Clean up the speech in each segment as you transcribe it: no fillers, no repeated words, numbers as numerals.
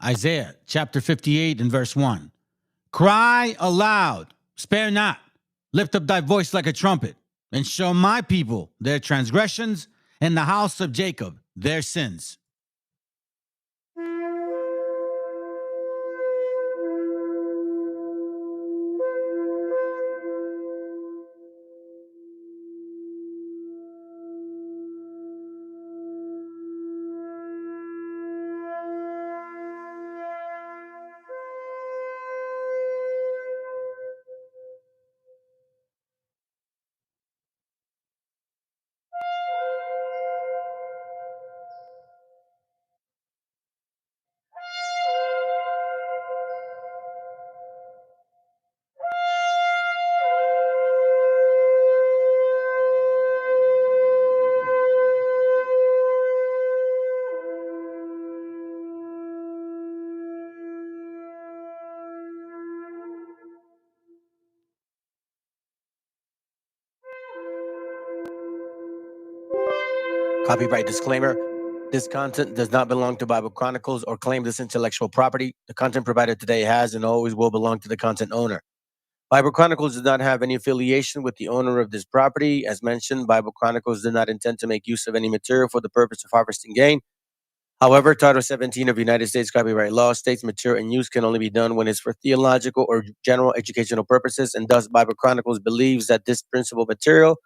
Isaiah chapter 58 and verse 1. Cry aloud, spare not, lift up thy voice like a trumpet, and show my people their transgressions, and the house of Jacob their sins. Copyright disclaimer. This content does not belong to Bible Chronicles or claim this intellectual property. The content provided today has and always will belong to the content owner. Bible Chronicles does not have any affiliation with the owner of this property. As mentioned, Bible Chronicles did not intend to make use of any material for the purpose of harvesting gain. However, Title 17 of United States copyright law states material and use can only be done when it's for theological or general educational purposes, and thus Bible Chronicles believes that this principal material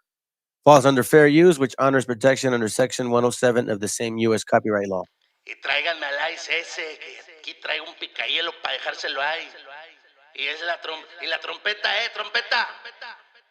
falls under fair use, which honors protection under Section 107 of the same U.S. copyright law. Y tráiganme al ice ese, que aquí traigo un picahielo para dejárselo ahí. Y es la trompeta, trompeta.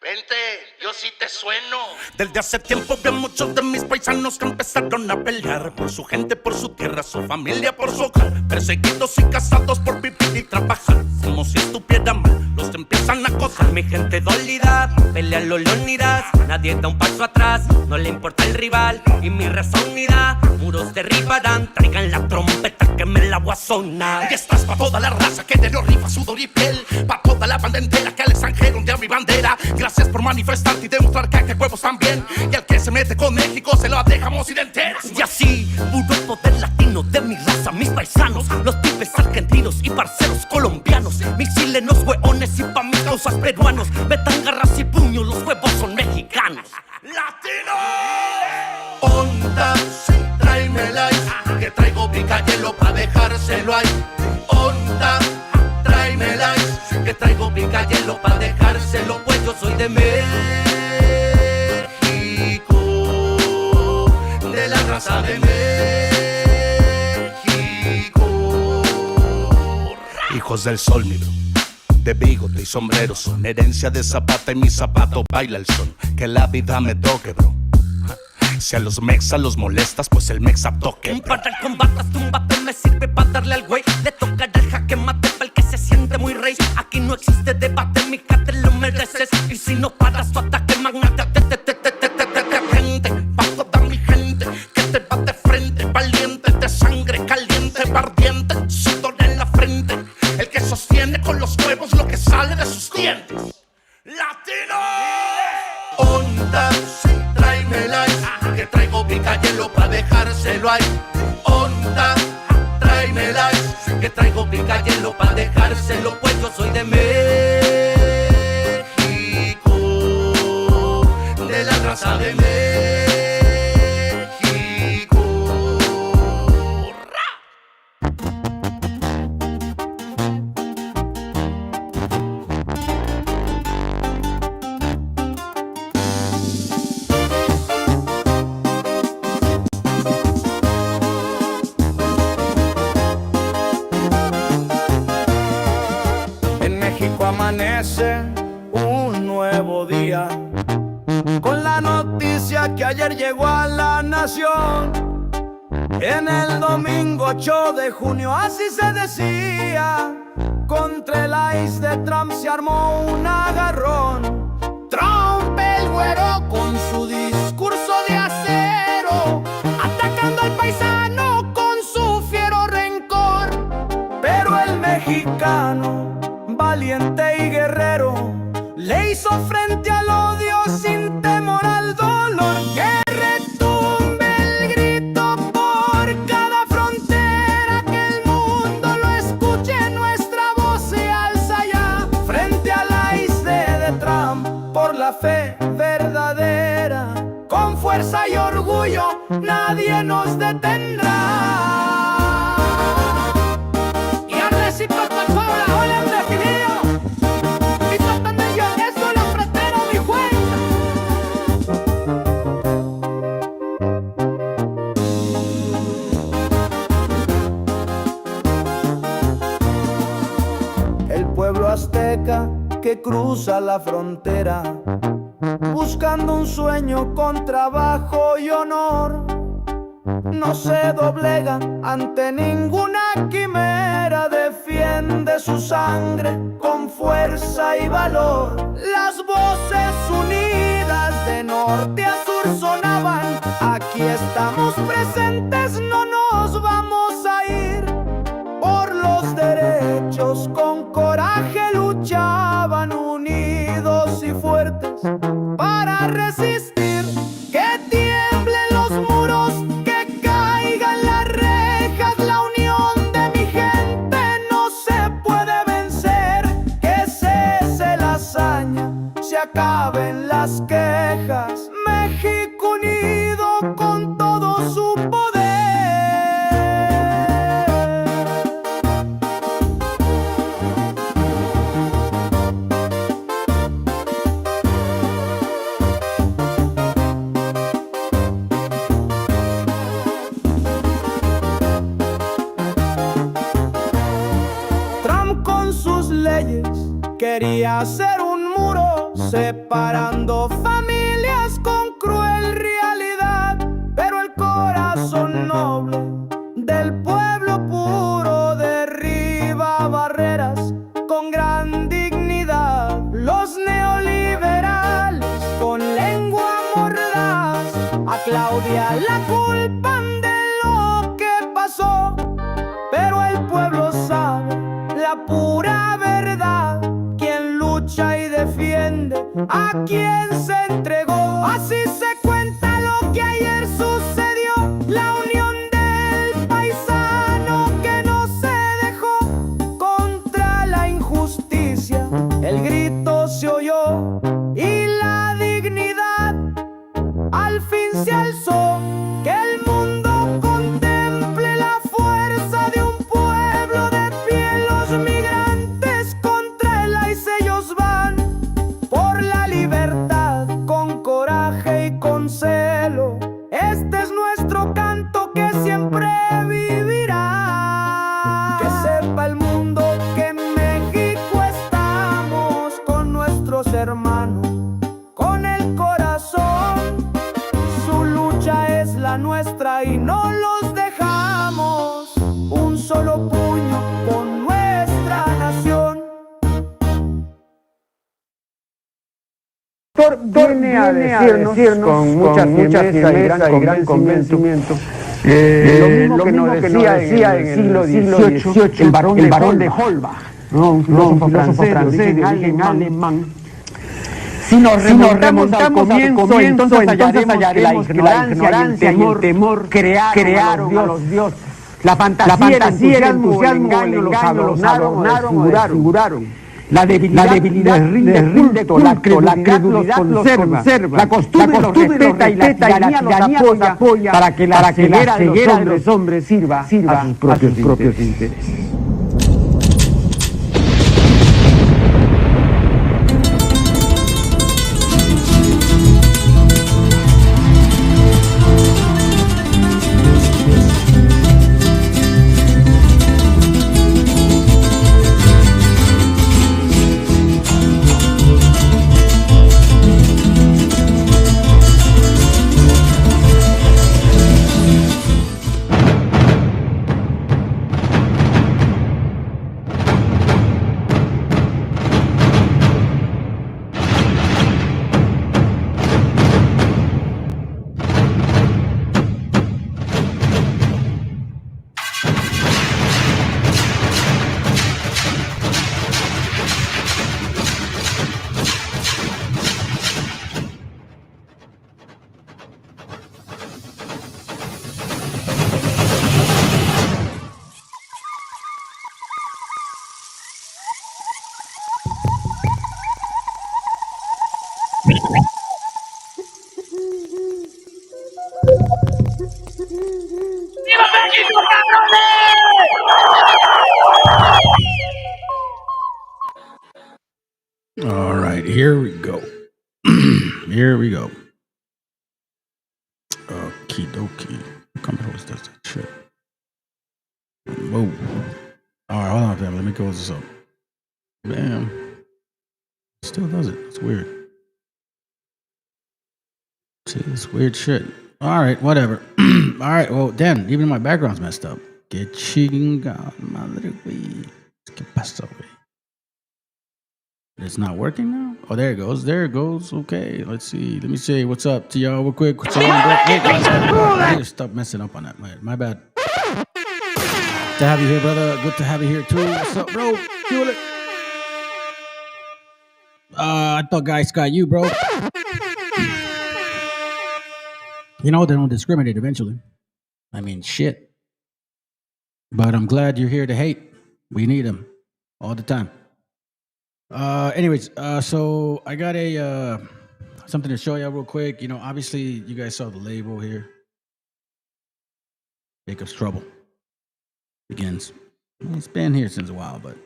Vente, yo sí te sueno. Desde hace tiempo vi a muchos de mis paisanos que empezaron a pelear por su gente, por su tierra, su familia, por su hogar. Perseguidos y casados por vivir y trabajar. Como si estuviera mal, los empiezan a acosar. Mi gente dolida, pelean los leonidas. Nadie da un paso atrás, no le importa el rival. Y mi raza unida, muros derribarán. Traigan la trompeta que me la voy a sonar. Y estás pa' toda la raza que de oro rifa sudor y piel. Pa' toda la banda entera que al extranjero ondea mi bandera. Gracias por manifestarte y demostrar que hay huevos también. Y al que se mete con México se lo dejamos ir enteras. Y así, puro poder latino de mi raza, mis paisanos, los pibes argentinos y parceros colombianos, mis chilenos hueones y pa' mis causas peruanos, metan garras y puños, los huevos son mexicanos. ¡Latino! Onda, tráeme el ice, que traigo picayelo pa' dejárselo ahí. Onda, tráeme el ice, que traigo picayelo pa' dejárselo, pues yo soy de México, de la raza de México. Hijos del sol, mi bro, de bigote y sombrero, son herencia de Zapata y mi zapato baila el son. Que la vida me toque, bro. Si a los mexas los molestas, pues el mexa toque. Para el combate, túmbate, me sirve para darle al güey. Le toca el jaque mate para el que se siente muy rey. Aquí no existe debate, mi te lo mereces. Y si no paras tu ataque, magnate, te prende. Pa' toda mi gente que te va de frente, valiente, de sangre caliente, ardiente, sudor en la frente. El que sostiene con los huevos lo que sale de sus dientes. ¡Latino! Onda, tráeme el ice, que traigo picayelo pa' dejárselo ahí. Onda, tráeme el ice, que traigo picayelo pa' dejárselo, pues yo soy de México, de la raza de México. Amanece un nuevo día con la noticia que ayer llegó a la nación. En el domingo 8 de junio así se decía, contra el ICE de Trump se armó un agarrón. Trump el güero con su discurso de acero, atacando al paisano con su fiero rencor. Pero el mexicano, valiente y guerrero, le hizo frente al odio sin temor al dolor. Que retumbe el grito por cada frontera, que el mundo fe verdadera, con fuerza y orgullo nadie nos detendrá. Y arrecito con fabla, hola un definido, y tratando yo eso lo fratero mi cuenta. El pueblo azteca que cruza la frontera, buscando un sueño con trabajo y honor, no se doblega ante ninguna quimera, defiende su sangre con fuerza y valor. Las voces unidas de norte a sur sonaban, aquí estamos presentes, no nos vamos a ir. Por los derechos con coraje luchaban, unidos y fuertes para resistir. Que tiemblen los muros, que caigan las rejas, la unión de mi gente no se puede vencer. Que cese la hazaña, se acaben las quejas, México unido con todo su poder. Quería hacer un muro separando familias con cruel realidad, pero el corazón noble del pueblo puro derriba barreras con gran dignidad. Los neoliberales con lengua mordaz a Claudia la culpan de lo que pasó, pero el pueblo sabe la pura verdad. Lucha y defiende a quien se entregó. Así se cuenta lo que ayer sucedió, la unión del paisano que no se dejó contra la injusticia. El grito se oyó y la dignidad al fin se alzó. Que el mundo contemple la fuerza de un pueblo de pie. Los migrantes contra el ICE ellos van por la libertad con coraje y con celo. Este es nuestro canto que siempre vivirá. Que sepa el mundo que en México estamos con nuestros hermanos, con el corazón. Su lucha es la nuestra y no los dejamos. Un solo puño con nuestra nación. Viene a decirnos con mucha firmeza y gran convencimiento lo mismo que nos decía en el siglo XVIII el barón de Holbach, un filósofo francés de origen alemán. Si nos remontamos al comienzo, entonces hallaremos que la ignorancia y el temor crearon a los dioses. La fantasía, el entusiasmo, el engaño los adornaron. La debilidad les rinde culto, la credulidad los conserva, la costumbre los respeta y la tiranía los apoya para que la ceguera de los hombres sirva a sus propios intereses. here we go. Here we go. Okie dokie. Company always does that shit. Whoa. All right, hold on, fam. Let me close this up. Bam. Still does it. It's weird. See, this weird shit. All right, whatever. All right, well, damn, even my background's messed up. Que chinga madre, güey. ¿Qué pasó, güey? It's not working now? Oh, there it goes. There it goes. Okay, let's see. Let me say what's up to y'all real quick. What's up, I need to stop messing up on that, man. My bad. Good to have you here, brother. Good to have you here, too. What's up, bro? Feel it. I thought guys got you, bro. You know, they don't discriminate eventually. I mean, shit. But I'm glad you're here to hate. We need them all the time. Anyways, so I got a something to show you real quick. You know, obviously, you guys saw the label here. Jacob's trouble begins. It's been here since a while, but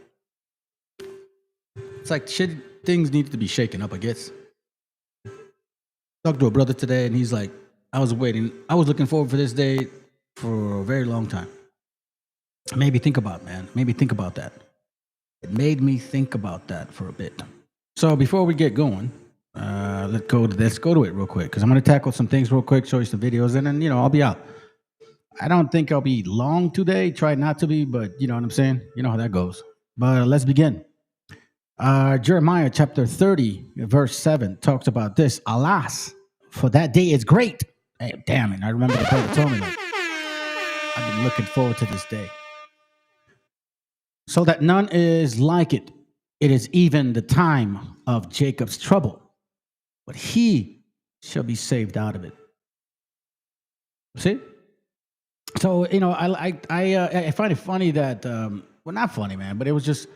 it's like shit. Things need to be shaken up, I guess. Talked to a brother today, and he's like, I was looking forward for this day for a very long time. It made me think about, man. It made me think about that. It made me think about that for a bit. So before we get going, let's go to it real quick, because I'm going to tackle some things real quick, show you some videos, and then, I'll be out. I don't think I'll be long today. Try not to be, but you know what I'm saying? You know how that goes. But let's begin. Jeremiah chapter 30, verse 7 talks about this. Alas, for that day is great. Hey, damn it. I remember the brother told me, like, I've been looking forward to this day. So that none is like it. It is even the time of Jacob's trouble, but he shall be saved out of it. See? So, I find it funny that, well, not funny, man, but it was just,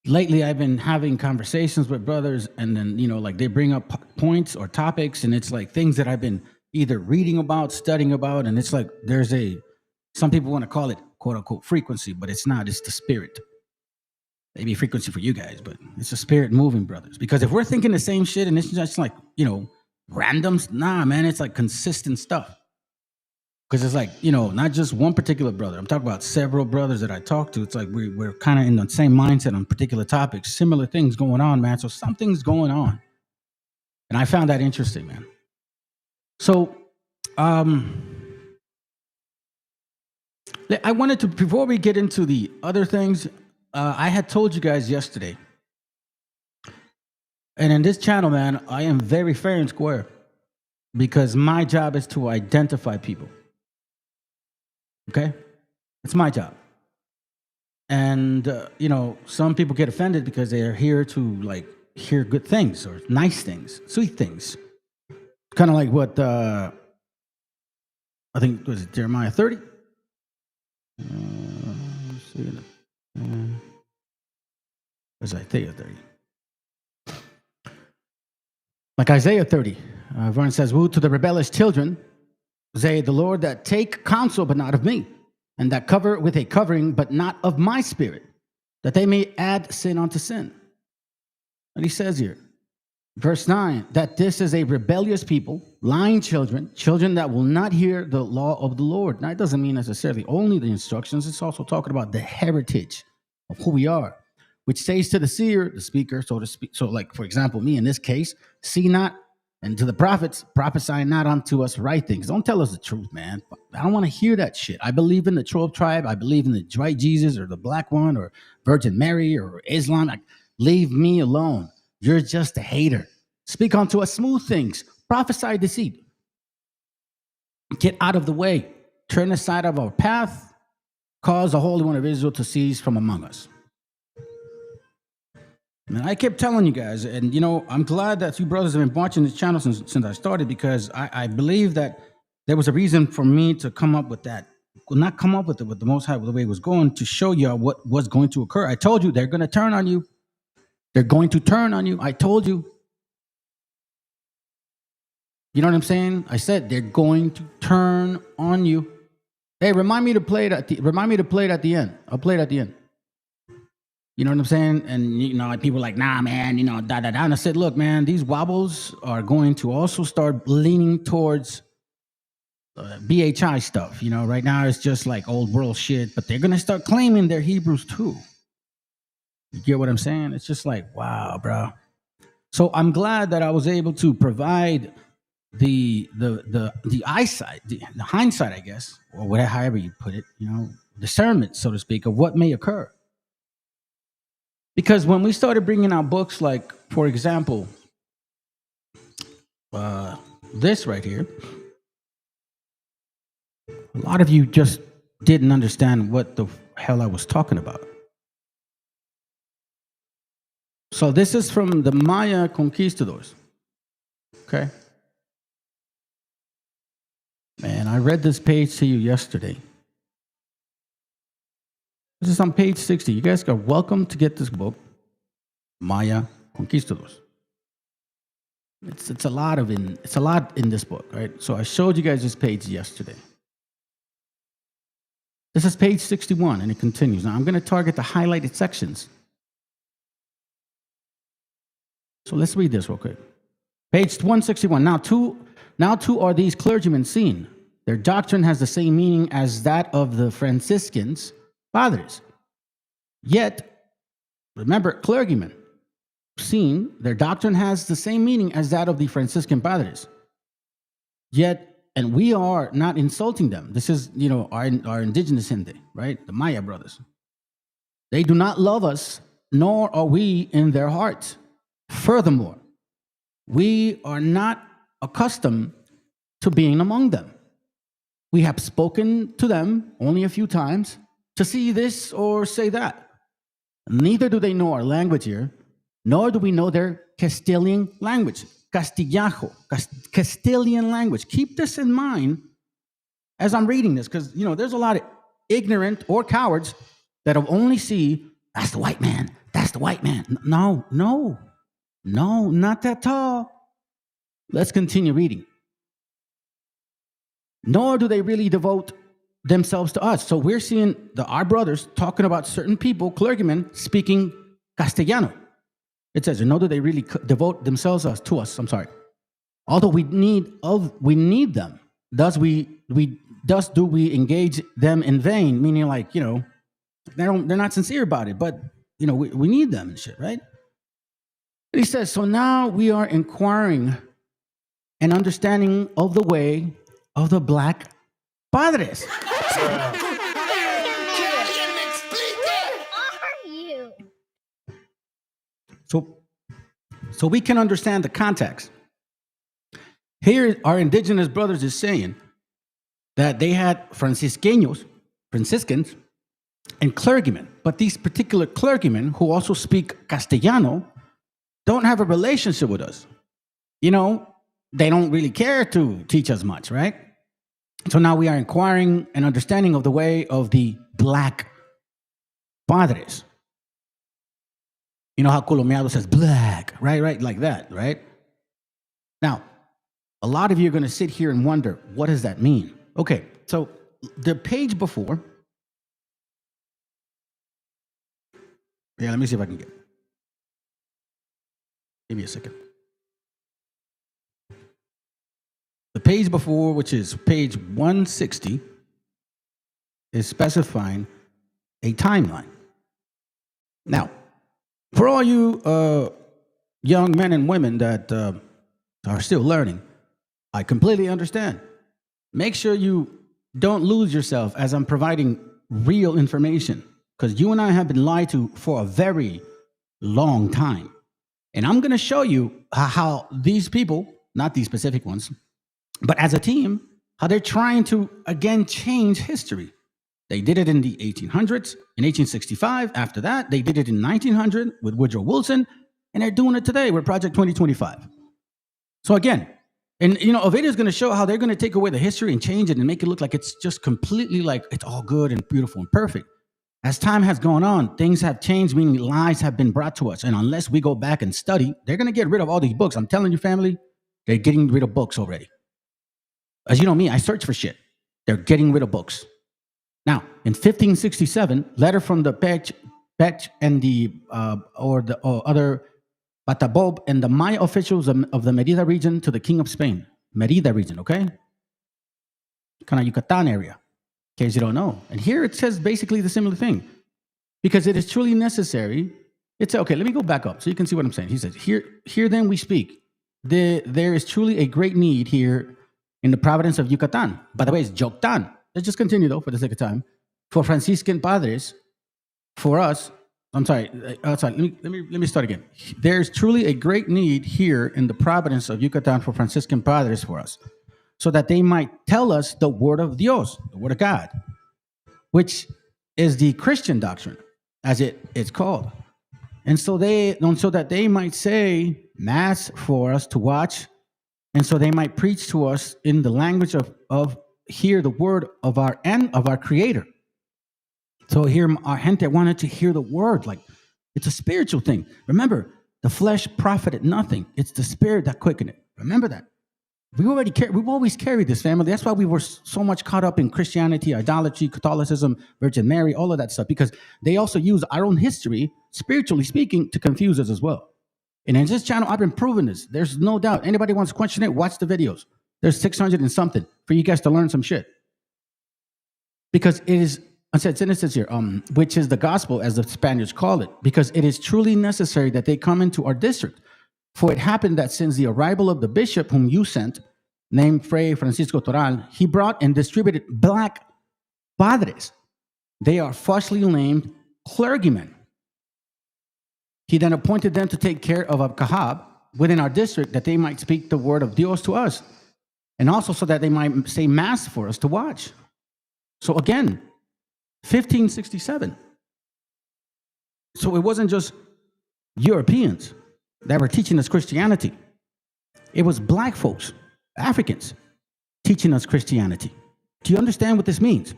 lately I've been having conversations with brothers, and then, like they bring up points or topics, and it's like things that I've been either reading about, studying about, and it's like some people want to call it quote unquote frequency, but it's not, it's the spirit. Maybe frequency for you guys, but it's a spirit moving, brothers. Because if we're thinking the same shit and it's just like, randoms, nah, man, it's like consistent stuff. Because it's like, not just one particular brother. I'm talking about several brothers that I talk to. It's like we're kind of in the same mindset on particular topics, similar things going on, man. So something's going on. And I found that interesting, man. So, I wanted to, before we get into the other things, I had told you guys yesterday, and in this channel, man, I am very fair and square, because my job is to identify people. Okay? It's my job. And, some people get offended because they are here to, like, hear good things or nice things, sweet things. Kind of like what, I think, was it Jeremiah 30? Let's see. It's Isaiah 30. Like Isaiah 30, Vernon says, woe to the rebellious children, say the Lord, that take counsel, but not of me, and that cover with a covering, but not of my spirit, that they may add sin unto sin. And he says here, verse 9, that this is a rebellious people, lying children, children that will not hear the law of the Lord. Now, it doesn't mean necessarily only the instructions. It's also talking about the heritage of who we are, which says to the seer, the speaker, so to speak. So, like, for example, me in this case, see not, and to the prophets, prophesy not unto us right things. Don't tell us the truth, man. I don't want to hear that shit. I believe in the 12 tribe. I believe in the white Jesus or the black one or Virgin Mary or Islam. Like, leave me alone. You're just a hater. Speak unto us smooth things. Prophesy deceit. Get out of the way. Turn aside of our path. Cause the Holy One of Israel to cease from among us. And I kept telling you guys, and I'm glad that you brothers have been watching this channel since I started, because I believe that there was a reason for me to come up with that. Well, not come up with it with the Most High, the way it was going, to show you what was going to occur. I told you they're going to turn on you. They're going to turn on you. I told you. You know what I'm saying? I said they're going to turn on you. Hey, remind me to play it at the end. I'll play it at the end. You know what I'm saying? And, people are like, nah, man, da, da, da. And I said, look, man, these wobbles are going to also start leaning towards BHI stuff. Right now it's just like old world shit, but they're going to start claiming they're Hebrews too. You get what I'm saying? It's just like, wow, bro. So I'm glad that I was able to provide the eyesight, the hindsight, I guess, or whatever, however you put it, discernment, so to speak, of what may occur. Because when we started bringing out books like, for example, this right here, a lot of you just didn't understand what the hell I was talking about. So this is from the Maya conquistadors. Okay. Man, I read this page to you yesterday. This is on page 60. You guys are welcome to get this book, Maya Conquistadors. It's a lot in this book, right? So I showed you guys this page yesterday. This is page 61, and it continues. Now I'm going to target the highlighted sections. So let's read this real quick. Page 161. Now too are these clergymen seen. Their doctrine has the same meaning as that of the Franciscans, Padres. Yet, remember, clergymen, seen, their doctrine has the same meaning as that of the Franciscan Padres. Yet, and we are not insulting them. This is, our indigenous Hindi, right? The Maya brothers. They do not love us, nor are we in their hearts. Furthermore, we are not accustomed to being among them. We have spoken to them only a few times to see this or say that. Neither do they know our language here, nor do we know their Castilian language, Castillajo, Castilian language. Keep this in mind as I'm reading this, because, there's a lot of ignorant or cowards that will only see, that's the white man, that's the white man. No, not at all. Let's continue reading. Nor do they really devote themselves to us. So we're seeing our brothers talking about certain people, clergymen, speaking Castellano. It says, nor do they really devote themselves to us. I'm sorry. Although we need them. Thus do we engage them in vain, meaning like, they're not sincere about it, but we need them and shit, right? But he says, so now we are inquiring and understanding of the way of the black padres. Where are you? So we can understand the context. Here, our indigenous brothers is saying that they had Franciscans, and clergymen. But these particular clergymen who also speak Castellano don't have a relationship with us. They don't really care to teach us much, right? So now we are inquiring and understanding of the way of the black padres. You know how Colombiano says black, right? Like that, right? Now, a lot of you are going to sit here and wonder, what does that mean? Okay, so the page before. Yeah, let me see if I can get it. Give me a second. The page before, which is page 160, is specifying a timeline. Now, for all you young men and women that are still learning, I completely understand. Make sure you don't lose yourself as I'm providing real information, because you and I have been lied to for a very long time. And I'm going to show you how these people, not these specific ones, but as a team, how they're trying to, again, change history. They did it in the 1800s, in 1865. After that, they did it in 1900 with Woodrow Wilson, and they're doing it today with Project 2025. So again, and a video is going to show how they're going to take away the history and change it and make it look like it's just completely like it's all good and beautiful and perfect. As time has gone on, things have changed, meaning lies have been brought to us. And unless we go back and study, they're going to get rid of all these books. I'm telling you, family, they're getting rid of books already. As you know me, I search for shit. They're getting rid of books. Now, in 1567, letter from the Pech and the other Batabob and the Maya officials of the Merida region to the king of Spain. Merida region, okay? Kind of Yucatan area, in case you don't know. And here it says basically the similar thing. Because it is truly necessary. It's okay, let me go back up so you can see what I'm saying. He says, here then we speak. There is truly a great need here in the province of Yucatan. By the way, it's Yucatan. Let's just continue though, for the sake of time. For Franciscan padres, for us, I'm sorry, let me start again. There's truly a great need here in the province of Yucatan for Franciscan padres for us, so that they might tell us the word of Dios, the word of God, which is the Christian doctrine, as it is called. And so that they might say mass for us to watch, and so they might preach to us in the language of hear the word of our Creator. So here our gente wanted to hear the word, like it's a spiritual thing. Remember, the flesh profited nothing. It's the spirit that quickened it. Remember that. We've always carried this, family. That's why we were so much caught up in Christianity, idolatry, Catholicism, Virgin Mary, all of that stuff, because they also use our own history, spiritually speaking, to confuse us as well. And in this channel, I've been proving this. There's no doubt. Anybody wants to question it, watch the videos. There's 600 and something for you guys to learn some shit. Because it is, it says here, which is the gospel, as the Spaniards call it, because it is truly necessary that they come into our district. For it happened that since the arrival of the bishop whom you sent, named Fray Francisco Toral, he brought and distributed black padres. They are falsely named clergymen. He then appointed them to take care of a kahab within our district, that they might speak the word of Dios to us, and also so that they might say mass for us to watch. So again, 1567. So it wasn't just Europeans that were teaching us Christianity. It was black folks, Africans, teaching us Christianity. Do you understand what this means?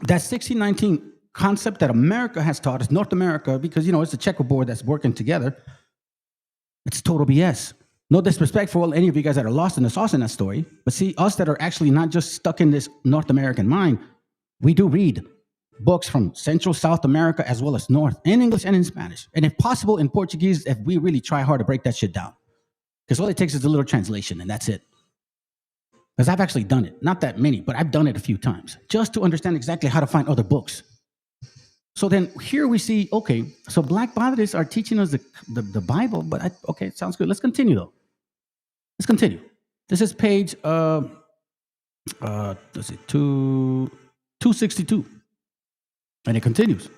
That 1619 concept that America has taught us, North America, because, it's a checkerboard that's working together, it's total BS. No disrespect for any of you guys that are lost in the sauce in that story, but see, us that are actually not just stuck in this North American mind, we do read books from Central, South America, as well as North, in English and in Spanish. And if possible, in Portuguese, if we really try hard to break that shit down. Because all it takes is a little translation, and that's it. Because I've actually done it. Not that many, but I've done it a few times, just to understand exactly how to find other books. So then here we see, okay, so black padres are teaching us the Bible, but okay, sounds good. Let's continue, though. Let's continue. This is page, let's see, 262. And it continues.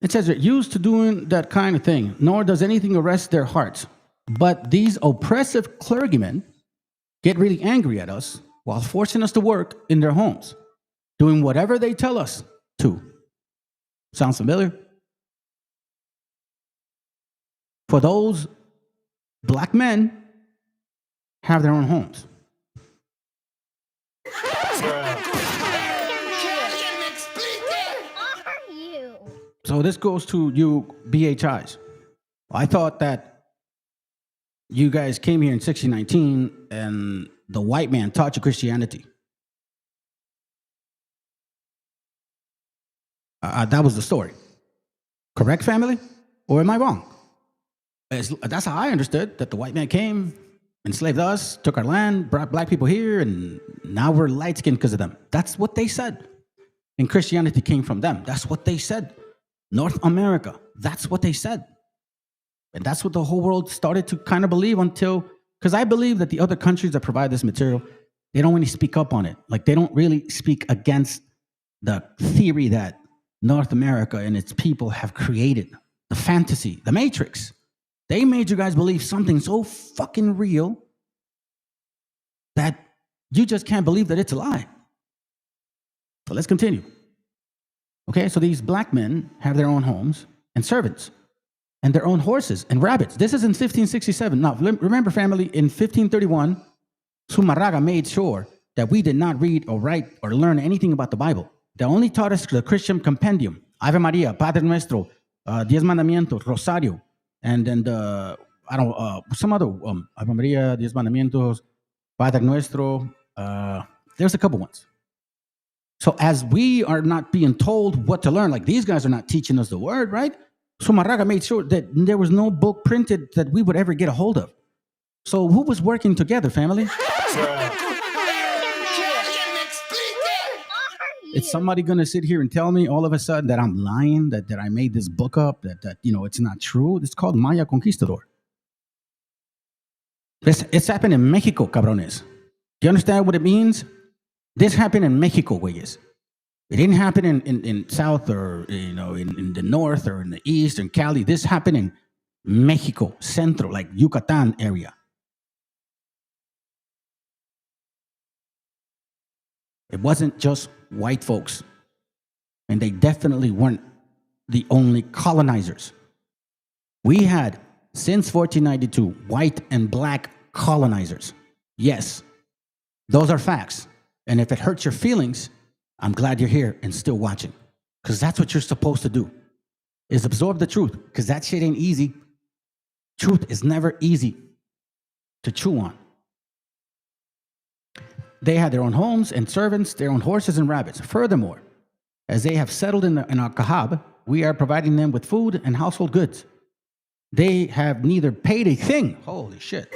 It says, they're used to doing that kind of thing, nor does anything arrest their hearts. But these oppressive clergymen get really angry at us while forcing us to work in their homes, doing whatever they tell us to. Sounds familiar? For those black men have their own homes. So this goes to you BHIs. I thought that you guys came here in 1619 and the white man taught you Christianity. That was the story. Correct, family? Or am I wrong? That's how I understood, that the white man came, enslaved us, took our land, brought black people here, and now we're light-skinned because of them. That's what they said. And Christianity came from them. That's what they said. North America, that's what they said. And that's what the whole world started to kind of believe until, because I believe that the other countries that provide this material, they don't really speak up on it. Like, they don't really speak against the theory that North America and its people have created, the fantasy, the matrix. They made you guys believe something so fucking real that you just can't believe that it's a lie. So let's continue. Okay, so these black men have their own homes and servants and their own horses and rabbits. This is in 1567. Now, remember, family, in 1531, Zumarraga made sure that we did not read or write or learn anything about the Bible. They only taught us the Christian compendium, Ave Maria, Padre Nuestro, Diez Mandamientos, Rosario, and then some other, Ave Maria, Diez Mandamientos, Padre Nuestro. There's a couple ones. So as we are not being told what to learn, like these guys are not teaching us the word, right? So Marraga made sure that there was no book printed that we would ever get a hold of. So who was working together, family? Is somebody going to sit here and tell me all of a sudden that I'm lying, that I made this book up, that it's not true? It's called Maya Conquistador. It's happened in Mexico, cabrones. Do you understand what it means? This happened in Mexico, güeyes. It didn't happen in South or in the North or in the East or in Cali. This happened in Mexico, Centro, like Yucatan area. It wasn't just white folks. And they definitely weren't the only colonizers. We had, since 1492, white and black colonizers. Yes, those are facts. And if it hurts your feelings, I'm glad you're here and still watching. Because that's what you're supposed to do, is absorb the truth. Because that shit ain't easy. Truth is never easy to chew on. They had their own homes and servants, their own horses and rabbits. Furthermore, as they have settled in our kahab, we are providing them with food and household goods. They have neither paid a thing. Holy shit.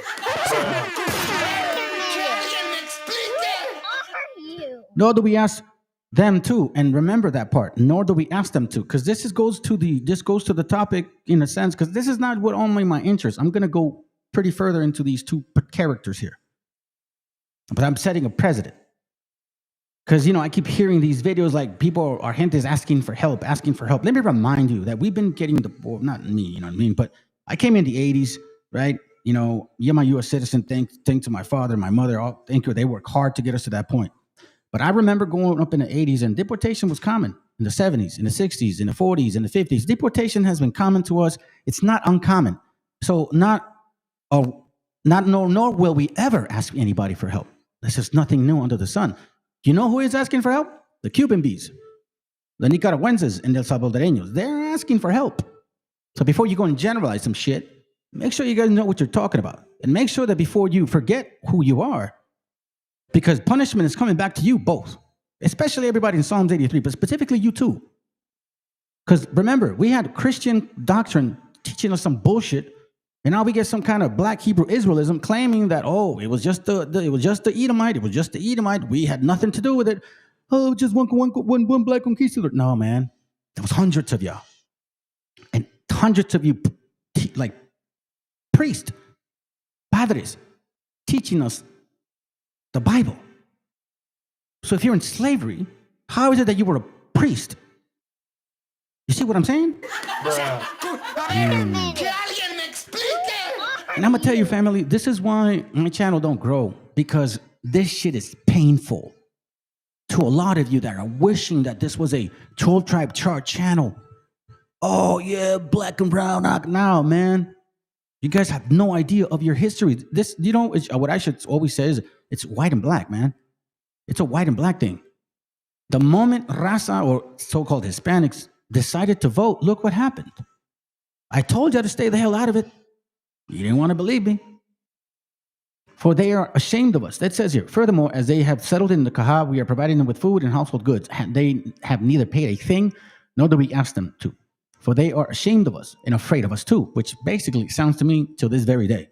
Nor do we ask them to, and remember that part. Nor do we ask them to, because this goes to the topic in a sense, because this is not what only my interest. I'm going to go pretty further into these two characters here. But I'm setting a precedent. Because, I keep hearing these videos like people, our gente is asking for help. Let me remind you that we've been getting not me, you know what I mean? But I came in the 80s, right? You're my U.S. citizen. Thank to my father, my mother. Thank you. They worked hard to get us to that point. But I remember growing up in the 80s and deportation was common in the 70s, in the 60s, in the 40s, in the 50s. Deportation has been common to us. It's not uncommon. So nor will we ever ask anybody for help. This is nothing new under the sun. You know who is asking for help? The Cuban bees, the Nicaraguenses, and the Salvadoreños. They're asking for help. So before you go and generalize some shit, make sure you guys know what you're talking about. And make sure that before you forget who you are, because punishment is coming back to you both, especially everybody in Psalms 83, but specifically you too. Because remember, we had Christian doctrine teaching us some bullshit, and now we get some kind of black Hebrew Israelism claiming that, it was just the Edomite. We had nothing to do with it. Oh, just one black conquistador. No, man. There was hundreds of y'all. And hundreds of you, like priests, padres, teaching us the Bible. So if you're in slavery, how is it that you were a priest? You see what I'm saying? And I'm going to tell you, family, this is why my channel don't grow, because this shit is painful to a lot of you that are wishing that this was a 12 tribe chart channel. Oh, yeah, black and brown. Now, man, you guys have no idea of your history. This, what I should always say is it's white and black, man. It's a white and black thing. The moment Raza, or so-called Hispanics, decided to vote, look what happened. I told you to stay the hell out of it. You didn't want to believe me. For they are ashamed of us. That says here, furthermore, as they have settled in the kahab, we are providing them with food and household goods. They have neither paid a thing, nor do we ask them to. For they are ashamed of us and afraid of us too, which basically sounds to me till this very day.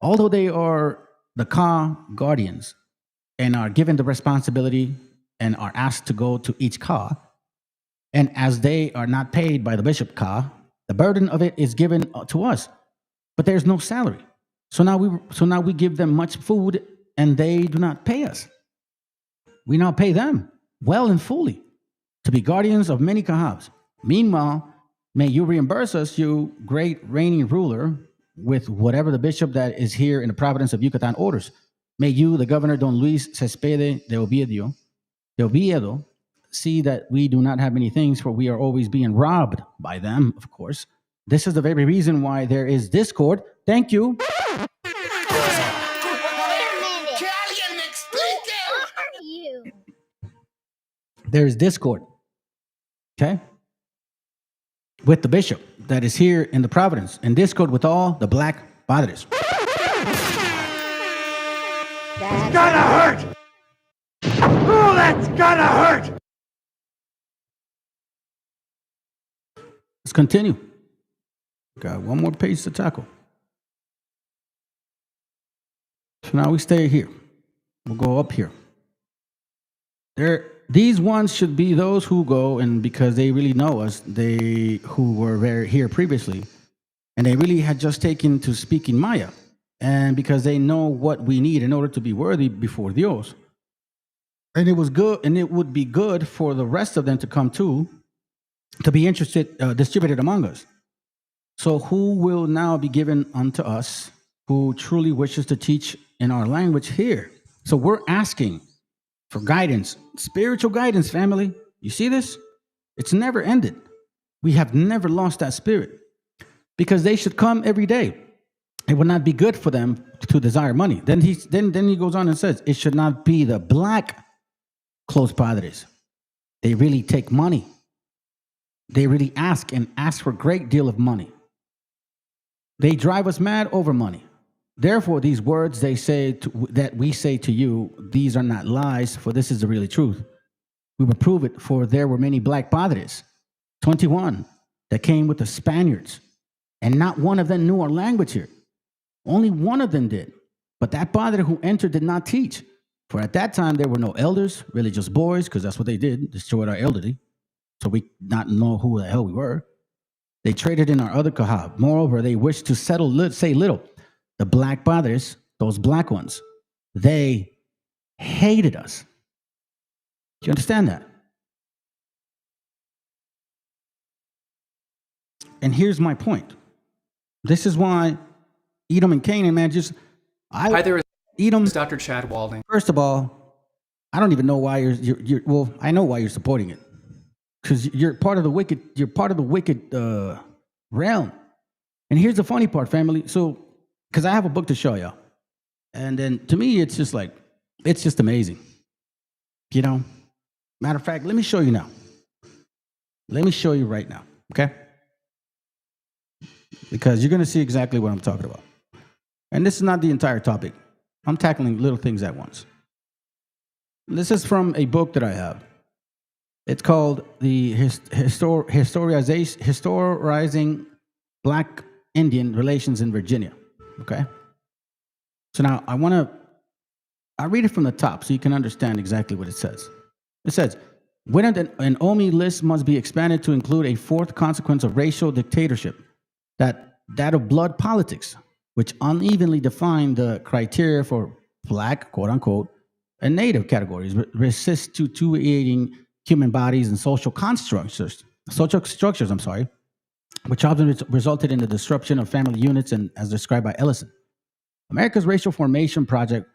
Although they are the Ka guardians and are given the responsibility and are asked to go to each Ka, and as they are not paid by the Bishop Ka, the burden of it is given to us. But there's no salary. So now we give them much food and they do not pay us. We now pay them well and fully to be guardians of many kahabs. Meanwhile, may you reimburse us, you great reigning ruler, with whatever the bishop that is here in the province of Yucatan orders. May you, the governor Don Luis Cespede de Oviedo, see that we do not have many things, for we are always being robbed by them, of course. This is the very reason why there is discord. Thank you. There's discord. Okay? With the bishop that is here in the province, and discord with all the black padres. It's gonna hurt! Oh, that's gonna hurt! Let's continue. Got one more page to tackle. So now we stay here. We'll go up here. These ones should be those who go, and because they really know us, they who were here previously, and they really had just taken to speaking Maya, and because they know what we need in order to be worthy before Dios. And it was good, and it would be good for the rest of them to come too, to be interested, distributed among us. So who will now be given unto us who truly wishes to teach in our language here? So we're asking for guidance, spiritual guidance, family. You see this? It's never ended. We have never lost that spirit because they should come every day. It would not be good for them to desire money. Then he goes on and says, it should not be the black close padres. They really take money. They really ask for a great deal of money. They drive us mad over money. Therefore, these words they say that we say to you, these are not lies, for this is the real truth. We will prove it, for there were many black padres, 21, that came with the Spaniards, and not one of them knew our language here. Only one of them did. But that padre who entered did not teach, for at that time there were no elders, religious boys, because that's what they did, destroyed our elderly, so we not know who the hell we were. They traded in our other kahab. Moreover, they wished to say little. The black padres, those black ones, they hated us. Do you understand that? And here's my point. This is why Edom and Canaan, man, Hi there, Edom. it's Dr. Chad Walding. First of all, I don't even know why you're well, I know why you're supporting it. Because you're part of the wicked realm. And here's the funny part, family. So, because I have a book to show you. And then to me, it's just amazing. You know? Matter of fact, let me show you now. Let me show you right now, okay? Because you're going to see exactly what I'm talking about. And this is not the entire topic. I'm tackling little things at once. This is from a book that I have. It's called the Historizing Black Indian Relations in Virginia. Okay? So now I'll read it from the top so you can understand exactly what it says. It says, when an OMI list must be expanded to include a fourth consequence of racial dictatorship, that of blood politics, which unevenly define the criteria for black, quote unquote, and native categories, resist to aiding human bodies and social structures, which often resulted in the disruption of family units and as described by Ellison. America's racial formation project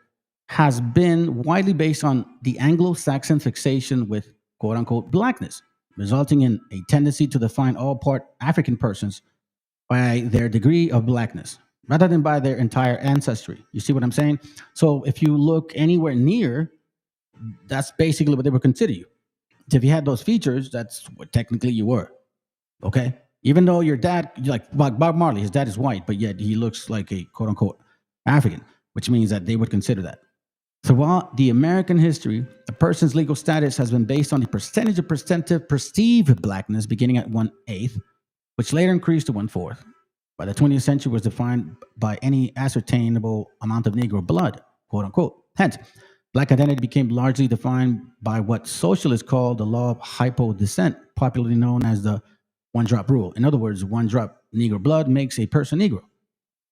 has been widely based on the Anglo-Saxon fixation with quote-unquote blackness, resulting in a tendency to define all part African persons by their degree of blackness, rather than by their entire ancestry. You see what I'm saying? So if you look anywhere near, that's basically what they would consider you. If you had those features, that's what technically you were, okay? Even though your dad, like Bob Marley, his dad is white, but yet he looks like a quote-unquote African, which means that they would consider that. Throughout the American history, a person's legal status has been based on the percentage of perceived blackness beginning at 1/8, which later increased to 1/4. By the 20th century was defined by any ascertainable amount of Negro blood, quote unquote. Hence, black identity became largely defined by what socialists call the law of hypodescent, popularly known as the one-drop rule. In other words, one drop Negro blood makes a person Negro,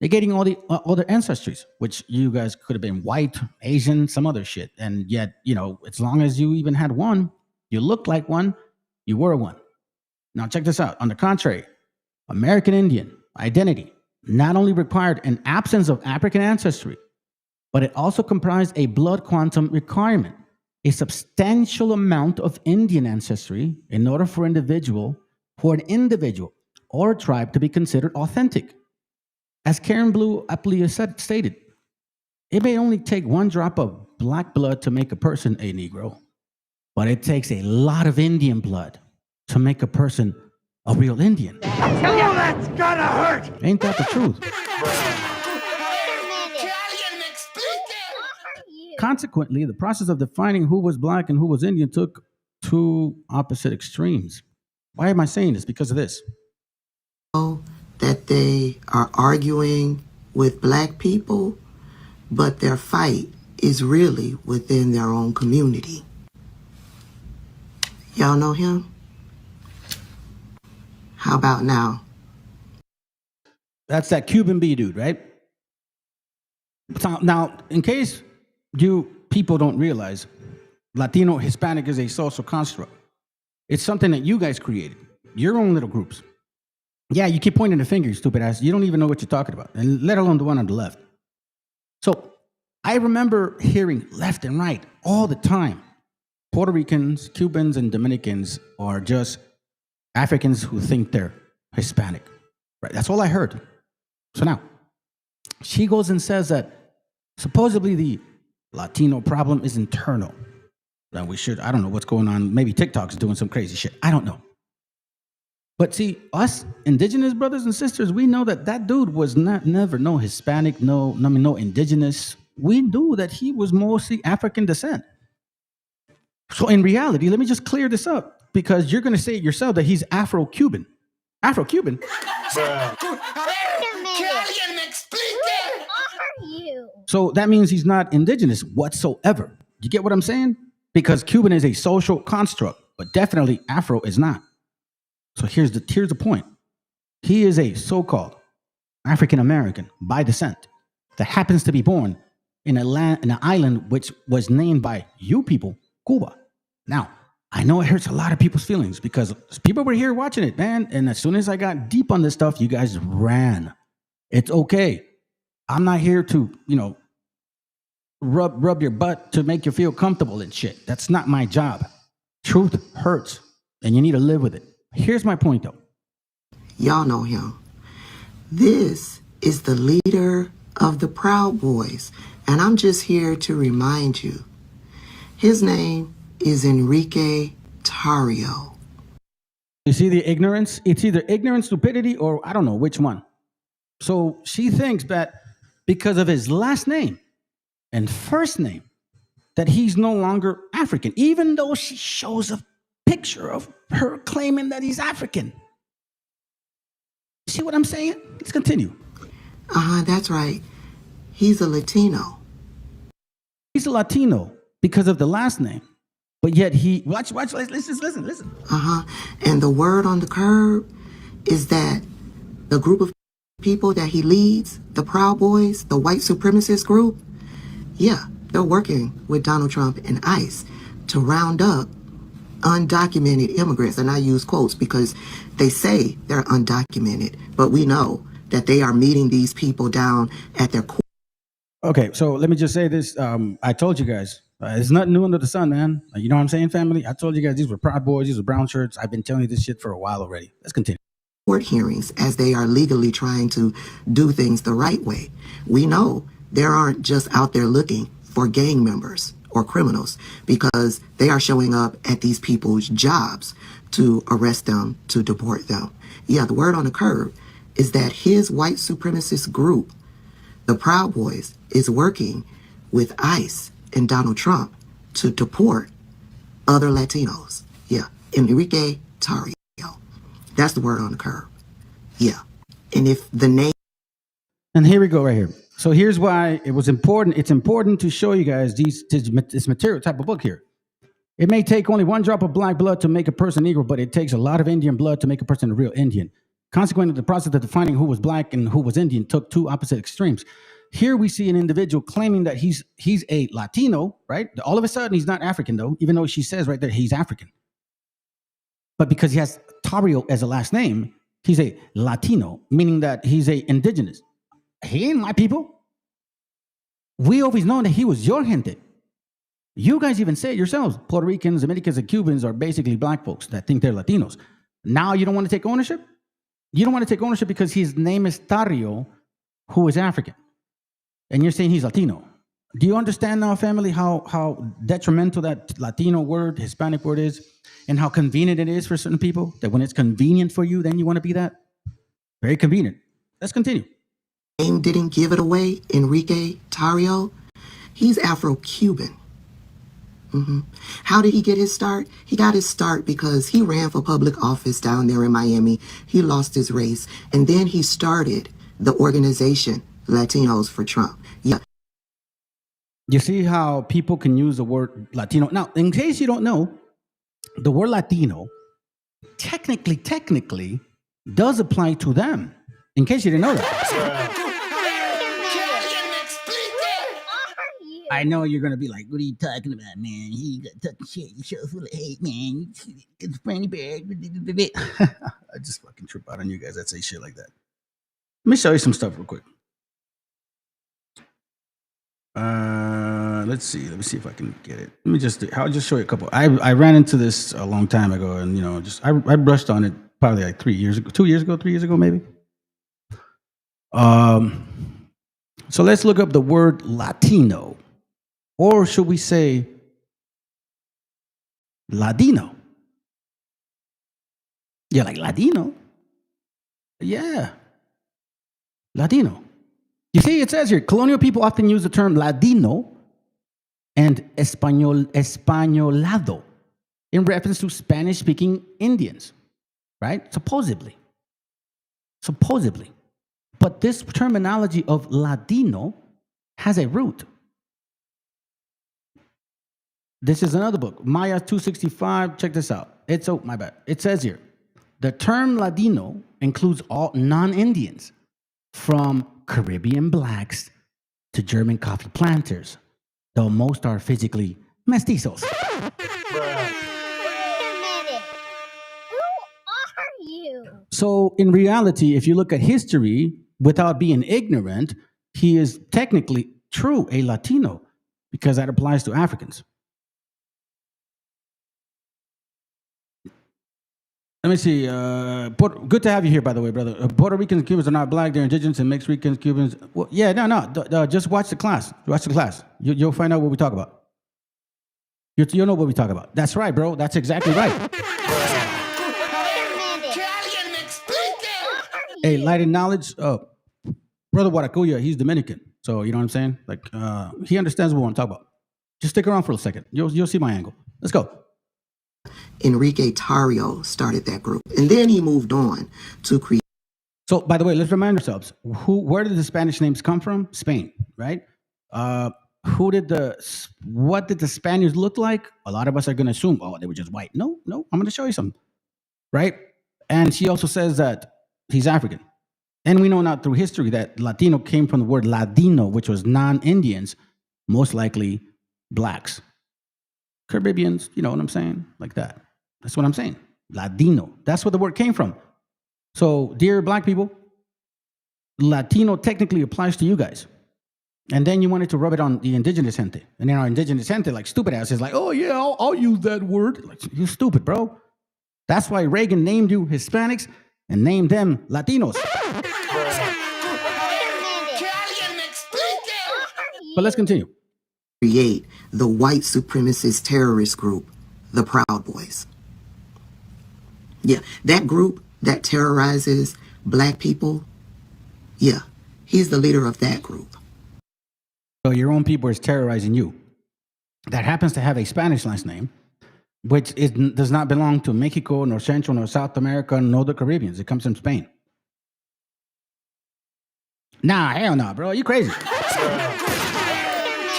negating all the other ancestries, which you guys could have been white, Asian, some other shit. And yet, you know, as long as you even had one, you looked like one, you were one. Now check this out. On the contrary, American Indian identity not only required an absence of African ancestry, but it also comprised a blood quantum requirement, a substantial amount of Indian ancestry in order for an individual or a tribe to be considered authentic. As Karen Blue aptly stated, it may only take one drop of black blood to make a person a Negro, but it takes a lot of Indian blood to make a person a real Indian. Oh, that's gonna hurt! Ain't that the truth? consequently, the process of defining who was black and who was Indian took two opposite extremes. Why am I saying this? Because of this. That they are arguing with black people, but their fight is really within their own community. Y'all know him? How about now? That's that Cuban B dude, right? So now, in case you people don't realize, Latino Hispanic is a social construct. It's something that you guys created, your own little groups. Yeah, you keep pointing the finger, you stupid ass. You don't even know what you're talking about, and let alone the one on the left. So I remember hearing left and right all the time. Puerto Ricans, Cubans, and Dominicans are just Africans who think they're Hispanic. Right? That's all I heard. So now, she goes and says that supposedly the Latino problem is internal. That we should, I don't know what's going on. Maybe TikTok's doing some crazy shit. I don't know. But see, us indigenous brothers and sisters, we know that that dude was never no Hispanic, no indigenous. We knew that he was mostly African descent. So in reality, let me just clear this up, because you're going to say it yourself that he's Afro-Cuban. Afro-Cuban? Who are you? So that means he's not indigenous whatsoever. You get what I'm saying? Because Cuban is a social construct, but definitely Afro is not. So here's the point. He is a so-called African American by descent that happens to be born in an island which was named by you people, Cuba. Now, I know it hurts a lot of people's feelings because people were here watching it, man. And as soon as I got deep on this stuff, you guys ran. It's okay. I'm not here to, rub your butt to make you feel comfortable and shit. That's not my job. Truth hurts, and you need to live with it. Here's my point, though. Y'all know him. This is the leader of the Proud Boys, and I'm just here to remind you. His name is Enrique Tarrio. You see the ignorance? It's either ignorance, stupidity, or I don't know which one. So she thinks that because of his last name and first name, that he's no longer African, even though she shows a picture of her claiming that he's African. See what I'm saying? Let's continue. That's right. He's a Latino. He's a Latino because of the last name. But yet he, watch, listen. And the word on the curb is that the group of people that he leads, the Proud Boys, the white supremacist group, yeah, they're working with Donald Trump and ICE to round up undocumented immigrants. And I use quotes because they say they're undocumented, but we know that they are meeting these people down at their core. Okay, so let me just say this. I told you guys, there's nothing new under the sun, man. You know what I'm saying, family? I told you guys these were Proud Boys, these were brown shirts. I've been telling you this shit for a while already. Let's continue. Court hearings as they are legally trying to do things the right way. We know they aren't just out there looking for gang members or criminals because they are showing up at these people's jobs to arrest them, to deport them. Yeah, the word on the curb is that his white supremacist group, the Proud Boys, is working with ICE and Donald Trump to deport other Latinos. Yeah, Enrique Tarrio. That's the word on the curb. Yeah. And if the name... And here we go right here. So here's why it was important. It's important to show you guys this material type of book here. It may take only one drop of black blood to make a person Negro, but it takes a lot of Indian blood to make a person a real Indian. Consequently, the process of defining who was black and who was Indian took two opposite extremes. Here we see an individual claiming that he's a Latino, right? All of a sudden, he's not African, though, even though she says right there he's African. But because he has Tarrio as a last name, he's a Latino, meaning that he's a indigenous. He ain't my people. We always known that he was your gente. You guys even say it yourselves. Puerto Ricans, Dominicans, and Cubans are basically black folks that think they're Latinos. Now you don't want to take ownership? You don't want to take ownership because his name is Tarrio, who is African. And you're saying he's Latino. Do you understand now, family, how detrimental that Latino word, Hispanic word is, and how convenient it is for certain people? That when it's convenient for you, then you want to be that? Very convenient. Let's continue. Name didn't give it away, Enrique Tarrio. He's Afro-Cuban. How did he get his start? He got his start because he ran for public office down there in Miami. He lost his race. And then he started the organization Latinos for Trump. Yeah. You see how people can use the word Latino. Now, in case you don't know, the word Latino technically does apply to them. In case you didn't know that. I know you're going to be like, what are you talking about, man? He got talking shit. You're so full of hate, man. It's funny, bad. I just fucking trip out on you guys that say shit like that. Let me show you some stuff real quick. Let's see. Let me see if I can get it. I'll just show you a couple. I ran into this a long time ago, and I brushed on it probably like 3 years ago, 3 years ago, maybe. So let's look up the word Latino, or should we say Ladino? Yeah, like Ladino. Yeah, Ladino. You see, it says here, colonial people often use the term Ladino and Españolado in reference to Spanish-speaking Indians, right? Supposedly. But this terminology of Ladino has a root. This is another book, Maya 265. Check this out. My bad. It says here, the term Ladino includes all non-Indians, from Caribbean blacks to German coffee planters, though most are physically mestizos. Wait a minute. Who are you? So in reality, if you look at history without being ignorant, he is technically true a Latino, because that applies to Africans. Let me see. Good to have you here, by the way, brother. Puerto Ricans and Cubans are not black. They're indigenous and mixed Ricans, Cubans. Well, yeah, no. Just watch the class. Watch the class. You'll find out what we talk about. You'll know what we talk about. That's right, bro. That's exactly right. Hey, light and knowledge. Brother Waracuya, he's Dominican. So, you know what I'm saying? Like, he understands what we want to talk about. Just stick around for a second. You'll see my angle. Let's go. Enrique Tarrio started that group. And then he moved on to create. So, by the way, let's remind ourselves, where did the Spanish names come from? Spain, right? What did the Spaniards look like? A lot of us are going to assume, oh, they were just white. No, I'm going to show you some, right? And she also says that he's African. And we know now through history that Latino came from the word Ladino, which was non-Indians, most likely blacks. Caribbeans, you know what I'm saying? Like that. That's what I'm saying. Ladino. That's where the word came from. So, dear black people, Latino technically applies to you guys. And then you wanted to rub it on the indigenous gente. And then our indigenous gente, like stupid ass, is like, oh yeah, I'll use that word. Like, you stupid, bro. That's why Reagan named you Hispanics and named them Latinos. But let's continue. Create the white supremacist terrorist group, the Proud Boys. Yeah, that group that terrorizes black people, yeah, he's the leader of that group. So your own people is terrorizing you. That happens to have a Spanish last name, which does not belong to Mexico, nor Central, nor South America, nor the Caribbeans. It comes from Spain. Nah, hell no, bro. You crazy.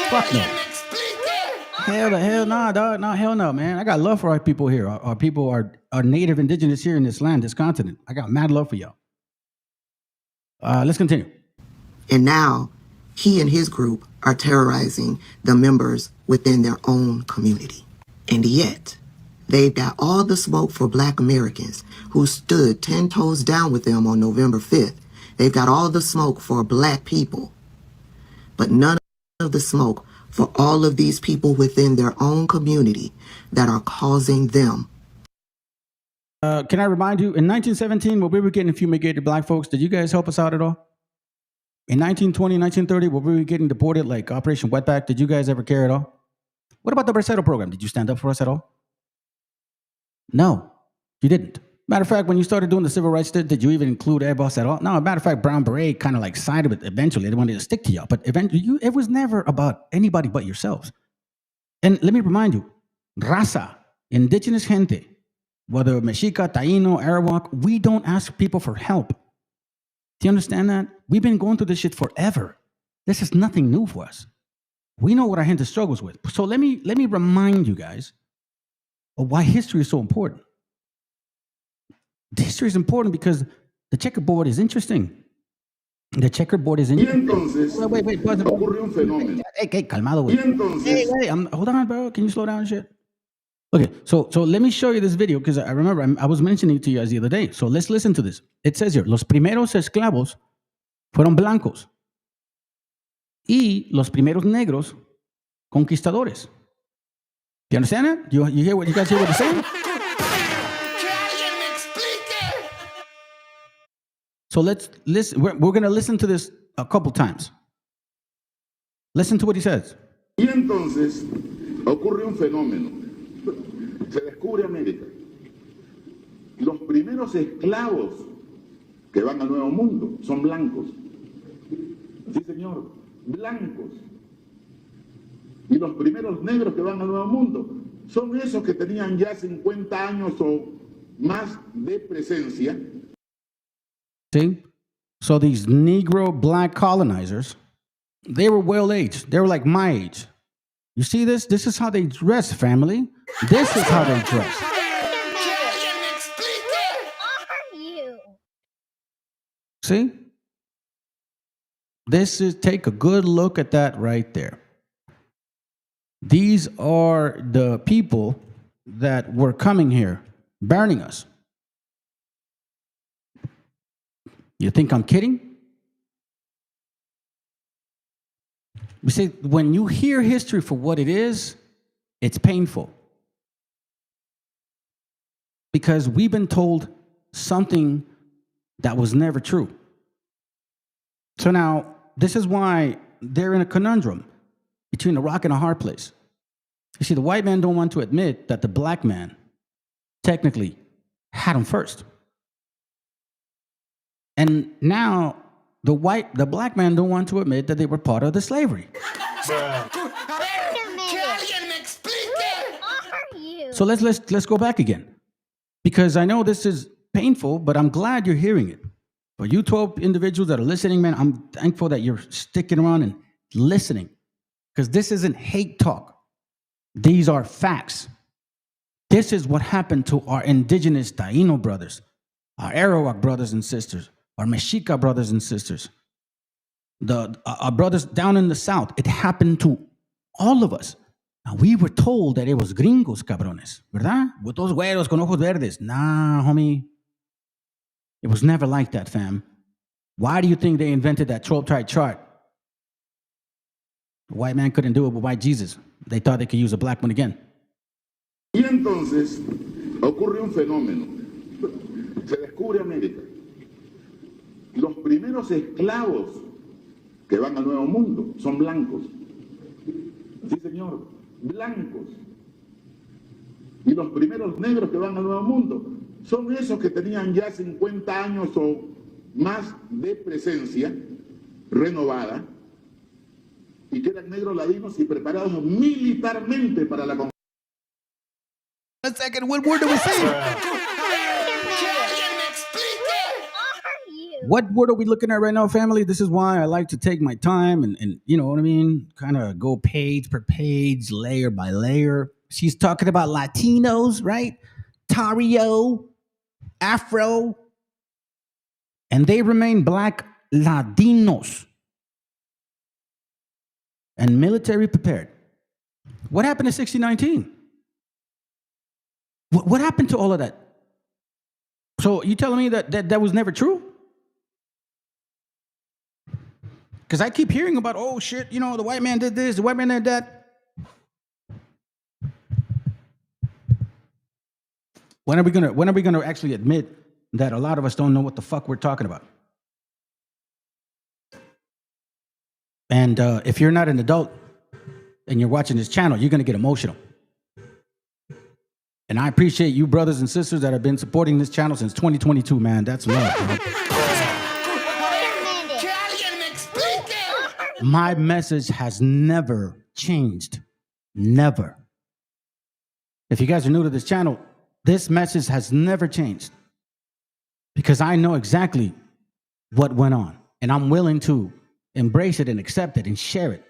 Fuck no. Hell no, dog. No, hell no, man. I got love for our people here. Our people are native indigenous here in this land, this continent. I got mad love for y'all. Let's continue. And now he and his group are terrorizing the members within their own community. And yet, they've got all the smoke for black Americans who stood 10 toes down with them on November 5th. They've got all the smoke for black people, but none of the smoke for all of these people within their own community that are causing them. Can I remind you, in 1917, when we were getting fumigated black folks, did you guys help us out at all? In 1920, 1930, when we were getting deported, like Operation Wetback, did you guys ever care at all? What about the Bracero program? Did you stand up for us at all? No, you didn't. Matter of fact, when you started doing the civil rights, did you even include Airbus at all? No, matter of fact, Brown Beret kind of like sided with it eventually. They wanted to stick to y'all. But eventually, it was never about anybody but yourselves. And let me remind you, raza, indigenous gente, whether Mexica, Taino, Arawak, we don't ask people for help. Do you understand that? We've been going through this shit forever. This is nothing new for us. We know what our gente struggles with. So let me remind you guys of why history is so important. History is important because the checkerboard is interesting. The checkerboard is interesting. Wait, ocurrió un fenómeno. Hey, calmado, güey. Hey, hold on, bro. Can you slow down and shit? Okay, so let me show you this video because I remember I was mentioning it to you guys the other day. So let's listen to this. It says here, los primeros esclavos fueron blancos y los primeros negros conquistadores. Do you understand that? You hear what you guys hear what he's saying? So let's listen. We're going to listen to this a couple times. Listen to what he says. Y entonces ocurre un fenómeno. Se descubre América. Los primeros esclavos que van al Nuevo Mundo son blancos. Sí, señor, blancos. Y los primeros negros que van al Nuevo Mundo son esos que tenían ya 50 años o más de presencia. See? So these Negro black colonizers, they were well-aged. They were like my age. You see this? This is how they dress, family. This is how they dress. Who are you? See? Take a good look at that right there. These are the people that were coming here, burning us. You think I'm kidding? You see, when you hear history for what it is, it's painful. Because we've been told something that was never true. So now, this is why they're in a conundrum between a rock and a hard place. You see, the white man don't want to admit that the black man technically had him first. And now the black man don't want to admit that they were part of the slavery. Who are you? So let's go back again. Because I know this is painful, but I'm glad you're hearing it. For you 12 individuals that are listening, man, I'm thankful that you're sticking around and listening. Because this isn't hate talk. These are facts. This is what happened to our indigenous Taino brothers, our Arawak brothers and sisters, our Mexica brothers and sisters, our brothers down in the South. It happened to all of us. Now, we were told that it was gringos, cabrones, ¿verdad? With those güeros con ojos verdes. Nah, homie. It was never like that, fam. Why do you think they invented that 12-tribe chart? The white man couldn't do it with white Jesus. They thought they could use a black one again. Y entonces ocurre un fenómeno. Se descubre América. Los primeros esclavos que van al Nuevo Mundo son blancos. Sí, señor, blancos. Y los primeros negros que van al Nuevo Mundo son esos que tenían ya 50 años o más de presencia renovada y que eran negros ladinos y preparados militarmente para la conquista. One second, what word are we saying? What word are we looking at right now, family? This is why I like to take my time and you know what I mean? Kind of go page per page, layer by layer. She's talking about Latinos, right? Tario, Afro, and they remain black Latinos and military prepared. What happened in 1619? What happened to all of that? So you telling me that was never true? Because I keep hearing about, oh shit, you know, the white man did this, the white man did that. When are we gonna actually admit that a lot of us don't know what the fuck we're talking about? And if you're not an adult and you're watching this channel, you're gonna get emotional. And I appreciate you brothers and sisters that have been supporting this channel since 2022, man. That's love, bro. My message has never changed. Never. If you guys are new to this channel, this message has never changed because I know exactly what went on, and I'm willing to embrace it and accept it and share it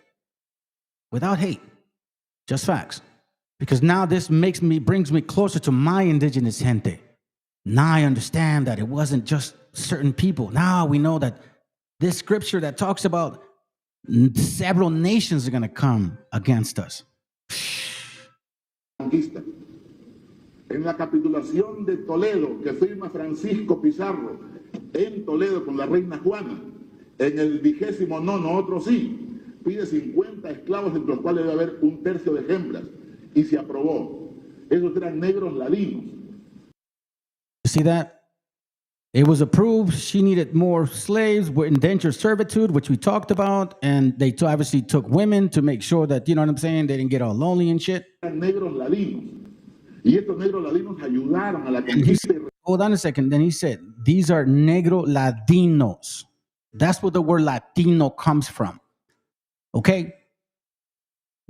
without hate, just facts. Because now this brings me closer to my indigenous gente. Now I understand that it wasn't just certain people. Now we know that this scripture that talks about several nations are going to come against us. En la capitulación de Toledo, que firma Francisco Pizarro en Toledo con la reina Juana, en el 29, otro sí, pide 50 esclavos, entre los cuales debe haber un tercio de hembras, y se aprobó. Esos eran negros ladinos. You see that? It was approved. She needed more slaves with indentured servitude, which we talked about, and they obviously took women to make sure that, you know what I'm saying, they didn't get all lonely and shit. Eran negros ladinos. Y estos negros ladinos ayudaron a la conquista. Hold on a second. Then he said, these are negro ladinos. That's where the word Latino comes from. Okay?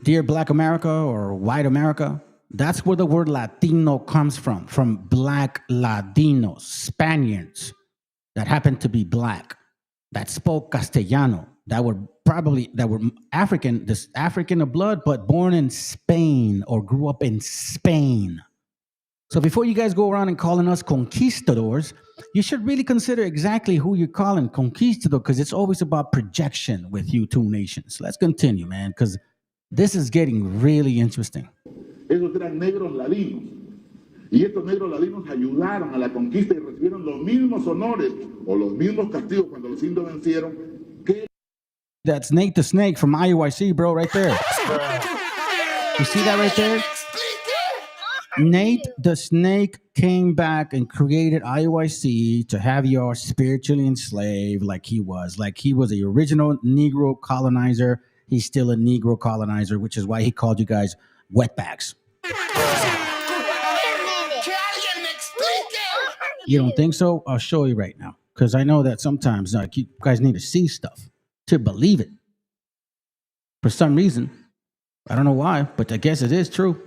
Dear Black America or white America, that's where the word Latino comes from Black Ladinos, Spaniards that happened to be black, that spoke Castellano, that were African, this African of blood, but born in Spain or grew up in Spain. So before you guys go around and calling us conquistadors, you should really consider exactly who you're calling conquistador, because it's always about projection with you two nations. Let's continue, man, because this is getting really interesting. Esos eran negros ladinos. Y estos negros ladinos ayudaron a la conquista y recibieron los mismos honores o los mismos castigos cuando los indios vencieron. That's Nate the Snake from IUIC, bro, right there. You see that right there? Nate the Snake came back and created IUIC to have you spiritually enslaved like he was the original Negro colonizer. He's still a Negro colonizer, which is why he called you guys wetbacks. You don't think so? I'll show you right now, because I know that sometimes you guys need to see stuff to believe it. For some reason, I don't know why, but I guess it is true.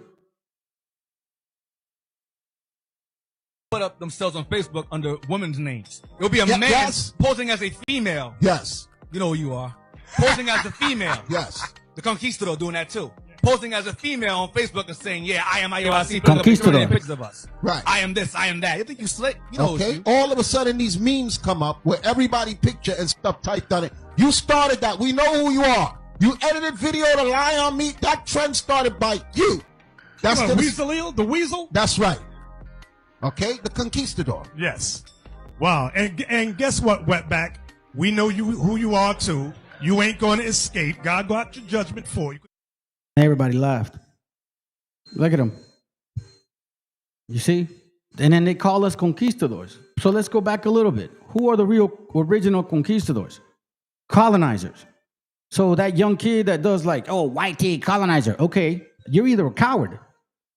Put up themselves on Facebook under women's names. It'll be a man posing as a female. Yes. You know who you are. Posing as a female. Yes. The conquistador doing that too. Posing as a female on Facebook and saying, yeah, I am IUIC. Conquistador. Pictures of us. Right. I am this, I am that. You think you slick? You know okay. All of a sudden, these memes come up where everybody picture and stuff typed on it. You started that. We know who you are. You edited video to lie on me. That trend started by you. That's the Weasel. The Weasel. That's right. Okay, the conquistador. Yes. Wow. And guess what, Wetback? We know who you are too. You ain't going to escape. God got your judgment for you. Everybody laughed. Look at them. You see? And then they call us conquistadors. So let's go back a little bit. Who are the real original conquistadors? Colonizers. So that young kid that does like, oh, white tea colonizer. Okay, you're either a coward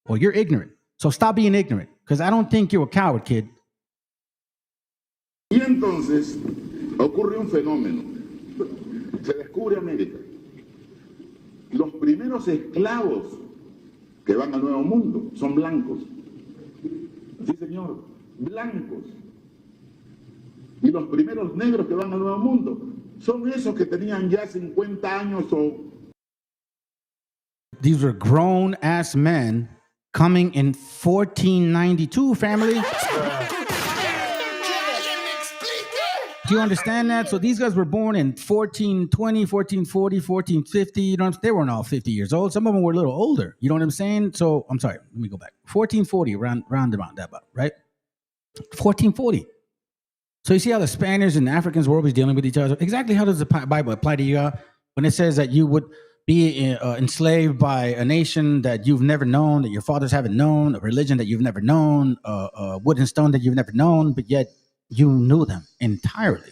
or you're ignorant. So stop being ignorant, because I don't think you're a coward, kid. Y entonces ocurre un fenómeno. Se descubre América. Los primeros esclavos que van al Nuevo Mundo son blancos. Sí, señor, blancos. Y los primeros negros que van al Nuevo Mundo son esos que tenían ya 50 años o... These were grown-ass men coming in 1492, family. Do you understand that? So these guys were born in 1420, 1440, 1450. You know, they weren't all 50 years old. Some of them were a little older. You know what I'm saying? So I'm sorry. Let me go back. 1440, round that about, right? 1440. So you see how the Spaniards and the Africans were always dealing with each other? Exactly how does the Bible apply to you when it says that you would be enslaved by a nation that you've never known, that your fathers haven't known, a religion that you've never known, a wood and stone that you've never known, but yet you knew them entirely.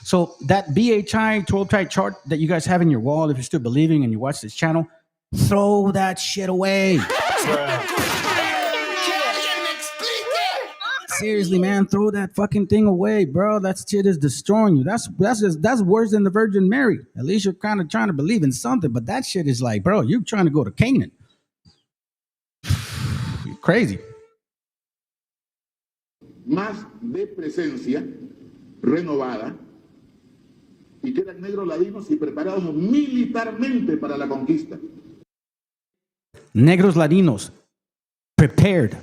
So that BHI 12-type chart that you guys have in your wall, if you're still believing and you watch this channel, throw that shit away. seriously, man, throw that fucking thing away, bro. That shit is destroying you. That's worse than the Virgin Mary. At least you're kind of trying to believe in something, but that shit is like, bro, you're trying to go to Canaan. You're crazy. Más de presencia renovada y que eran negros ladinos y preparados militarmente para la conquista. Negros Latinos prepared.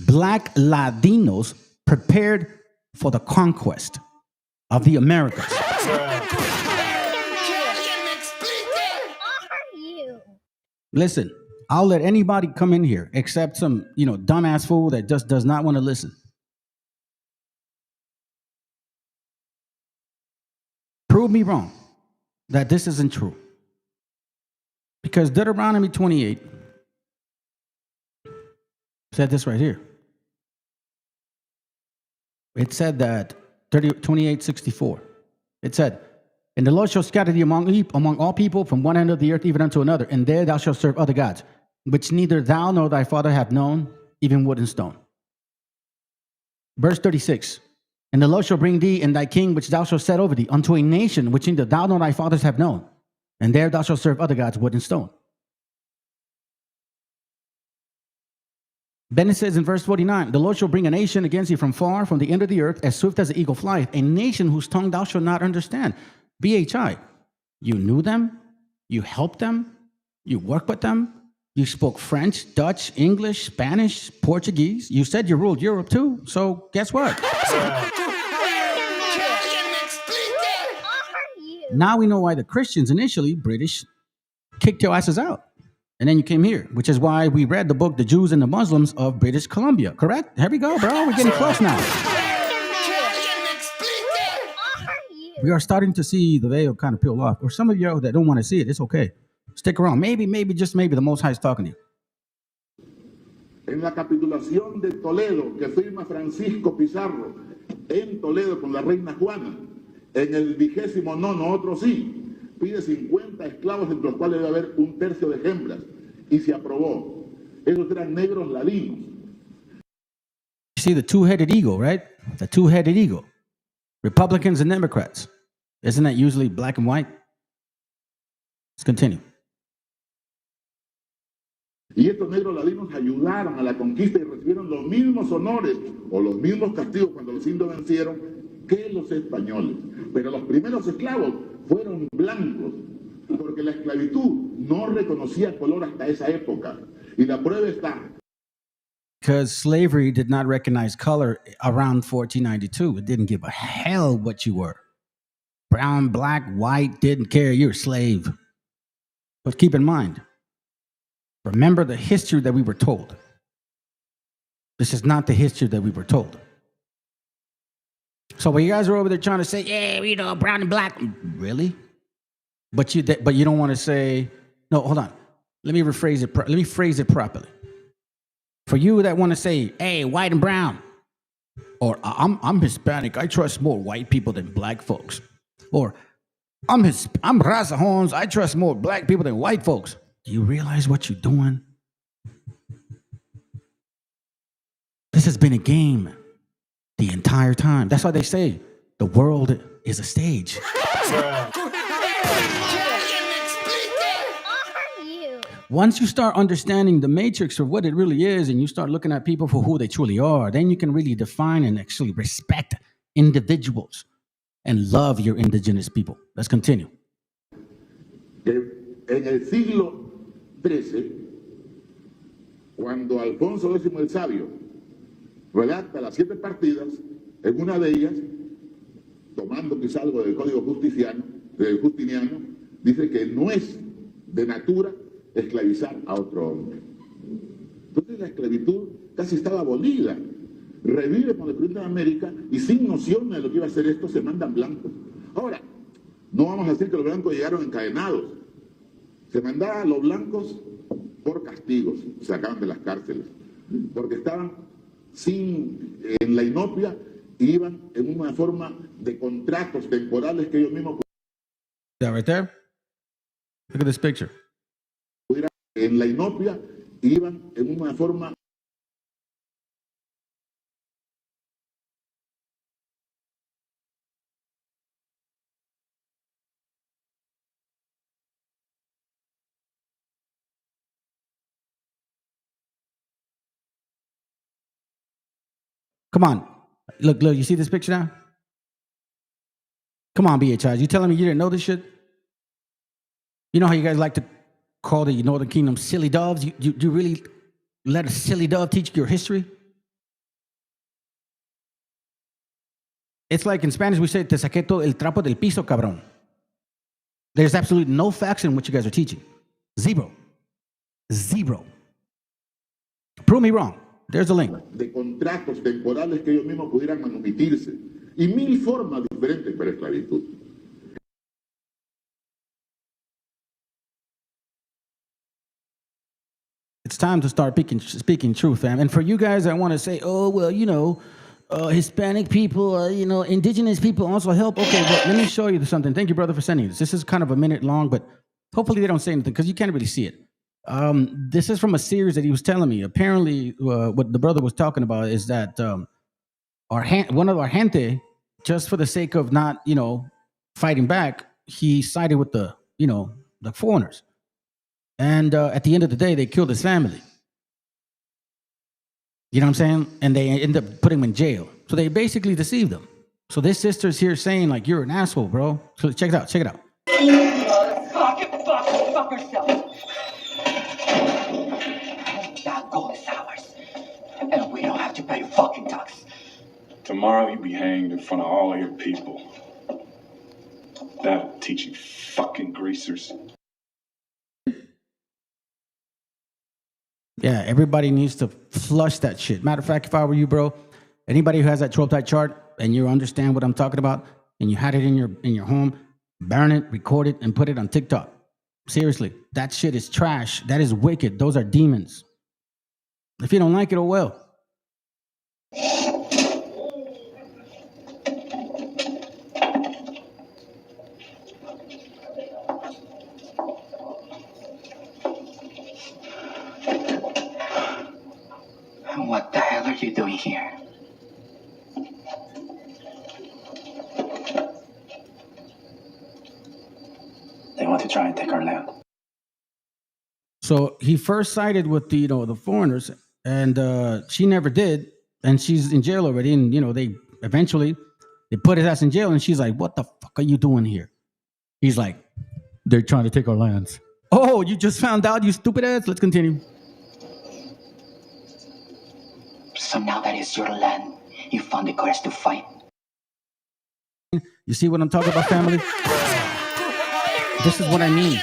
Black Latinos prepared for the conquest of the Americas. Listen, I'll let anybody come in here except some, dumbass fool that just does not want to listen. Prove me wrong that this isn't true. Because Deuteronomy 28 said this right here. It said that 28:64. It said, "And the Lord shall scatter thee among all people from one end of the earth even unto another, and there thou shalt serve other gods, which neither thou nor thy father have known, even wood and stone." Verse 36. "And the Lord shall bring thee and thy king, which thou shalt set over thee, unto a nation which neither thou nor thy fathers have known, and there thou shalt serve other gods, wood and stone." Then it says in verse 49, "The Lord shall bring a nation against thee from far, from the end of the earth, as swift as the eagle flieth, a nation whose tongue thou shalt not understand." BHI, you knew them, you helped them, you worked with them, you spoke French, Dutch, English, Spanish, Portuguese. You said you ruled Europe too, so guess what? Now we know why the Christians initially, British, kicked your asses out. And then you came here, which is why we read the book, The Jews and the Muslims of British Columbia, correct? Here we go, bro. We're getting close now. We are starting to see the veil kind of peel off. Or some of you that don't want to see it, it's okay. Stick around. Maybe just maybe the Most High is talking to you. En la capitulación de Toledo, que firma Francisco Pizarro en Toledo con la reina Juana, en el 29, otro sí, pide 50 esclavos, entre los cuales debe haber un tercio de hembras, y se aprobó. Esos eran negros ladinos. You see the two-headed eagle, right? The two-headed eagle. Republicans and Democrats. Isn't that usually black and white? Let's continue. Y estos negros ladinos ayudaron a la conquista y recibieron los mismos honores o los mismos castigos cuando los indios vencieron que los españoles. Pero los primeros esclavos fueron blancos, porque la esclavitud no reconocía color hasta esa época. Y la prueba está. Because slavery did not recognize color around 1492. It didn't give a hell what you were. Brown, black, white, didn't care. You're a slave. But keep in mind, remember the history that we were told. This is not the history that we were told. So when you guys are over there trying to say, yeah, brown and black, really? But you don't want to say, no, hold on. Let me rephrase it. Let me phrase it properly. For you that want to say, hey, white and brown, or I'm Hispanic, I trust more white people than black folks, or I'm Raza Holmes, I trust more black people than white folks. Do you realize what you're doing? This has been a game the entire time. That's why they say the world is a stage. Once you start understanding the matrix of what it really is, and you start looking at people for who they truly are, then you can really define and actually respect individuals and love your indigenous people. Let's continue. En el siglo XIII, cuando Alfonso X el Sabio redacta las 7 partidas, en una de ellas, tomando quizá algo del código justiniano, dice que no es de natura esclavizar a otro hombre. Entonces la esclavitud casi estaba abolida. Revive con el descubrimiento de América y sin noción de lo que iba a hacer esto se mandan blancos. Ahora, no vamos a decir que los blancos llegaron encadenados. Se mandaban a los blancos por castigos, se sacaban de las cárceles, porque estaban en la inopia y iban en una forma de contratos temporales que ellos mismos. That right there? Look at this picture. En la inopia iban en una forma Come on. Look, you see this picture now? Come on, BHI. You telling me you didn't know this shit? You know how you guys like to call the Northern Kingdom silly doves? You really let a silly dove teach your history? It's like in Spanish we say, te saqué todo el trapo del piso, cabrón. There's absolutely no facts in what you guys are teaching. Zero. Prove me wrong. There's a link. De contratos temporales que ellos mismos pudieran manumitirse y 1000 formas diferentes para esclavitud. It's time to start speaking truth, fam. And for you guys that want to say, oh, well, Hispanic people, indigenous people also help. Okay, but let me show you something. Thank you, brother, for sending this. This is kind of a minute long, but hopefully they don't say anything because you can't really see it. This is from a series that he was telling me. Apparently, what the brother was talking about is that one of our gente, just for the sake of not, fighting back, he sided with the foreigners. And at the end of the day, they killed his family. You know what I'm saying? And they end up putting him in jail. So they basically deceived him. So this sister's here saying, like, you're an asshole, bro. So check it out. Fuck yourself. That gold is ours. And we don't have to pay fucking tax. Tomorrow you'll be hanged in front of all of your people. That'll teach you fucking greasers. Yeah, everybody needs to flush that shit. Matter of fact, if I were you, bro, anybody who has that 12-type chart and you understand what I'm talking about and you had it in your home, burn it, record it, and put it on TikTok. Seriously, that shit is trash. That is wicked. Those are demons. If you don't like it, oh well. What the hell are you doing here? They want to try and take our land. So he first sided with the foreigners, and she never did, and she's in jail already. And they eventually put his ass in jail, and she's like, "What the fuck are you doing here?" He's like, "They're trying to take our lands." Oh, you just found out, you stupid ass. Let's continue. So now that is your land, you found the courage to fight. You see what I'm talking about, family? This is what I mean.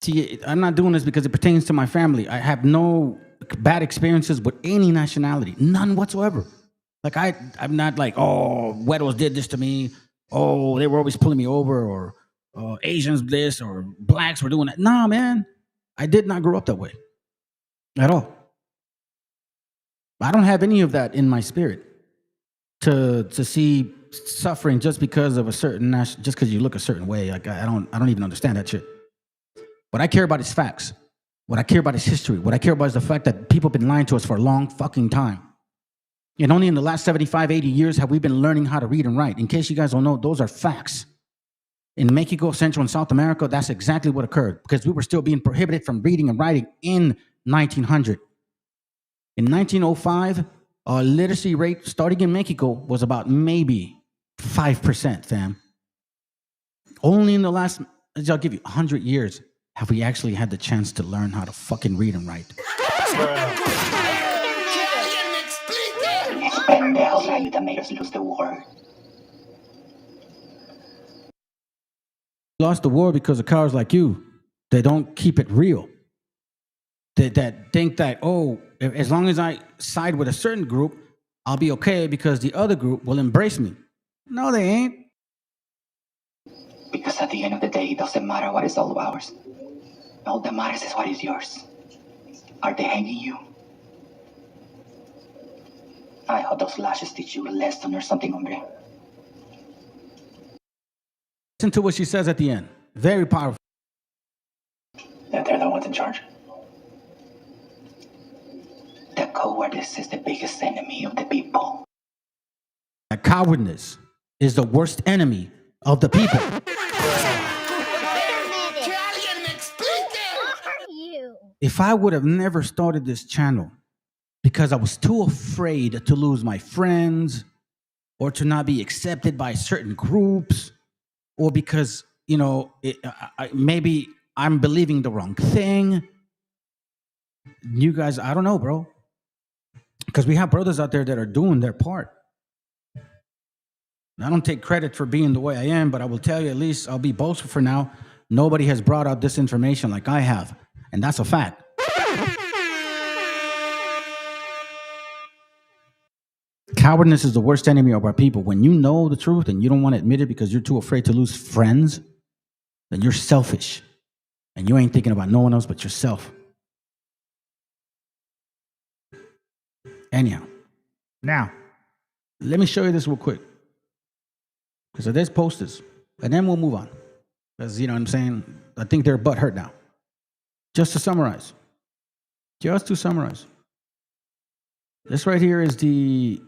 See, I'm not doing this because it pertains to my family. I have no bad experiences with any nationality, none whatsoever. Like I'm not like, oh, Weddles did this to me. Oh, they were always pulling me over, or Asians this, or blacks were doing that. Nah, man, I did not grow up that way at all. I don't have any of that in my spirit to see suffering just because of a certain just because you look a certain way. Like I don't even understand that shit. What I care about is facts. What I care about is history. What I care about is the fact that people have been lying to us for a long fucking time. And only in the last 75, 80 years have we been learning how to read and write. In case you guys don't know, those are facts. In Mexico, Central and South America, that's exactly what occurred, because we were still being prohibited from reading and writing in 1900. In 1905, our literacy rate starting in Mexico was about maybe 5%, fam. Only in the last, I'll give you 100 years, have we actually had the chance to learn how to fucking read and write. Pendejos like you that made us lose the war. Lost the war because of cowards like you. They don't keep it real. That think that, oh, as long as I side with a certain group, I'll be okay because the other group will embrace me. No, they ain't. Because at the end of the day, it doesn't matter what is all of ours. All that matters is what is yours. Are they hanging you? I hope those lashes teach you a lesson or something, hombre. Listen to what she says at the end. Very powerful. That they're the ones in charge. The cowardice is the biggest enemy of the people. That cowardness is the worst enemy of the people. You. if I would have never started this channel because I was too afraid to lose my friends or to not be accepted by certain groups, or because, maybe I'm believing the wrong thing. You guys, I don't know, bro. Because we have brothers out there that are doing their part. I don't take credit for being the way I am, but I will tell you, at least I'll be boastful for now. Nobody has brought out this information like I have. And that's a fact. Cowardness is the worst enemy of our people. When you know the truth and you don't want to admit it because you're too afraid to lose friends, then you're selfish. And you ain't thinking about no one else but yourself. Anyhow, now, let me show you this real quick. Because there's posters. And then we'll move on. Because, you know what I'm saying? I think they're butt hurt now. Just to summarize. This right here is the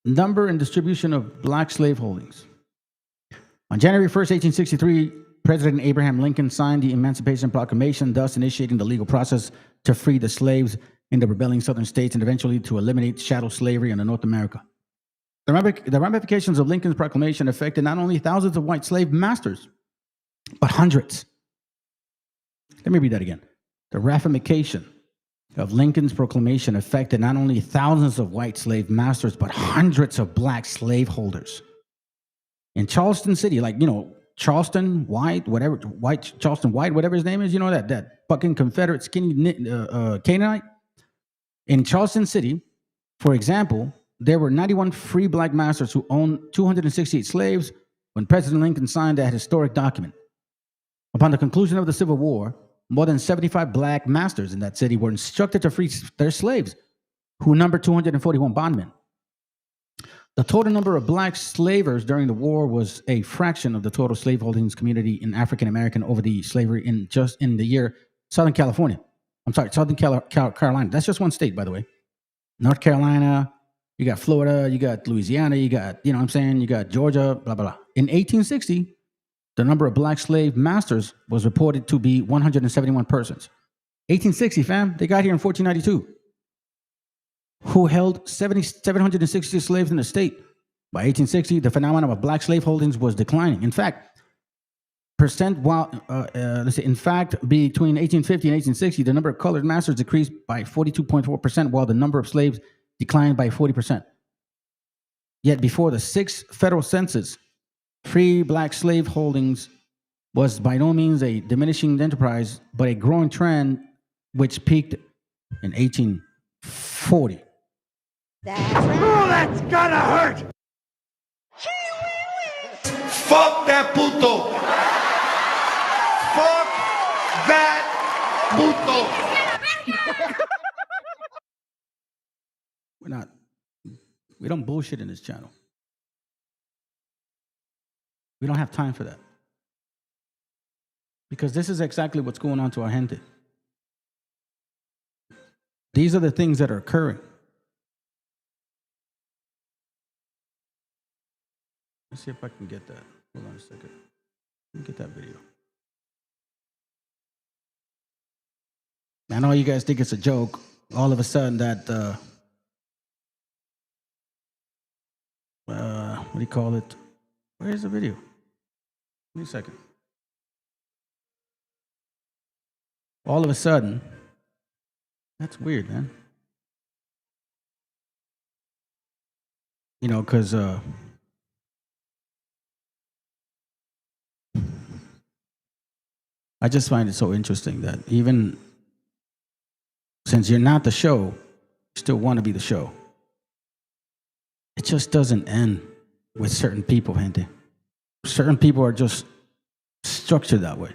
number and distribution of black slave holdings. On January 1st, 1863, President Abraham Lincoln signed the Emancipation Proclamation, thus initiating the legal process to free the slaves in the rebelling southern states and eventually to eliminate chattel slavery in North America. The ramifications of Lincoln's proclamation affected not only thousands of white slave masters, but hundreds. Let me read that again. The ramification of Lincoln's proclamation affected not only thousands of white slave masters, but hundreds of black slaveholders. In Charleston City, Charleston White, whatever his name is, that fucking Confederate skinny Canaanite. In Charleston City, for example, there were 91 free black masters who owned 268 slaves when President Lincoln signed that historic document. Upon the conclusion of the Civil War, more than 75 black masters in that city were instructed to free their slaves, who numbered 241 bondmen. The total number of black slavers during the war was a fraction of the total slaveholdings community in African American over the slavery in the year Southern Carolina. That's just one state, by the way. North Carolina, you got Florida, you got Louisiana, you got, you got Georgia, blah, blah, blah. In 1860, the number of black slave masters was reported to be 171 persons. 1860, fam, they got here in 1492. Who held 760 slaves in the state. By 1860, the phenomenon of black slave holdings was declining. In fact, between 1850 and 1860, the number of colored masters decreased by 42.4%, while the number of slaves declined by 40%. Yet before the sixth federal census, free black slave holdings was by no means a diminishing enterprise, but a growing trend which peaked in 1840. That's right. Oh, that's gotta hurt! Fuck that puto. Fuck that puto. We don't bullshit in this channel. We don't have time for that. Because this is exactly what's going on to our gente. These are the things that are occurring. Let's see if I can get that. Hold on a second. Let me get that video. I know you guys think it's a joke. All of a sudden that, what do you call it? Where's the video? Give me a second. All of a sudden, that's weird, man. Because I just find it so interesting that even since you're not the show, you still want to be the show. It just doesn't end with certain people, gente. Certain people are just structured that way.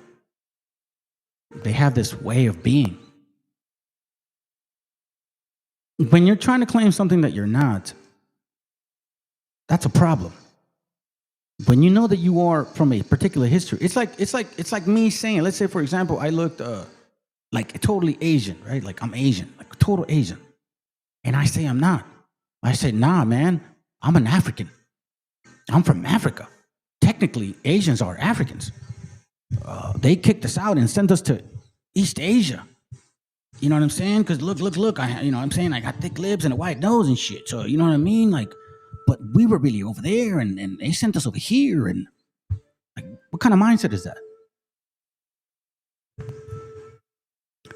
They have this way of being. When you're trying to claim something that you're not, that's a problem. When you know that you are from a particular history, it's like me saying, let's say for example, I looked like totally Asian, right? Like I'm Asian, like total Asian, and I say I'm not. I say, nah, man, I'm an African. I'm from Africa. Technically, Asians are Africans. They kicked us out and sent us to East Asia. You know what I'm saying? Because look, you know what I'm saying? I got thick lips and a white nose and shit. So, you know what I mean? Like, but we were really over there and they sent us over here. And like, what kind of mindset is that?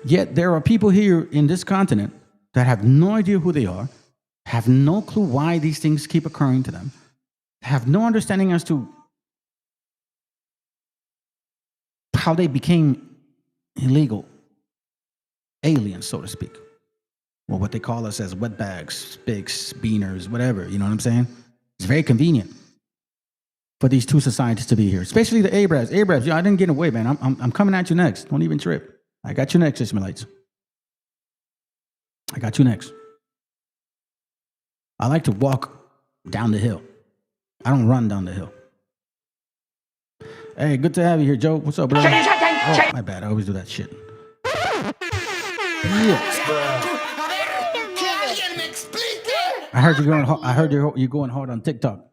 Yet there are people here in this continent that have no idea who they are, have no clue why these things keep occurring to them, have no understanding as to how they became illegal aliens, so to speak. Or what they call us as wetbags, spics, beaners, whatever. You know what I'm saying? It's very convenient for these two societies to be here, especially the Arabs. Arabs, I didn't get away, man. I'm coming at you next. Don't even trip. I got you next, Ishmaelites. I got you next. I like to walk down the hill. I don't run down the hill. Hey, good to have you here, Joe. What's up, brother? Oh, my bad. I always do that shit. Yeah. I heard you're going hard on TikTok.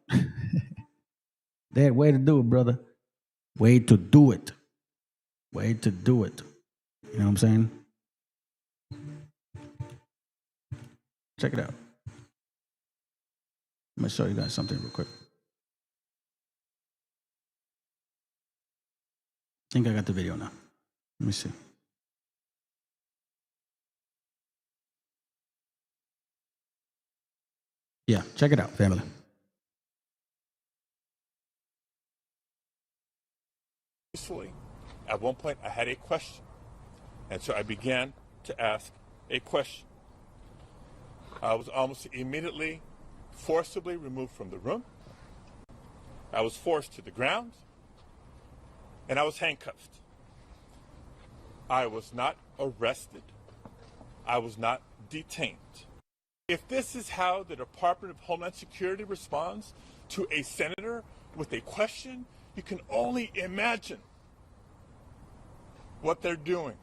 That way to do it, brother. Way to do it. Way to do it. You know what I'm saying? Check it out. I'm gonna show you guys something real quick. I think I got the video now. Let me see. Yeah, check it out, family. At one point, I had a question. And so I began to ask a question. I was almost immediately forcibly removed from the room. I was forced to the ground. And I was handcuffed. I was not arrested. I was not detained. If this is how the Department of Homeland Security responds to a senator with a question, you can only imagine what they're doing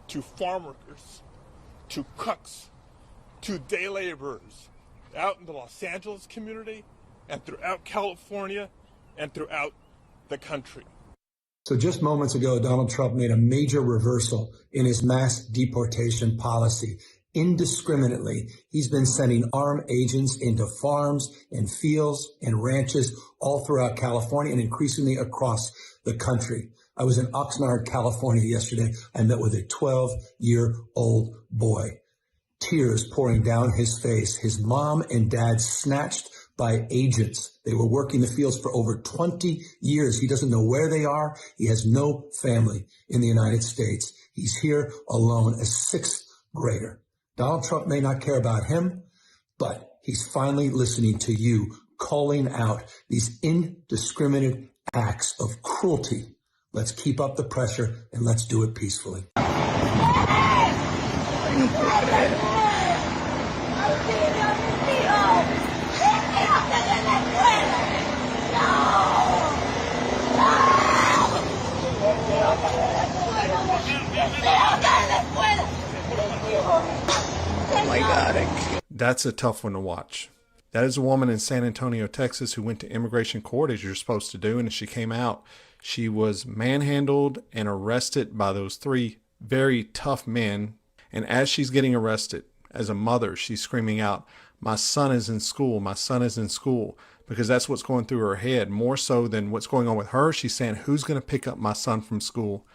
to farm workers, to cooks, to day laborers out in the Los Angeles community and throughout California and throughout the country. So just moments ago, Donald Trump made a major reversal in his mass deportation policy. Indiscriminately, he's been sending armed agents into farms and fields and ranches all throughout California and increasingly across the country. I was in Oxnard, California yesterday. I met with a 12-year-old boy, tears pouring down his face. His mom and dad snatched by agents. They were working the fields for over 20 years. He doesn't know where they are. He has no family in the United States. He's here alone, a sixth grader. Donald Trump may not care about him, but he's finally listening to you, calling out these indiscriminate acts of cruelty. Let's keep up the pressure and let's do it peacefully. Oh my God. That's a tough one to watch. That is a woman in San Antonio, Texas, who went to immigration court as you're supposed to do. And as she came out, she was manhandled and arrested by those three very tough men. And as she's getting arrested, as a mother, she's screaming out, "My son is in school. My son is in school." Because that's what's going through her head. More so than what's going on with her, she's saying, who's going to pick up my son from school?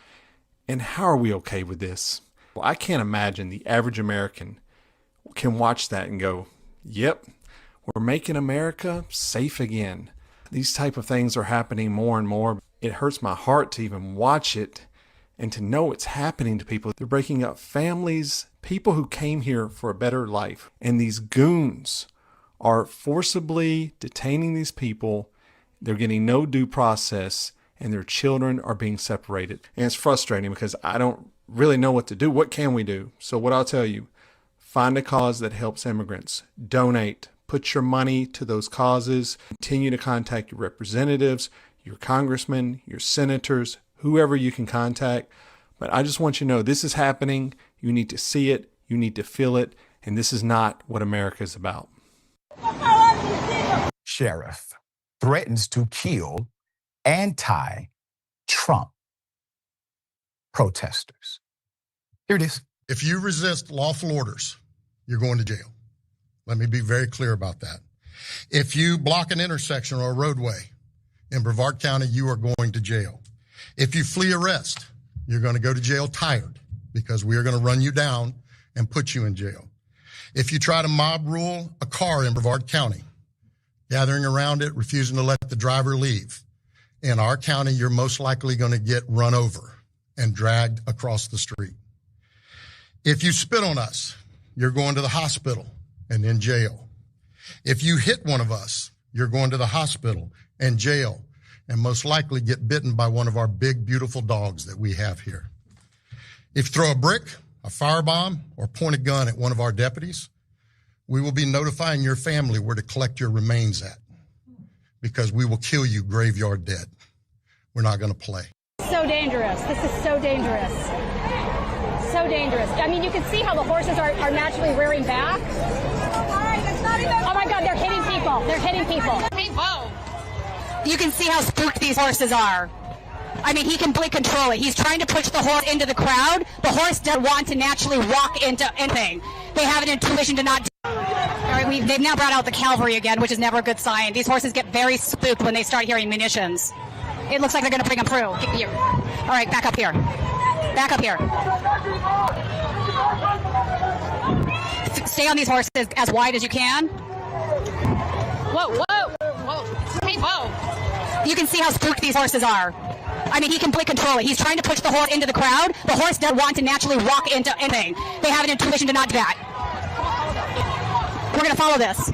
And how are we okay with this? Well, I can't imagine the average American can watch that and go, yep, we're making America safe again. These type of things are happening more and more. It hurts my heart to even watch it and to know it's happening to people. They're breaking up families, people who came here for a better life. And these goons are forcibly detaining these people. They're getting no due process and their children are being separated. And it's frustrating because I don't really know what to do. What can we do? So what I'll tell you, find a cause that helps immigrants. Donate. Put your money to those causes. Continue to contact your representatives, your congressmen, your senators, whoever you can contact. But I just want you to know this is happening. You need to see it. You need to feel it. And this is not what America is about. Sheriff threatens to kill anti-Trump protesters. Here it is. If you resist lawful orders, you're going to jail. Let me be very clear about that. If you block an intersection or a roadway in Brevard County, you are going to jail. If you flee arrest, you're going to go to jail tired because we are going to run you down and put you in jail. If you try to mob rule a car in Brevard County, gathering around it, refusing to let the driver leave, in our county, you're most likely going to get run over and dragged across the street. If you spit on us, you're going to the hospital and in jail. If you hit one of us, you're going to the hospital and jail, and most likely get bitten by one of our big, beautiful dogs that we have here. If you throw a brick, a firebomb, or point a gun at one of our deputies, we will be notifying your family where to collect your remains at, because we will kill you graveyard dead. We're not going to play. So dangerous. This is so dangerous. So dangerous. I mean, you can see how the horses are naturally rearing back. Oh my God, they're hitting people. They're hitting people. Hey, whoa. You can see how spooked these horses are. I mean, he can control it. He's trying to push the horse into the crowd. The horse doesn't want to naturally walk into anything. They have an intuition to not do. All right, they've now brought out the cavalry again, which is never a good sign. These horses get very spooked when they start hearing munitions. It looks like they're going to bring them through. Here. All right, back up here. Back up here. Stay on these horses as wide as you can. Whoa, whoa, whoa. Hey, whoa. You can see how spooked these horses are. I mean, he can control it. He's trying to push the horse into the crowd. The horse doesn't want to naturally walk into anything. They have an intuition to not do that. We're going to follow this.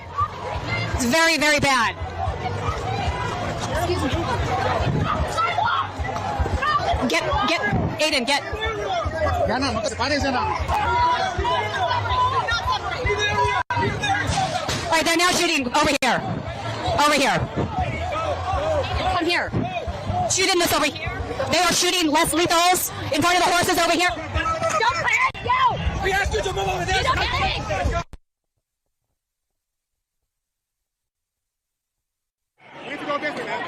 It's very, very bad. Excuse me. Get, Aiden, get. All right, they're now shooting over here. Over here. Come here. Shooting this over here. They are shooting less lethals in front of the horses over here. Don't panic! Go! We asked you to move over there. Don't panic! We have to go this way, man.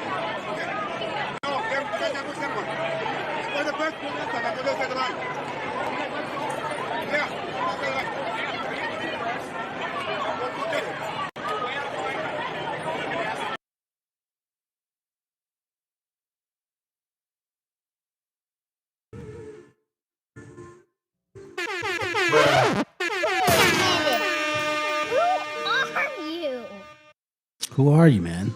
No, the first one, the right. Yeah, Who are you, man?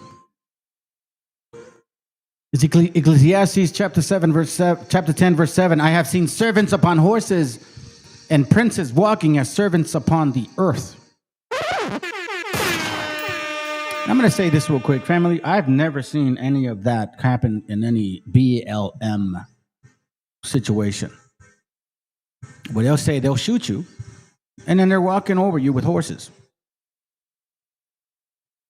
Ecclesiastes chapter 10, verse 7. I have seen servants upon horses and princes walking as servants upon the earth. I'm going to say this real quick, family. I've never seen any of that happen in any BLM situation. Where they'll say they'll shoot you, and then they're walking over you with horses.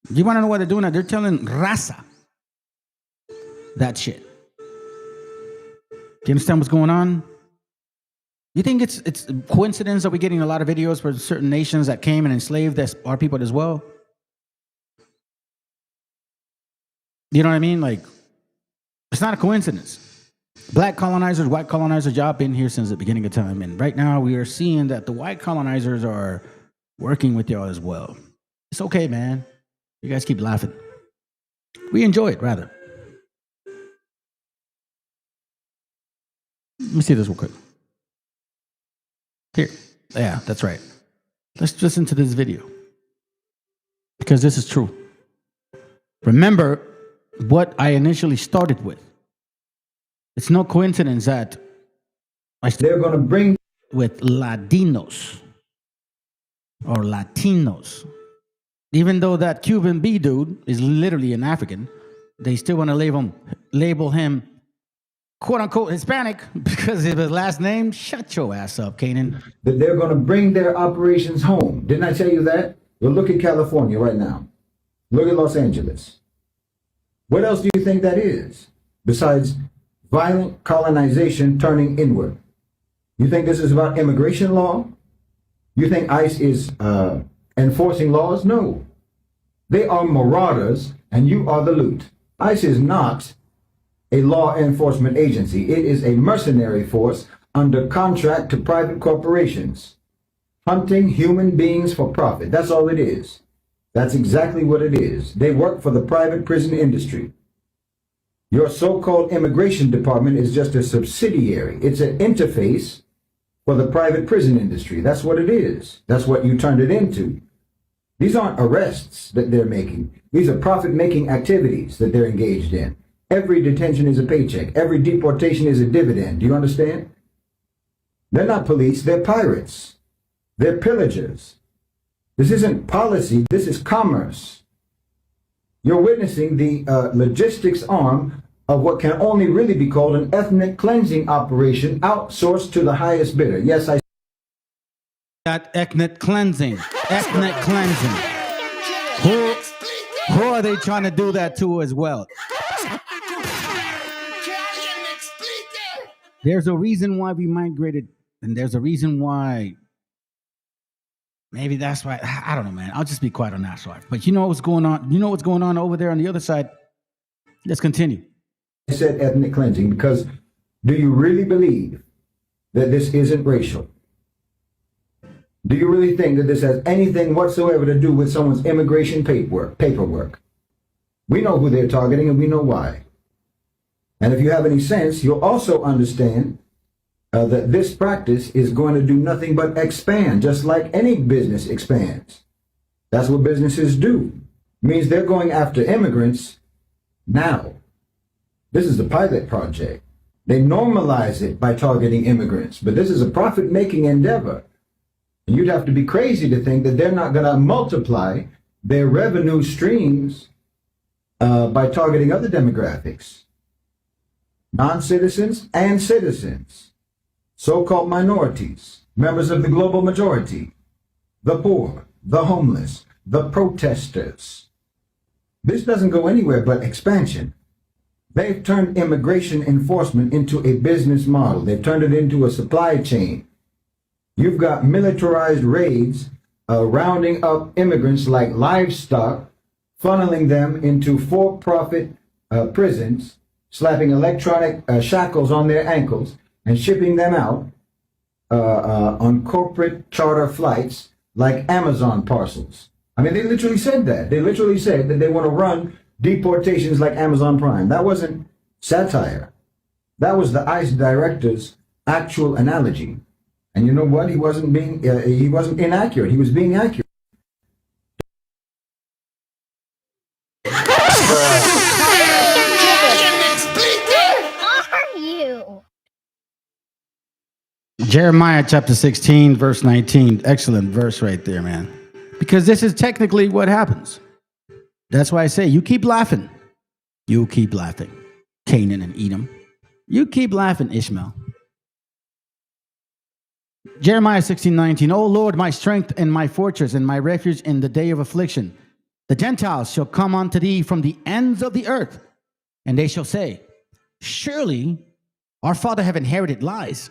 You want to know what they're doing? They're telling raza that shit. Do you understand what's going on? You think it's a coincidence that we're getting a lot of videos for certain nations that came and enslaved our people as well? You know what I mean? Like, it's not a coincidence. Black colonizers, white colonizers, y'all been here since the beginning of time. And right now we are seeing that the white colonizers are working with y'all as well. It's okay, man. You guys keep laughing. We enjoy it, rather. Let me see this real quick. Here. Yeah, that's right. Let's listen to this video. Because this is true. Remember what I initially started with. It's no coincidence that they're going to bring with Latinos or Latinos. Even though that Cuban B dude is literally an African, they still want to label him quote unquote Hispanic because of his last name. Shut your ass up, Kanan. That they're going to bring their operations home. Didn't I tell you that? Well, look at California right now. Look at Los Angeles. What else do you think that is besides violent colonization turning inward? You think this is about immigration law? You think ICE is enforcing laws? No. They are marauders and you are the loot. ICE is not a law enforcement agency. It is a mercenary force under contract to private corporations, hunting human beings for profit. That's all it is. That's exactly what it is. They work for the private prison industry. Your so-called immigration department is just a subsidiary. It's an interface for the private prison industry. That's what it is. That's what you turned it into. These aren't arrests that they're making. These are profit-making activities that they're engaged in. Every detention is a paycheck. Every deportation is a dividend. Do you understand? They're not police. They're pirates. They're pillagers. This isn't policy. This is commerce. You're witnessing the logistics arm of what can only really be called an ethnic cleansing operation outsourced to the highest bidder. Yes, I That ethnic cleansing. Ethnic cleansing. Who are they trying to do that to as well? There's a reason why we migrated, and there's a reason why. Maybe that's why. I don't know, man. I'll just be quiet on that side. But you know what's going on? You know what's going on over there on the other side? Let's continue. I said ethnic cleansing because do you really believe that this isn't racial? Do you really think that this has anything whatsoever to do with someone's immigration paperwork? We know who they're targeting and we know why. And if you have any sense, you'll also understand that this practice is going to do nothing but expand, just like any business expands. That's what businesses do. It means they're going after immigrants now. This is a pilot project. They normalize it by targeting immigrants, but this is a profit-making endeavor. And you'd have to be crazy to think that they're not going to multiply their revenue streams by targeting other demographics. Non-citizens and citizens, so-called minorities, members of the global majority, the poor, the homeless, the protesters. This doesn't go anywhere but expansion. They've turned immigration enforcement into a business model. They've turned it into a supply chain. You've got militarized raids rounding up immigrants like livestock, funneling them into for-profit prisons, slapping electronic shackles on their ankles, and shipping them out on corporate charter flights like Amazon parcels. I mean, they literally said that. They literally said that they want to run deportations like Amazon Prime. That wasn't satire. That was the ICE director's actual analogy. And you know what? He wasn't inaccurate. He was being accurate. Are you? Jeremiah chapter 16, verse 19. Excellent verse right there, man. Because this is technically what happens. That's why I say, you keep laughing. You keep laughing. Canaan and Edom. You keep laughing, Ishmael. Jeremiah 16:19. O Lord, my strength and my fortress and my refuge in the day of affliction. The Gentiles shall come unto thee from the ends of the earth, and they shall say, surely our father have inherited lies,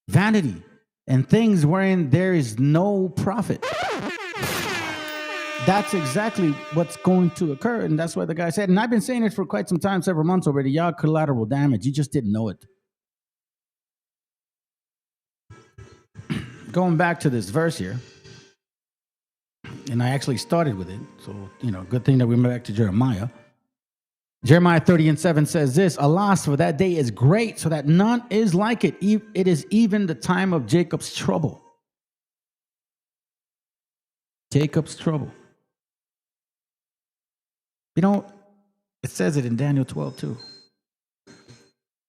vanity, and things wherein there is no profit. That's exactly what's going to occur, and that's what the guy said. And I've been saying it for quite some time, several months already. Y'all collateral damage. You just didn't know it. Going back to this verse here, and I actually started with it, so, good thing that we went back to Jeremiah. Jeremiah 30:7 says this, alas, for that day is great, so that none is like it. It is even the time of Jacob's trouble. Jacob's trouble. It says it in Daniel 12 too.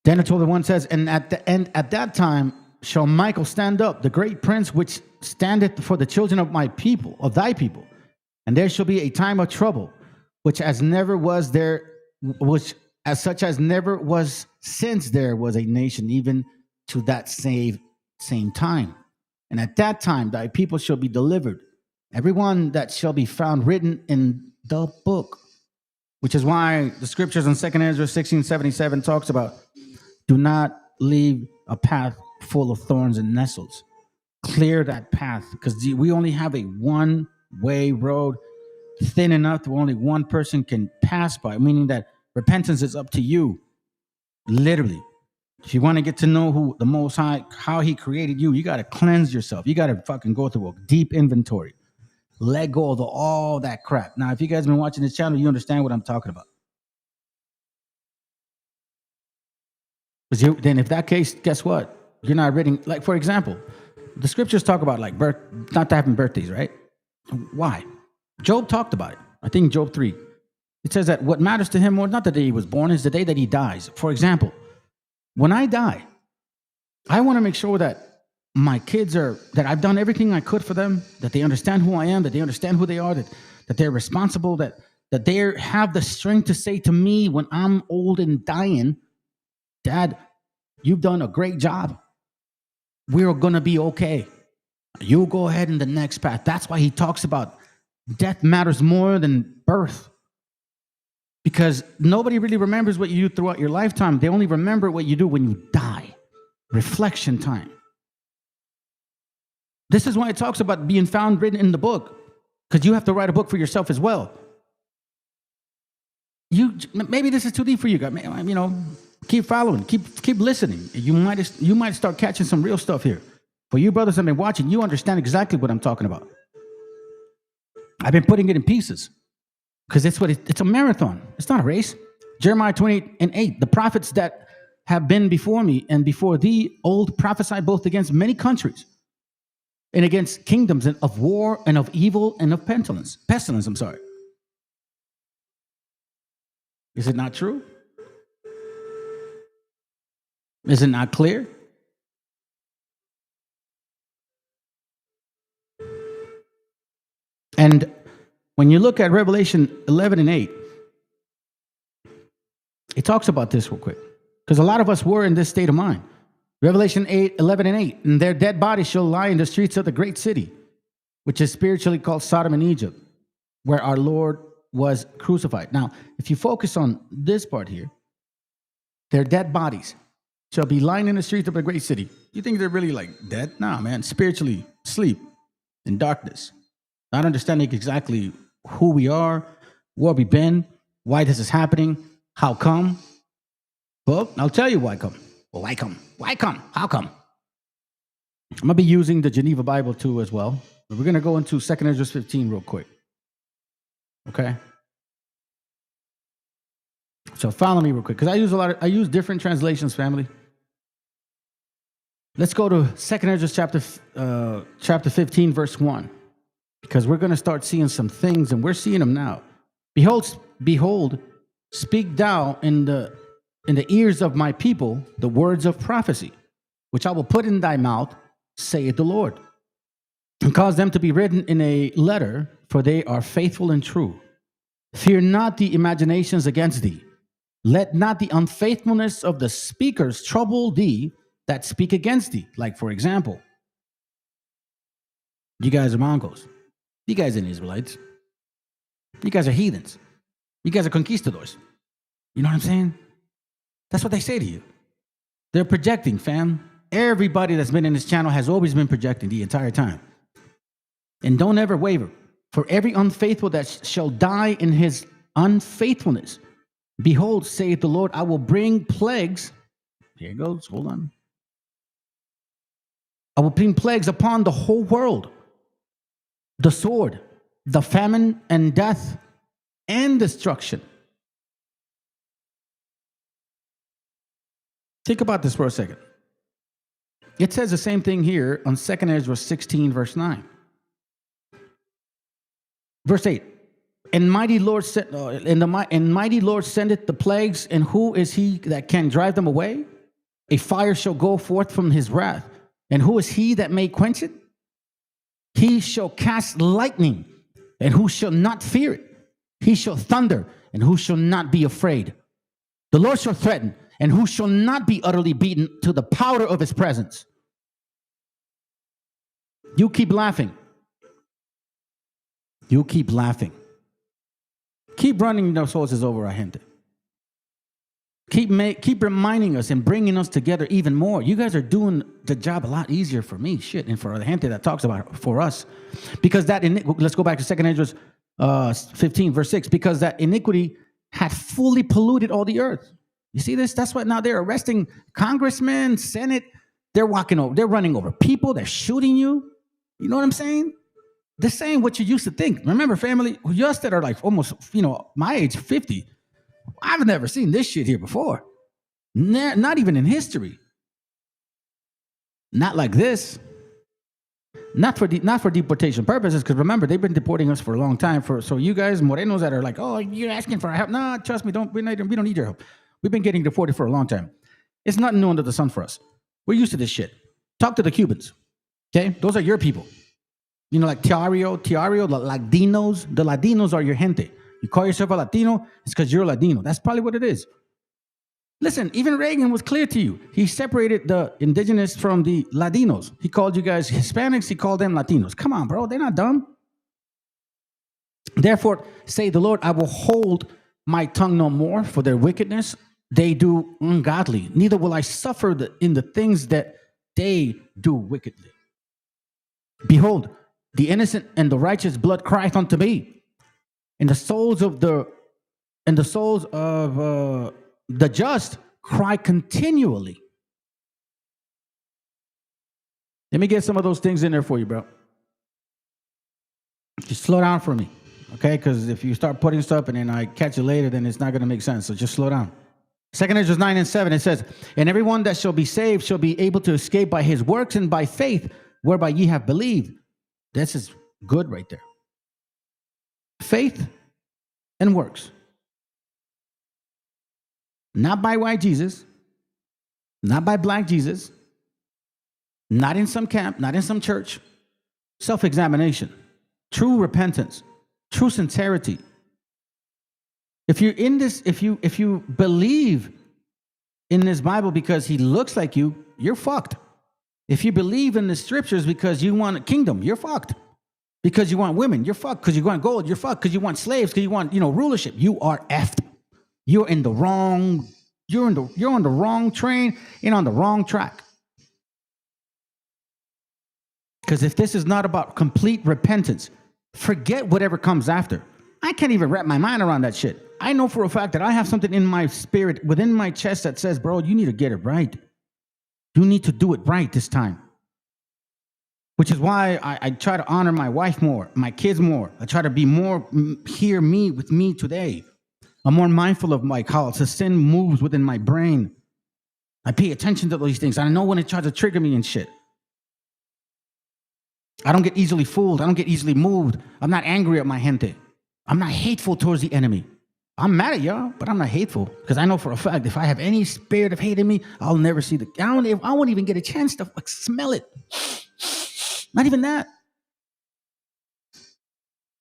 Daniel 12:1 says, and at the end, at that time, shall Michael stand up, the great prince which standeth for the children of my people, of thy people. And there shall be a time of trouble, which as never was there, which as such as never was since there was a nation, even to that same time. And at that time thy people shall be delivered, everyone that shall be found written in the book. Which is why the scriptures in 2 Ezra 16:77 talks about, do not leave a path full of thorns and nettles. Clear that path, because we only have a one-way road, thin enough that only one person can pass by, meaning that repentance is up to you, literally. If you want to get to know who the Most High, how he created you, you got to cleanse yourself. You got to fucking go through a deep inventory. Let go of all that crap. Now, if you guys have been watching this channel, you understand what I'm talking about. Then if that case, guess what? You're not reading, like, for example, the scriptures talk about like not having birthdays, right? Why? Job talked about it. I think Job 3. It says that what matters to him more, not the day he was born, is the day that he dies. For example, when I die, I want to make sure that my kids that I've done everything I could for them, that they understand who I am, that they understand who they are, that they're responsible, that they have the strength to say to me when I'm old and dying, Dad, you've done a great job. We're going to be okay. You go ahead in the next path. That's why he talks about death matters more than birth. Because nobody really remembers what you do throughout your lifetime. They only remember what you do when you die. Reflection time. This is why it talks about being found written in the book. Because you have to write a book for yourself as well. Maybe this is too deep for you guys. You know, keep following. Keep listening. You might start catching some real stuff here. For you brothers that have been watching, you understand exactly what I'm talking about. I've been putting it in pieces. Because it's a marathon. It's not a race. Jeremiah 28:8. The prophets that have been before me and before thee, old, prophesied both against many countries and against kingdoms of war and of evil and of pestilence. I'm sorry. Is it not true? Is it not clear? And when you look at Revelation 11:8, it talks about this real quick. Because a lot of us were in this state of mind. Revelation 11:8, and their dead bodies shall lie in the streets of the great city, which is spiritually called Sodom and Egypt, where our Lord was crucified. Now, if you focus on this part here, their dead bodies shall be lying in the streets of a great city. You think they're really like dead? Nah, man, spiritually asleep in darkness. Not understanding exactly who we are, where we've been, why this is happening, how come. Well, I'll tell you why come. Well, why come? Why come? How come? I'm going to be using the Geneva Bible too as well. But we're going to go into 2 Ezra 15 real quick. Okay? So follow me real quick, because I use different translations, family. Let's go to 2 Ezra chapter 15, verse 1. Because we're going to start seeing some things, and we're seeing them now. Behold, speak thou in the ears of my people the words of prophecy, which I will put in thy mouth, saith the Lord, and cause them to be written in a letter, for they are faithful and true. Fear not the imaginations against thee. Let not the unfaithfulness of the speakers trouble thee that speak against thee. Like, for example, you guys are Mongols. You guys ain't Israelites. You guys are heathens. You guys are conquistadors. You know what I'm saying? That's what they say to you. They're projecting, fam. Everybody that's been in this channel has always been projecting the entire time. And don't ever waver. For every unfaithful that shall die in his unfaithfulness, behold, saith the Lord, I will bring plagues. Here it goes. Hold on. I will bring plagues upon the whole world. The sword, the famine, and death, and destruction. Think about this for a second. It says the same thing here on 2 Ezra 16, verse 9. Verse 8. And mighty Lord sendeth the plagues, and who is he that can drive them away? A fire shall go forth from his wrath, and who is he that may quench it? He shall cast lightning, and who shall not fear it? He shall thunder, and who shall not be afraid? The Lord shall threaten, and who shall not be utterly beaten to the powder of his presence? You keep laughing. You keep laughing. Keep running those horses over our gente. Keep reminding us and bringing us together even more. You guys are doing the job a lot easier for me, and for the gente that talks about it, for us. Because let's go back to 2 Ezra 15, verse 6. Because that iniquity had fully polluted all the earth. You see this? That's what now they're arresting congressmen, Senate. They're running over people. They're shooting you. You know what I'm saying? They're saying what you used to think. Remember, family, us that are like almost, my age, 50, I've never seen this shit here before. Not even in history. Not like this. Not for deportation purposes, because remember, they've been deporting us for a long time. So you guys, Morenos, that are like, oh, you're asking for our help. No, trust me, we don't need your help. We've been getting deported for a long time. It's nothing new under the sun for us. We're used to this shit. Talk to the Cubans, okay? Those are your people. Like Tiario, the Latinos. The Latinos are your gente. You call yourself a Latino, it's because you're a Latino. That's probably what it is. Listen, even Reagan was clear to you. He separated the indigenous from the Latinos. He called you guys Hispanics. He called them Latinos. Come on, bro. They're not dumb. Therefore, say the Lord, I will hold my tongue no more for their wickedness. They do ungodly. Neither will I suffer in the things that they do wickedly. Behold, the innocent and the righteous blood crieth unto me, and the souls of the just cry continually. Let me get some of those things in there for you, bro. Just slow down for me, okay? Because if you start putting stuff and then I catch it later, then it's not going to make sense. So just slow down. 2 Ezra 9 and 7, it says, and everyone that shall be saved shall be able to escape by his works and by faith, whereby ye have believed. This is good right there. Faith and works. Not by white Jesus, not by black Jesus, not in some camp, not in some church. Self-examination, true repentance, true sincerity. If you're in this, if you believe in this Bible because he looks like you, you're fucked. If you believe in the scriptures because you want a kingdom, you're fucked. Because you want women, you're fucked. Because you want gold, you're fucked. Because you want slaves, because you want, rulership, you are effed. You're on the wrong train and on the wrong track. Because if this is not about complete repentance, forget whatever comes after. I can't even wrap my mind around that shit. I know for a fact that I have something in my spirit, within my chest that says, bro, you need to get it right. You need to do it right this time. Which is why I try to honor my wife more, my kids more. I try to be more with me today. I'm more mindful of how the sin moves within my brain. I pay attention to these things. I know when it tries to trigger me and shit. I don't get easily fooled. I don't get easily moved. I'm not angry at my gente. I'm not hateful towards the enemy. I'm mad at y'all, but I'm not hateful. Because I know for a fact, if I have any spirit of hate in me, I'll never see I won't even get a chance to smell it. Not even that.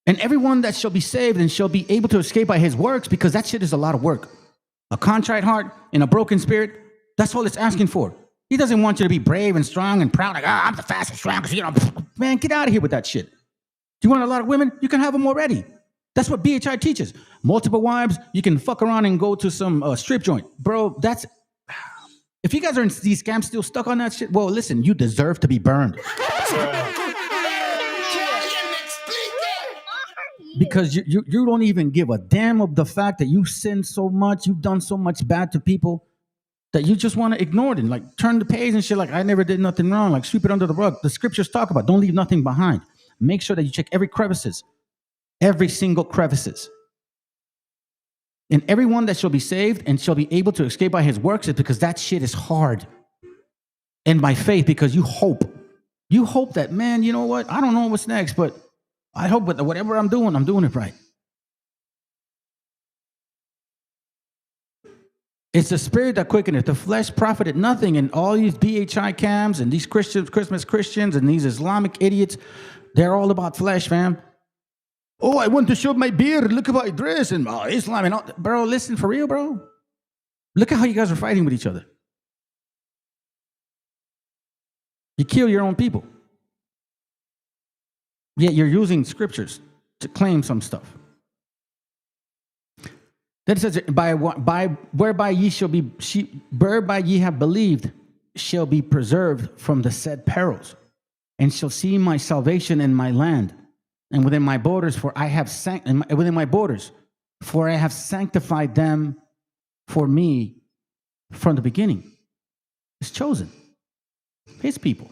And everyone that shall be saved and shall be able to escape by his works, because that shit is a lot of work. A contrite heart and a broken spirit, that's all it's asking for. He doesn't want you to be brave and strong and proud, like, I'm the fastest, strongest, Man, get out of here with that shit. Do you want a lot of women? You can have them already. That's what BHI teaches. Multiple wives, you can fuck around and go to some strip joint. Bro, if you guys are in these scams still stuck on that shit, well, listen, you deserve to be burned. Because you don't even give a damn of the fact that you sinned so much, you've done so much bad to people, that you just want to ignore it and like turn the page and shit like, I never did nothing wrong, like sweep it under the rug. The scriptures talk about, don't leave nothing behind. Make sure that you check every single crevices. And everyone that shall be saved and shall be able to escape by his works is because that shit is hard. And by faith, because you hope that, man, you know what? I don't know what's next, but I hope that whatever I'm doing it right. It's the spirit that quickeneth, the flesh profited nothing. And all these BHI cams and these Christmas Christians and these Islamic idiots, they're all about flesh, fam. Oh, I want to show my beard. Look at my dress and Islam and all. Bro, listen, for real, bro. Look at how you guys are fighting with each other. You kill your own people. Yet you're using scriptures to claim some stuff. Then it says, whereby ye have believed shall be preserved from the said perils, and shall see my salvation in my land, and within my borders, for I have sanctified them for me from the beginning. It's chosen. His people.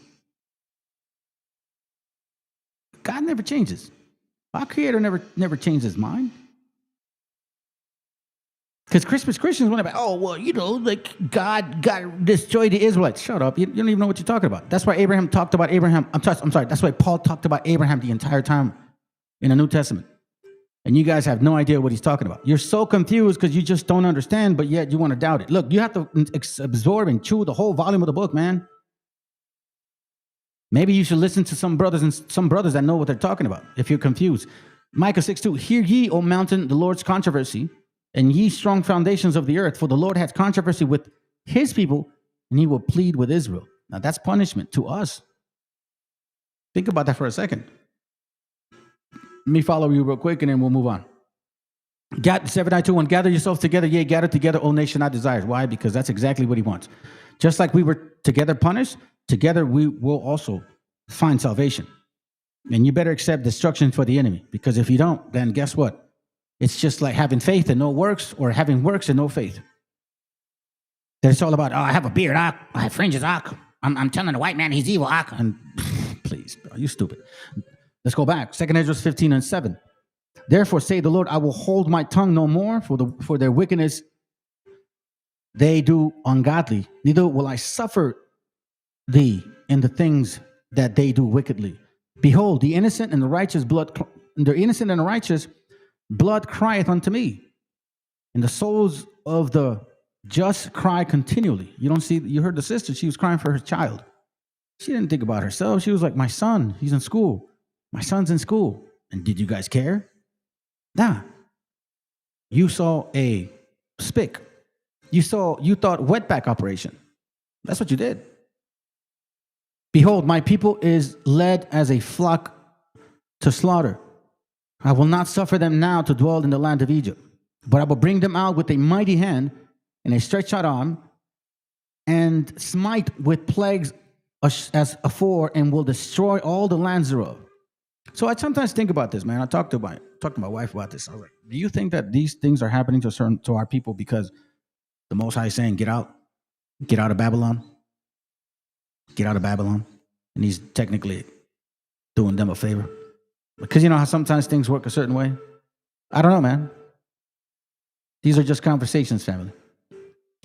God never changes. Our Creator never changed his mind. Because Christians went about, oh, well, like God destroyed the Israelites. Shut up. You don't even know what you're talking about. That's why Abraham talked about Abraham. I'm sorry. That's why Paul talked about Abraham the entire time in the New Testament. And you guys have no idea what he's talking about. You're so confused because you just don't understand, but yet you want to doubt it. Look, you have to absorb and chew the whole volume of the book, man. Maybe you should listen to some brothers that know what they're talking about if you're confused. Micah 6:2, hear ye, O mountain, the Lord's controversy, and ye strong foundations of the earth, for the Lord has controversy with his people, and he will plead with Israel. Now that's punishment to us. Think about that for a second. Let me follow you real quick, and then we'll move on. 7:2:1, gather yourselves together, yea, gather together, O nation I desire. Why? Because that's exactly what he wants. Just like we were together punished, together we will also find salvation. And you better accept destruction for the enemy, because if you don't, then guess what? It's just like having faith and no works, or having works and no faith. Then it's all about, oh, I have a beard, I have fringes, I'm telling the white man he's evil, and please, bro, you stupid. Let's go back. 2 Ezra 15:7. Therefore say the Lord, I will hold my tongue no more for their wickedness they do ungodly, neither will I suffer thee in the things that they do wickedly. Behold, the innocent and the righteous blood crieth unto me, and the souls of the just cry continually. You heard the sister, she was crying for her child. She didn't think about herself. She was like, my son, he's in school. My son's in school. And did you guys care? Nah. You saw a spick. You thought wetback operation. That's what you did. Behold, my people is led as a flock to slaughter. I will not suffer them now to dwell in the land of Egypt, but I will bring them out with a mighty hand and a stretched out arm, and smite with plagues as afore, and will destroy all the lands thereof. So I sometimes think about this, man. I talked to my wife about this. I was like, do you think that these things are happening to our people because the Most High is saying, get out of Babylon? Get out of Babylon. And he's technically doing them a favor. Because you know how sometimes things work a certain way? I don't know, man. These are just conversations, family.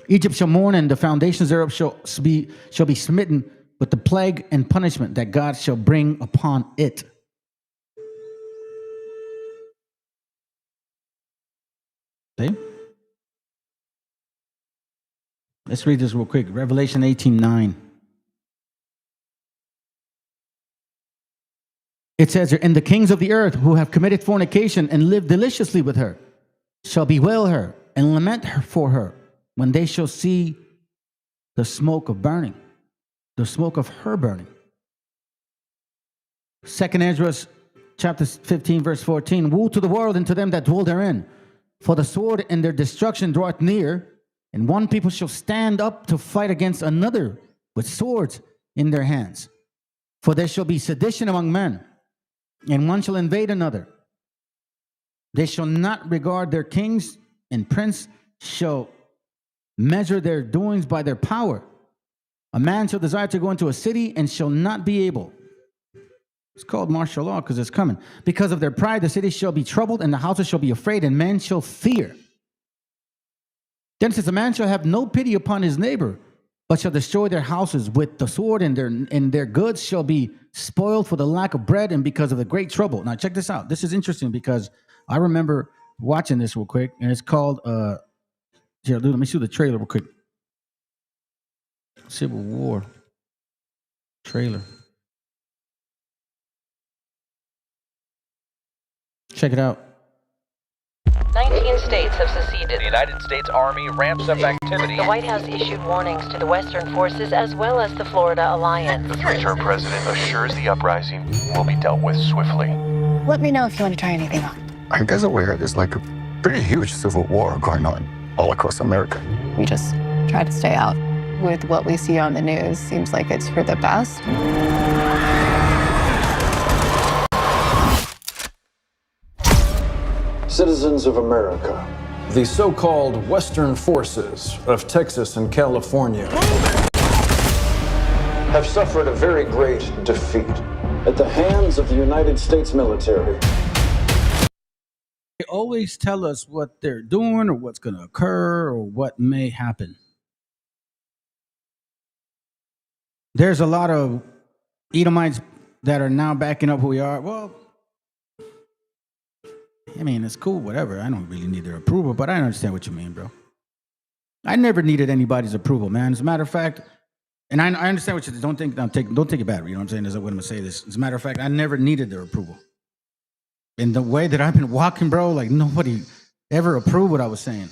Egypt shall mourn, and the foundations thereof shall be smitten with the plague and punishment that God shall bring upon it. See? Let's read this real quick. Revelation 18:9. It says here, and the kings of the earth who have committed fornication and lived deliciously with her shall bewail her and lament her for her when they shall see the smoke of burning, the smoke of her burning. 2 Ezra chapter 15, verse 14. Woe to the world and to them that dwell therein, for the sword and their destruction draweth near, and one people shall stand up to fight against another with swords in their hands. For there shall be sedition among men, and one shall invade another. They shall not regard their kings, and prince shall measure their doings by their power. A man shall desire to go into a city and shall not be able. It's called martial law because it's coming. Because of their pride, the city shall be troubled, and the houses shall be afraid, and men shall fear. Then it says, a man shall have no pity upon his neighbor, but shall destroy their houses with the sword, and their goods shall be spoiled for the lack of bread and because of the great trouble. Now check this out. This is interesting because I remember watching this real quick, and it's called, here, let me see the trailer real quick. Civil War trailer. Check it out. 19 states have seceded. The United States Army ramps up activity. The White House issued warnings to the Western forces as well as the Florida Alliance. The three-term president assures the uprising will be dealt with swiftly. Let me know if you want to try anything on. Are you guys aware there's like a pretty huge civil war going on all across America? We just try to stay out. With what we see on the news, seems like it's for the best. Citizens of America, The so-called Western forces of Texas and California have suffered a very great defeat at the hands of the United States military. They always tell us what they're doing or what's going to occur or what may happen. There's a lot of Edomites that are now backing up who we are. Well, I mean, it's cool, whatever. I don't really need their approval, but I understand what you mean, bro. I never needed anybody's approval, man. As a matter of fact, and I understand what you don't think. Don't take it bad. You know what I'm saying? Is what I'm gonna say this. As a matter of fact, I never needed their approval. In the way that I've been walking, bro, like nobody ever approved what I was saying.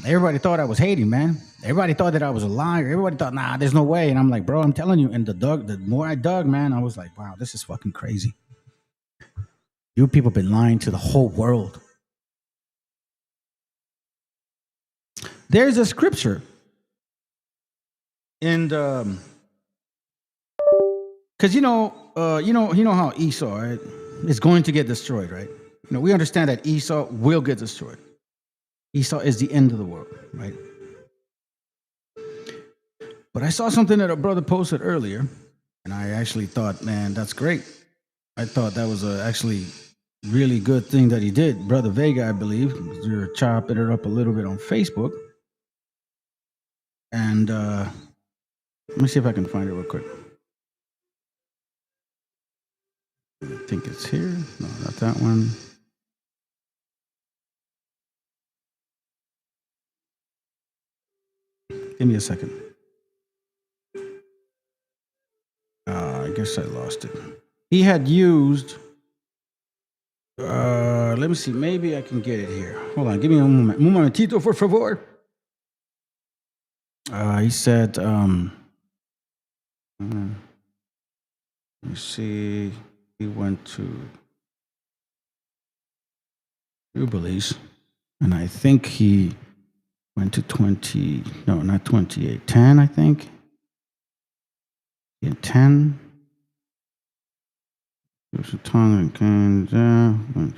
Everybody thought I was hating, man. Everybody thought that I was a liar. Everybody thought, nah, there's no way. And I'm like, bro, I'm telling you. And the more I dug, man, I was like, wow, this is fucking crazy. You people have been lying to the whole world. There's a scripture in the, because you know how Esau, right, is going to get destroyed, right? You know, we understand that Esau will get destroyed. Esau is the end of the world, right? But I saw something that a brother posted earlier, and I actually thought, man, that's great. I thought that was a actually really good thing that he did. Brother Vega, I believe, you're chopping it up a little bit on Facebook. And let me see if I can find it real quick. I think it's here. No, not that one. Give me a second. I guess I lost it. He had used, let me see, maybe I can get it here. Hold on, give me un momentito, por favor. He said, let me see, he went to Jubilees, and I think he went to 20, no, not 28, 10, I think. Yeah, 10. There's a tongue and cans. Let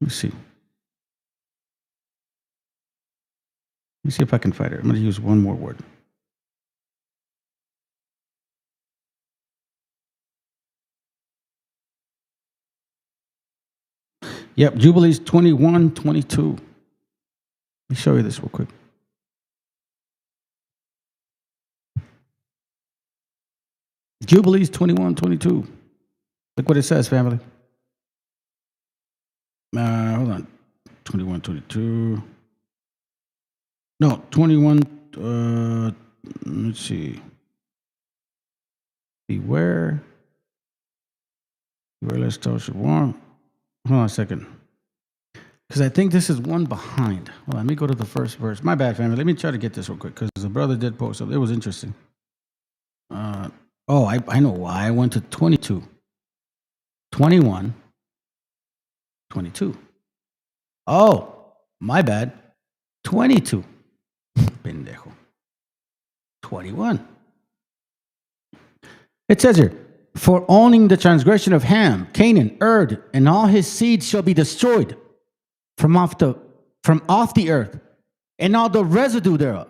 me see. Let me see if I can find it. I'm going to use one more word. Yep, Jubilees 21:22. Let me show you this real quick. Jubilees 21:22. Look what it says, family. Hold on. 21:22. No, 21. Let's see. Beware. Let's touch it warm. Hold on a second. Because I think this is one behind. Hold on, let me go to the first verse. My bad, family. Let me try to get this real quick because the brother did post something. It was interesting. I know why. I went to 22. 21. 22. Oh, my bad. 22. Pendejo. 21. It says here, for owning the transgression of Ham, Canaan, Erd, and all his seeds shall be destroyed from off the earth, and all the residue thereof,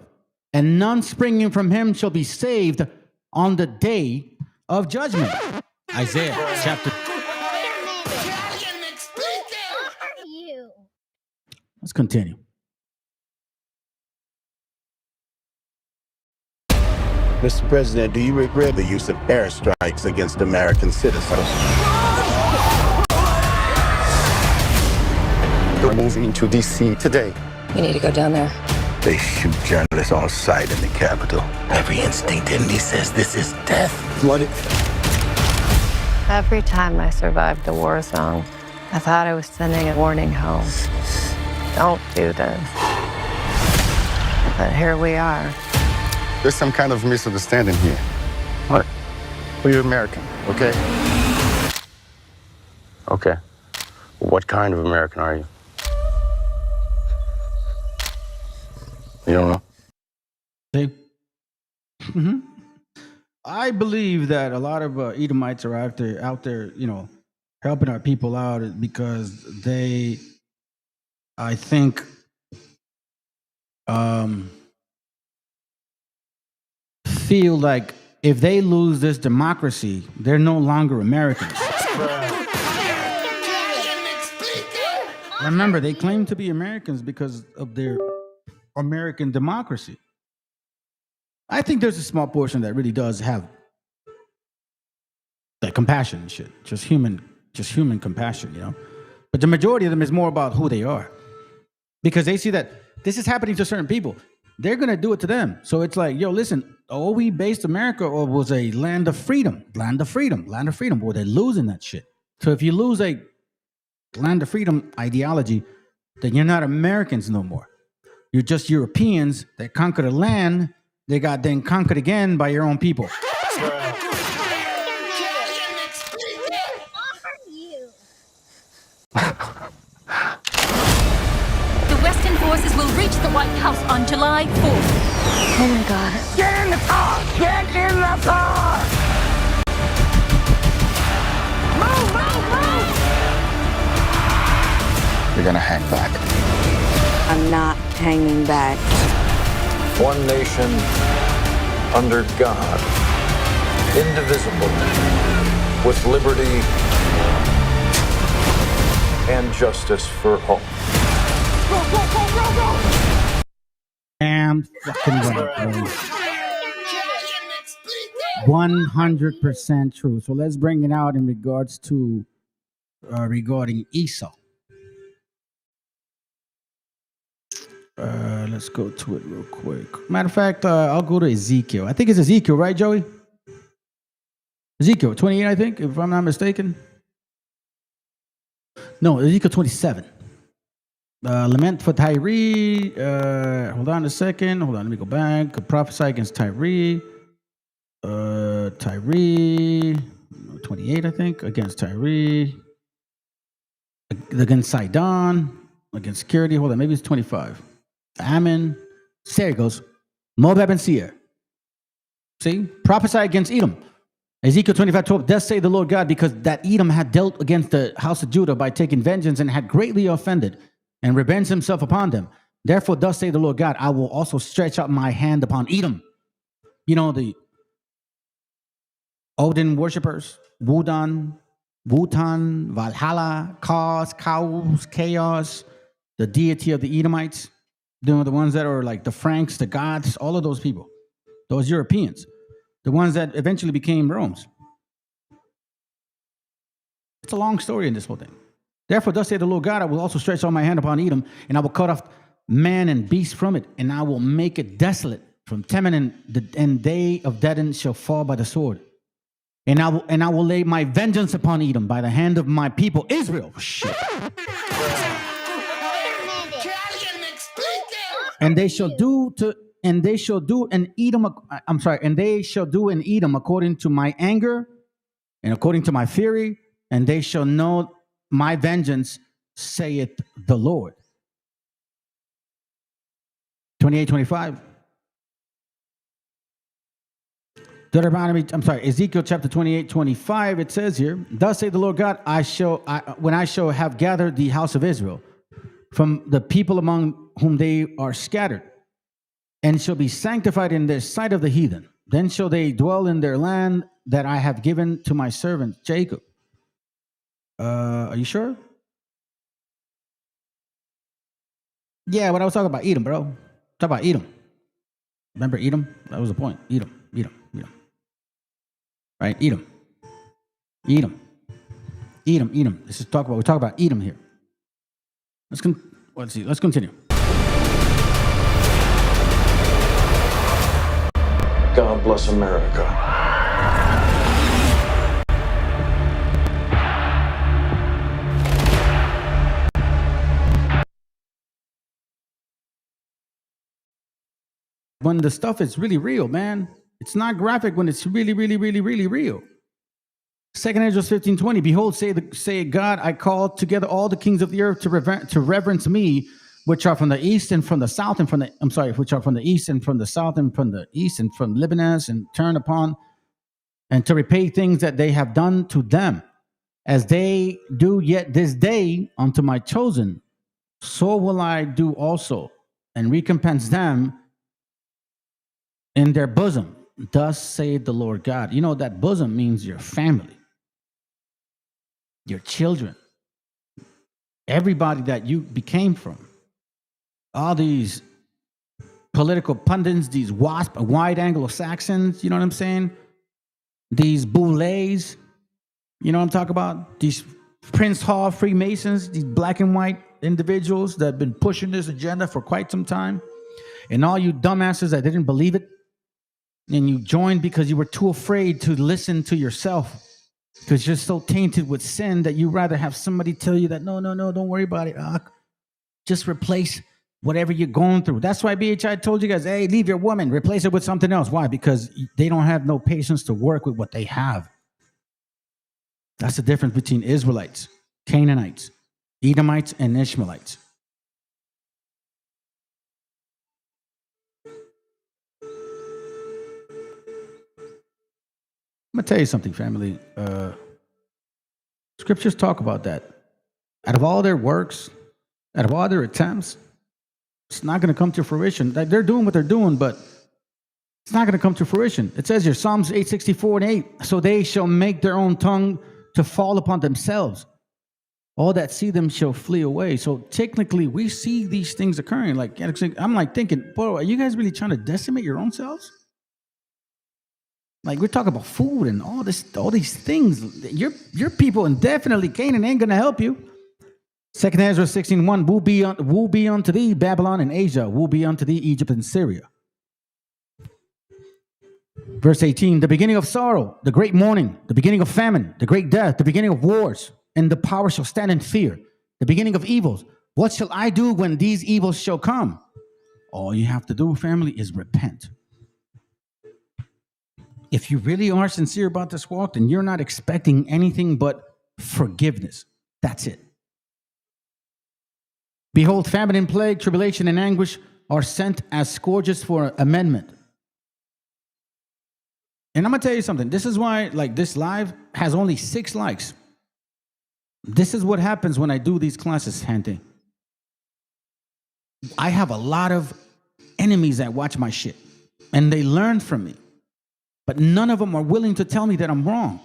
and none springing from him shall be saved on the day of judgment. Isaiah chapter. Let's continue. Mr. President, do you regret the use of airstrikes against American citizens? They're moving to D.C. today. We need to go down there. They shoot journalists on sight in the Capitol. Every instinct in me says this is death. What? Every time I survived a war zone, I thought I was sending a warning home. Don't do this. But here we are. There's some kind of misunderstanding here. What? Well, you're American, okay? Okay. What kind of American are you? You don't know? See? Mm-hmm. I believe that a lot of Edomites are out there, helping our people out because they, I think, feel like if they lose this democracy, they're no longer Americans. Remember, they claim to be Americans because of their American democracy. I think there's a small portion that really does have that compassion and shit, just human compassion, you know. But the majority of them is more about who they are, because they see that this is happening to certain people. They're gonna do it to them. So it's like, yo, listen, are we based America or was a land of freedom? Land of freedom. Well, they're losing that shit. So if you lose a land of freedom ideology, then you're not Americans no more. You're just Europeans that conquered a land they got then conquered again by your own people. The Western forces will reach the White House on July 4th. Oh my God. Get in the car! Get in the car! Move, move, move! You're gonna hang back. I'm not hanging back. One nation under God, indivisible, with liberty and justice for all. Go, go, go, go, go! Damn fucking right. 100% true. So let's bring it out in regards to regarding Esau. Let's go to it real quick. Matter of fact, I'll go to Ezekiel. I think it's Ezekiel, right, Joey? Ezekiel 28, I think, if I'm not mistaken. No, Ezekiel 27. Lament for Tyre. Hold on a second. Hold on, let me go back. Could prophesy against Tyre. Tyre 28, I think, against Tyre. Against Sidon. Against security. Hold on, maybe it's 25. Ammon. There it goes. Moab and Seir. See? Prophesy against Edom. Ezekiel 25:12. Thus say the Lord God, because that Edom had dealt against the house of Judah by taking vengeance and had greatly offended and revenged himself upon them. Therefore, thus say the Lord God, I will also stretch out my hand upon Edom. You know, the Odin worshippers, Wotan, Valhalla, Chaos, Chaos, the deity of the Edomites, you know, the ones that are like the Franks, the Goths, all of those people, those Europeans, the ones that eventually became Romans. It's a long story in this whole thing. Therefore, thus say the Lord God, I will also stretch out my hand upon Edom, and I will cut off man and beast from it, and I will make it desolate from Teman, and they of Dedan shall fall by the sword. And I will lay my vengeance upon Edom by the hand of my people Israel. Shit. And they shall do in Edom according to my anger and according to my fury, and they shall know my vengeance, saith the Lord. 28:25. Ezekiel chapter 28:25, it says here, thus say the Lord God, when I shall have gathered the house of Israel from the people among whom they are scattered, and shall be sanctified in their sight of the heathen, then shall they dwell in their land that I have given to my servant Jacob. Are you sure? Yeah, when I was talking about Edom, bro. Talk about Edom. Remember Edom? That was the point. Edom. Right? Edom. This is we're talking about Edom here. Let's continue. God bless America. When the stuff is really real, man. It's not graphic when it's really, really, really, really real. 2 Ezra 15:20. Behold, say God, I call together all the kings of the earth to reverence me, which are from the east and from the south and which are from the east and from the south and from the east and from Lebanon, and turn upon and to repay things that they have done to them. As they do yet this day unto my chosen, so will I do also, and recompense them in their bosom. Thus saith the Lord God. You know, that bosom means your family, your children, everybody that you became from. All these political pundits, these WASP, wide Anglo-Saxons, you know what I'm saying? These boulets, you know what I'm talking about? These Prince Hall Freemasons, these black and white individuals that have been pushing this agenda for quite some time. And all you dumbasses that didn't believe it, and you joined because you were too afraid to listen to yourself, because you're so tainted with sin that you rather have somebody tell you that, no, don't worry about it. Just replace whatever you're going through. That's why BHI told you guys, hey, leave your woman, replace it with something else. Why? Because they don't have no patience to work with what they have. That's the difference between Israelites, Canaanites, Edomites, and Ishmaelites. I'm going to tell you something, family. Scriptures talk about that. Out of all their works, out of all their attempts, it's not going to come to fruition. They're doing what they're doing, but it's not going to come to fruition. It says here, Psalms 8:64 and 8, so they shall make their own tongue to fall upon themselves. All that see them shall flee away. So technically, we see these things occurring. Like, I'm like thinking, bro, are you guys really trying to decimate your own selves? Like, we're talking about food and all these things. Your people, and definitely Canaan ain't going to help you. 2 Ezra 16:1, woe be unto thee, Babylon and Asia. Woe be unto thee, Egypt and Syria. Verse 18, the beginning of sorrow, the great mourning, the beginning of famine, the great death, the beginning of wars, and the power shall stand in fear. The beginning of evils. What shall I do when these evils shall come? All you have to do, family, is repent. If you really are sincere about this walk, then you're not expecting anything but forgiveness. That's it. Behold, famine and plague, tribulation and anguish are sent as scourges for amendment. And I'm going to tell you something. This is why, like, this live has only 6 likes. This is what happens when I do these classes, gente. I have a lot of enemies that watch my shit, and they learn from me. But none of them are willing to tell me that I'm wrong.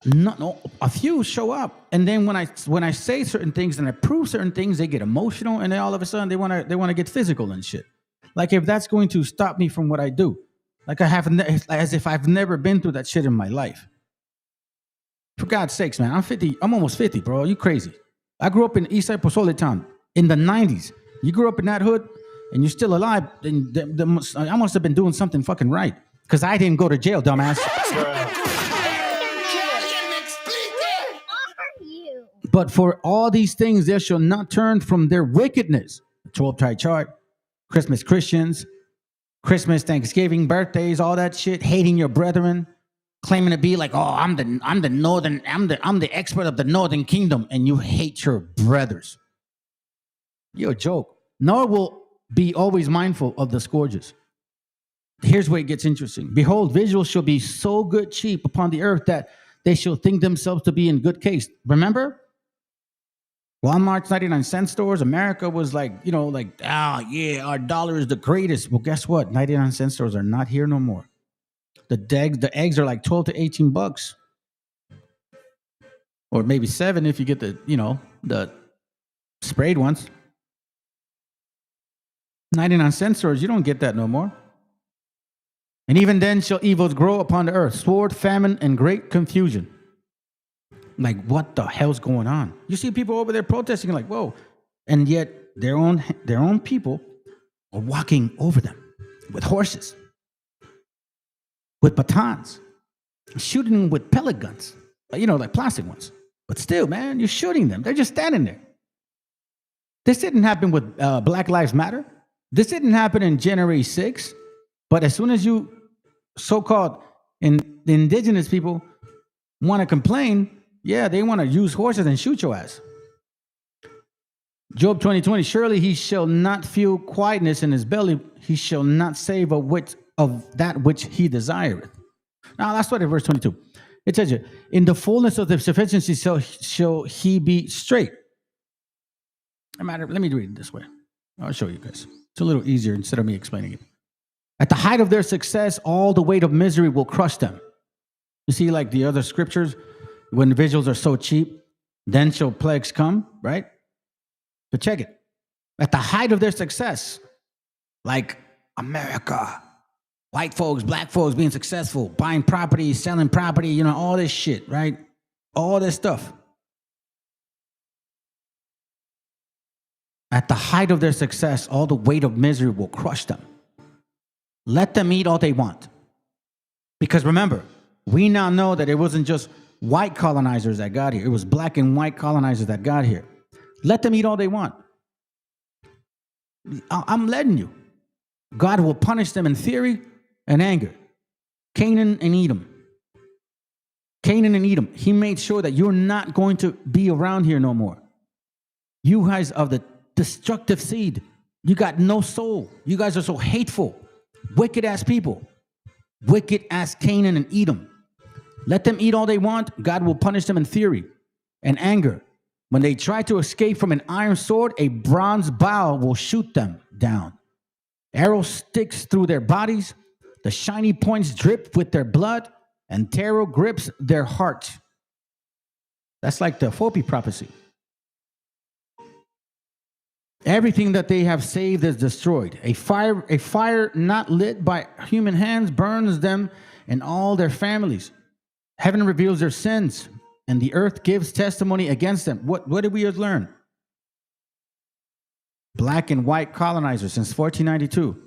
No, a few show up, and then when I say certain things and I prove certain things, they get emotional, and then all of a sudden they want to get physical and shit. Like, if that's going to stop me from what I do, like as if I've never been through that shit in my life. For God's sakes, man, I'm 50. I'm almost 50, bro. You crazy? I grew up in Eastside Pozole Town in the 90s. You grew up in that hood, and you're still alive. Then I must have been doing something fucking right, because I didn't go to jail, dumbass. But for all these things, they shall not turn from their wickedness. 12-tribe chart, Christmas Christians, Christmas, Thanksgiving, birthdays, all that shit, hating your brethren, claiming to be like, oh, I'm the expert of the northern kingdom, and you hate your brothers. You're a joke. Nor will be always mindful of the scourges. Here's where it gets interesting. Behold, visuals shall be so good cheap upon the earth that they shall think themselves to be in good case. Remember? Walmart's 99-cent stores, America was like, yeah, our dollar is the greatest. Well, guess what? 99-cent stores are not here no more. The eggs are like 12 to 18 bucks. Or maybe 7 if you get the sprayed ones. 99-cent stores, you don't get that no more. And even then shall evils grow upon the earth, sword, famine, and great confusion. Like, what the hell's going on? You see people over there protesting, like, whoa. And yet their own people are walking over them with horses, with batons, shooting them with pellet guns, like plastic ones. But still, man, you're shooting them. They're just standing there. This didn't happen with Black Lives Matter. This didn't happen in January 6th. But as soon as you so-called indigenous people want to complain, yeah, they want to use horses and shoot your ass. Job 20:20, surely he shall not feel quietness in his belly. He shall not save of that which he desireth. Now, that's what in verse 22. It says here, in the fullness of the sufficiency shall he be straight. Let me read it this way. I'll show you guys. It's a little easier instead of me explaining it. At the height of their success, all the weight of misery will crush them. You see, like the other scriptures, when the visuals are so cheap, then shall plagues come, right? But check it. At the height of their success, like America, white folks, black folks being successful, buying property, selling property, all this shit, right? All this stuff. At the height of their success, all the weight of misery will crush them. Let them eat all they want. Because remember, we now know that it wasn't just white colonizers that got here. It was black and white colonizers that got here. Let them eat all they want. I'm letting you. God will punish them in theory and anger. Canaan and Edom. Canaan and Edom. He made sure that you're not going to be around here no more. You guys of the destructive seed. You got no soul. You guys are so hateful. Wicked ass people. Wicked ass Canaan and Edom. Let them eat all they want. God will punish them in theory and anger. When they try to escape from an iron sword, a bronze bow will shoot them down. Arrow sticks through their bodies. The shiny points drip with their blood, and terror grips their heart. That's like the Fopi prophecy. Everything that they have saved is destroyed. A fire not lit by human hands burns them and all their families. Heaven reveals their sins, and the earth gives testimony against them. What did we learn? Black and white colonizers since 1492.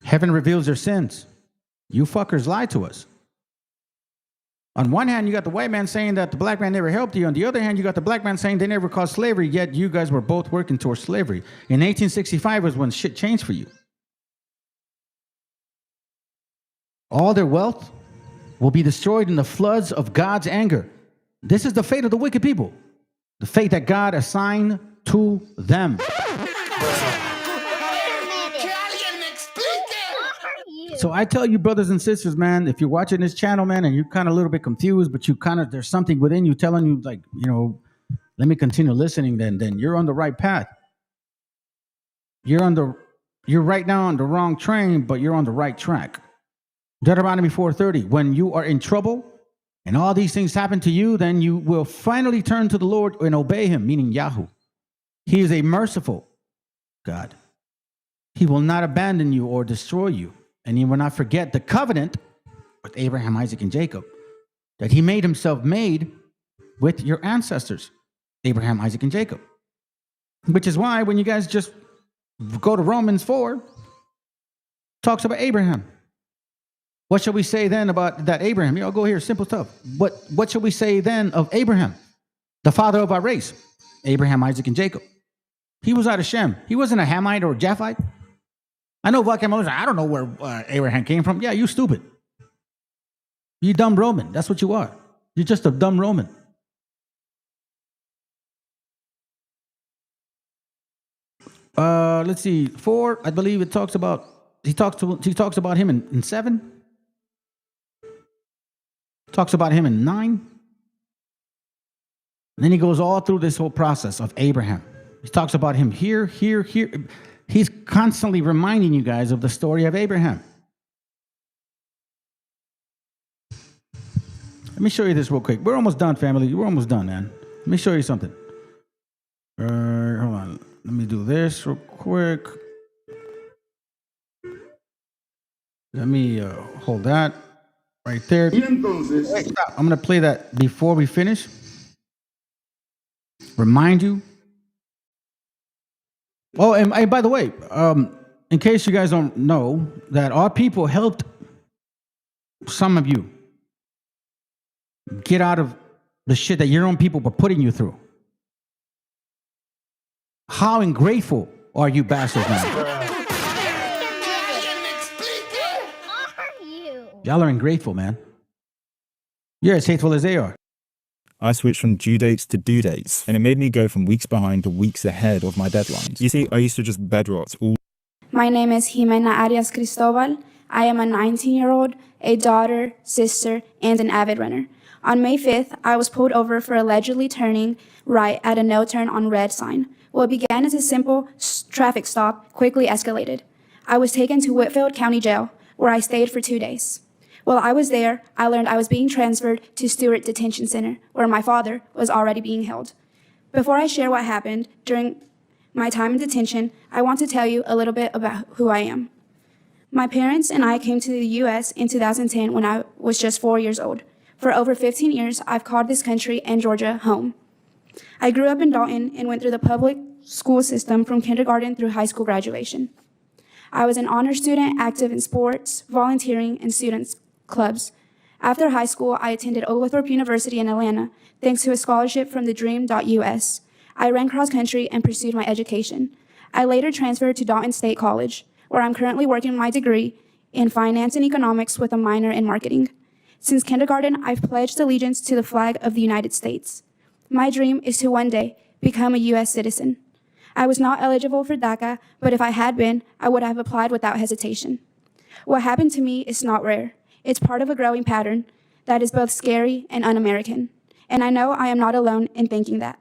Heaven reveals their sins. You fuckers lied to us. On one hand, you got the white man saying that the black man never helped you. On the other hand, you got the black man saying they never caused slavery, yet you guys were both working towards slavery. In 1865 was when shit changed for you. All their wealth will be destroyed in the floods of God's anger. This is the fate of the wicked people. The fate that God assigned to them. So I tell you, brothers and sisters, man, if you're watching this channel, man, and you're kind of a little bit confused, but there's something within you telling you, like, let me continue listening, then you're on the right path. You're right now on the wrong train, but you're on the right track. Deuteronomy 4:30, when you are in trouble and all these things happen to you, then you will finally turn to the Lord and obey him, meaning Yahoo. He is a merciful God. He will not abandon you or destroy you. And he will not forget the covenant with Abraham, Isaac, and Jacob that he made himself made with your ancestors, Abraham, Isaac, and Jacob. Which is why when you guys just go to Romans 4, talks about Abraham. What shall we say then about that Abraham? I'll go here, simple stuff. What shall we say then of Abraham, the father of our race? Abraham, Isaac, and Jacob. He was out of Shem. He wasn't a Hamite or a Japhite. I know Black Americans, I don't know where Abraham came from. Yeah, you stupid. You dumb Roman. That's what you are. You're just a dumb Roman. Let's see. 4, I believe it talks about, he talks about him in 7. Talks about him in 9. And then he goes all through this whole process of Abraham. He talks about him here. He's constantly reminding you guys of the story of Abraham. Let me show you this real quick. We're almost done, family. We're almost done, man. Let me show you something. Hold on. Let me do this real quick. Let me hold that right there. Wait, stop. I'm going to play that before we finish. Remind you. Oh, and by the way, in case you guys don't know, that our people helped some of you get out of the shit that your own people were putting you through. How ungrateful are you bastards now? Y'all are ungrateful, man. You're as hateful as they are. I switched from due dates to due dates, and it made me go from weeks behind to weeks ahead of my deadlines. You see, I used to just bedrot all. My name is Jimena Arias Cristobal. I am a 19-year-old, a daughter, sister, and an avid runner. On May 5th, I was pulled over for allegedly turning right at a no-turn on red sign. What began as a simple traffic stop quickly escalated. I was taken to Whitfield County Jail, where I stayed for 2 days. While I was there, I learned I was being transferred to Stewart Detention Center, where my father was already being held. Before I share what happened during my time in detention, I want to tell you a little bit about who I am. My parents and I came to the U.S. in 2010 when I was just 4 years old. For over 15 years, I've called this country and Georgia home. I grew up in Dalton and went through the public school system from kindergarten through high school graduation. I was an honor student, active in sports, volunteering, and students' clubs. After high school, I attended Oglethorpe University in Atlanta, thanks to a scholarship from the Dream.US. I ran cross country and pursued my education. I later transferred to Dalton State College, where I'm currently working my degree in finance and economics with a minor in marketing. Since kindergarten, I've pledged allegiance to the flag of the United States. My dream is to one day become a U.S. citizen. I was not eligible for DACA, but if I had been, I would have applied without hesitation. What happened to me is not rare. It's part of a growing pattern that is both scary and un-American. And I know I am not alone in thinking that.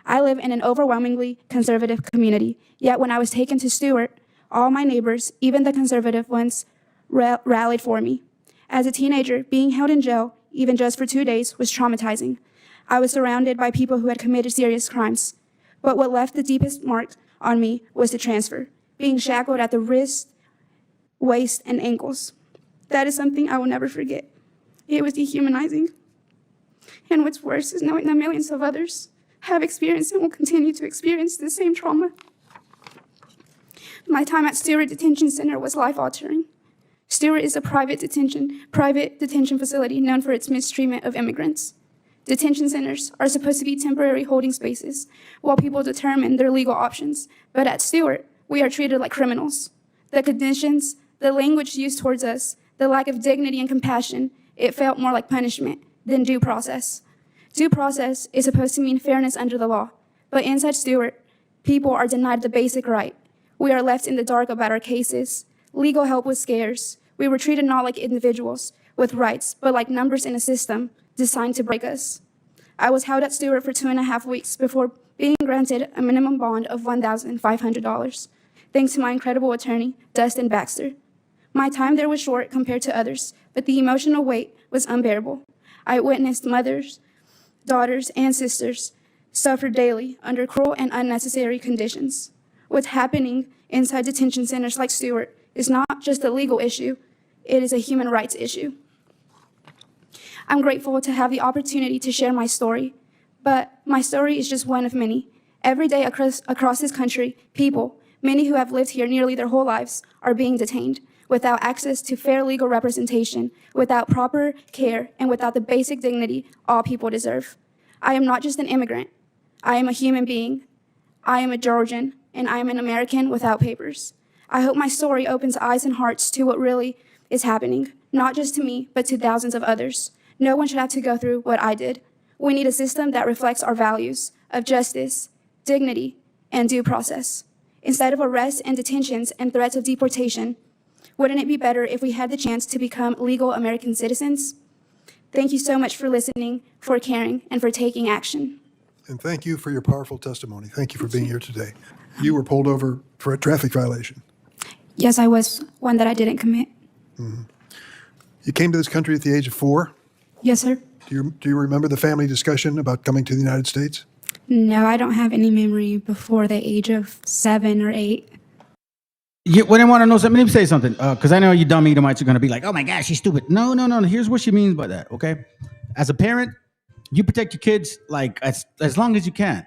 I live in an overwhelmingly conservative community, yet when I was taken to Stewart, all my neighbors, even the conservative ones, rallied for me. As a teenager, being held in jail, even just for 2 days, was traumatizing. I was surrounded by people who had committed serious crimes. But what left the deepest mark on me was the transfer, being shackled at the wrist, waist, and ankles. That is something I will never forget. It was dehumanizing. And what's worse is knowing that millions of others have experienced and will continue to experience the same trauma. My time at Stewart Detention Center was life-altering. Stewart is a private detention facility known for its mistreatment of immigrants. Detention centers are supposed to be temporary holding spaces while people determine their legal options. But at Stewart, we are treated like criminals. The conditions, the language used towards us, the lack of dignity and compassion, it felt more like punishment than due process. Due process is supposed to mean fairness under the law. But inside Stewart, people are denied the basic right. We are left in the dark about our cases. Legal help was scarce. We were treated not like individuals with rights, but like numbers in a system designed to break us. I was held at Stewart for 2.5 weeks before being granted a minimum bond of $1,500, thanks to my incredible attorney, Dustin Baxter. My time there was short compared to others, but the emotional weight was unbearable. I witnessed mothers, daughters, and sisters suffer daily under cruel and unnecessary conditions. What's happening inside detention centers like Stewart is not just a legal issue, it is a human rights issue. I'm grateful to have the opportunity to share my story, but my story is just one of many. Every day across this country, people, many who have lived here nearly their whole lives, are being detained without access to fair legal representation, without proper care, and without the basic dignity all people deserve. I am not just an immigrant. I am a human being. I am a Georgian, and I am an American without papers. I hope my story opens eyes and hearts to what really is happening, not just to me, but to thousands of others. No one should have to go through what I did. We need a system that reflects our values of justice, dignity, and due process. Instead of arrests and detentions and threats of deportation, wouldn't it be better if we had the chance to become legal American citizens? Thank you so much for listening, for caring, and for taking action. And thank you for your powerful testimony. Thank you for being here today. You were pulled over for a traffic violation. Yes, I was, one that I didn't commit. Mm-hmm. You came to this country at the age of 4? Yes, sir. Do you remember the family discussion about coming to the United States? No, I don't have any memory before the age of 7 or 8. When I want to know something, let me say something, because I know you dumb Edomites are going to be like, oh my gosh, she's stupid. No. Here's what she means by that, okay? As a parent, you protect your kids like as long as you can.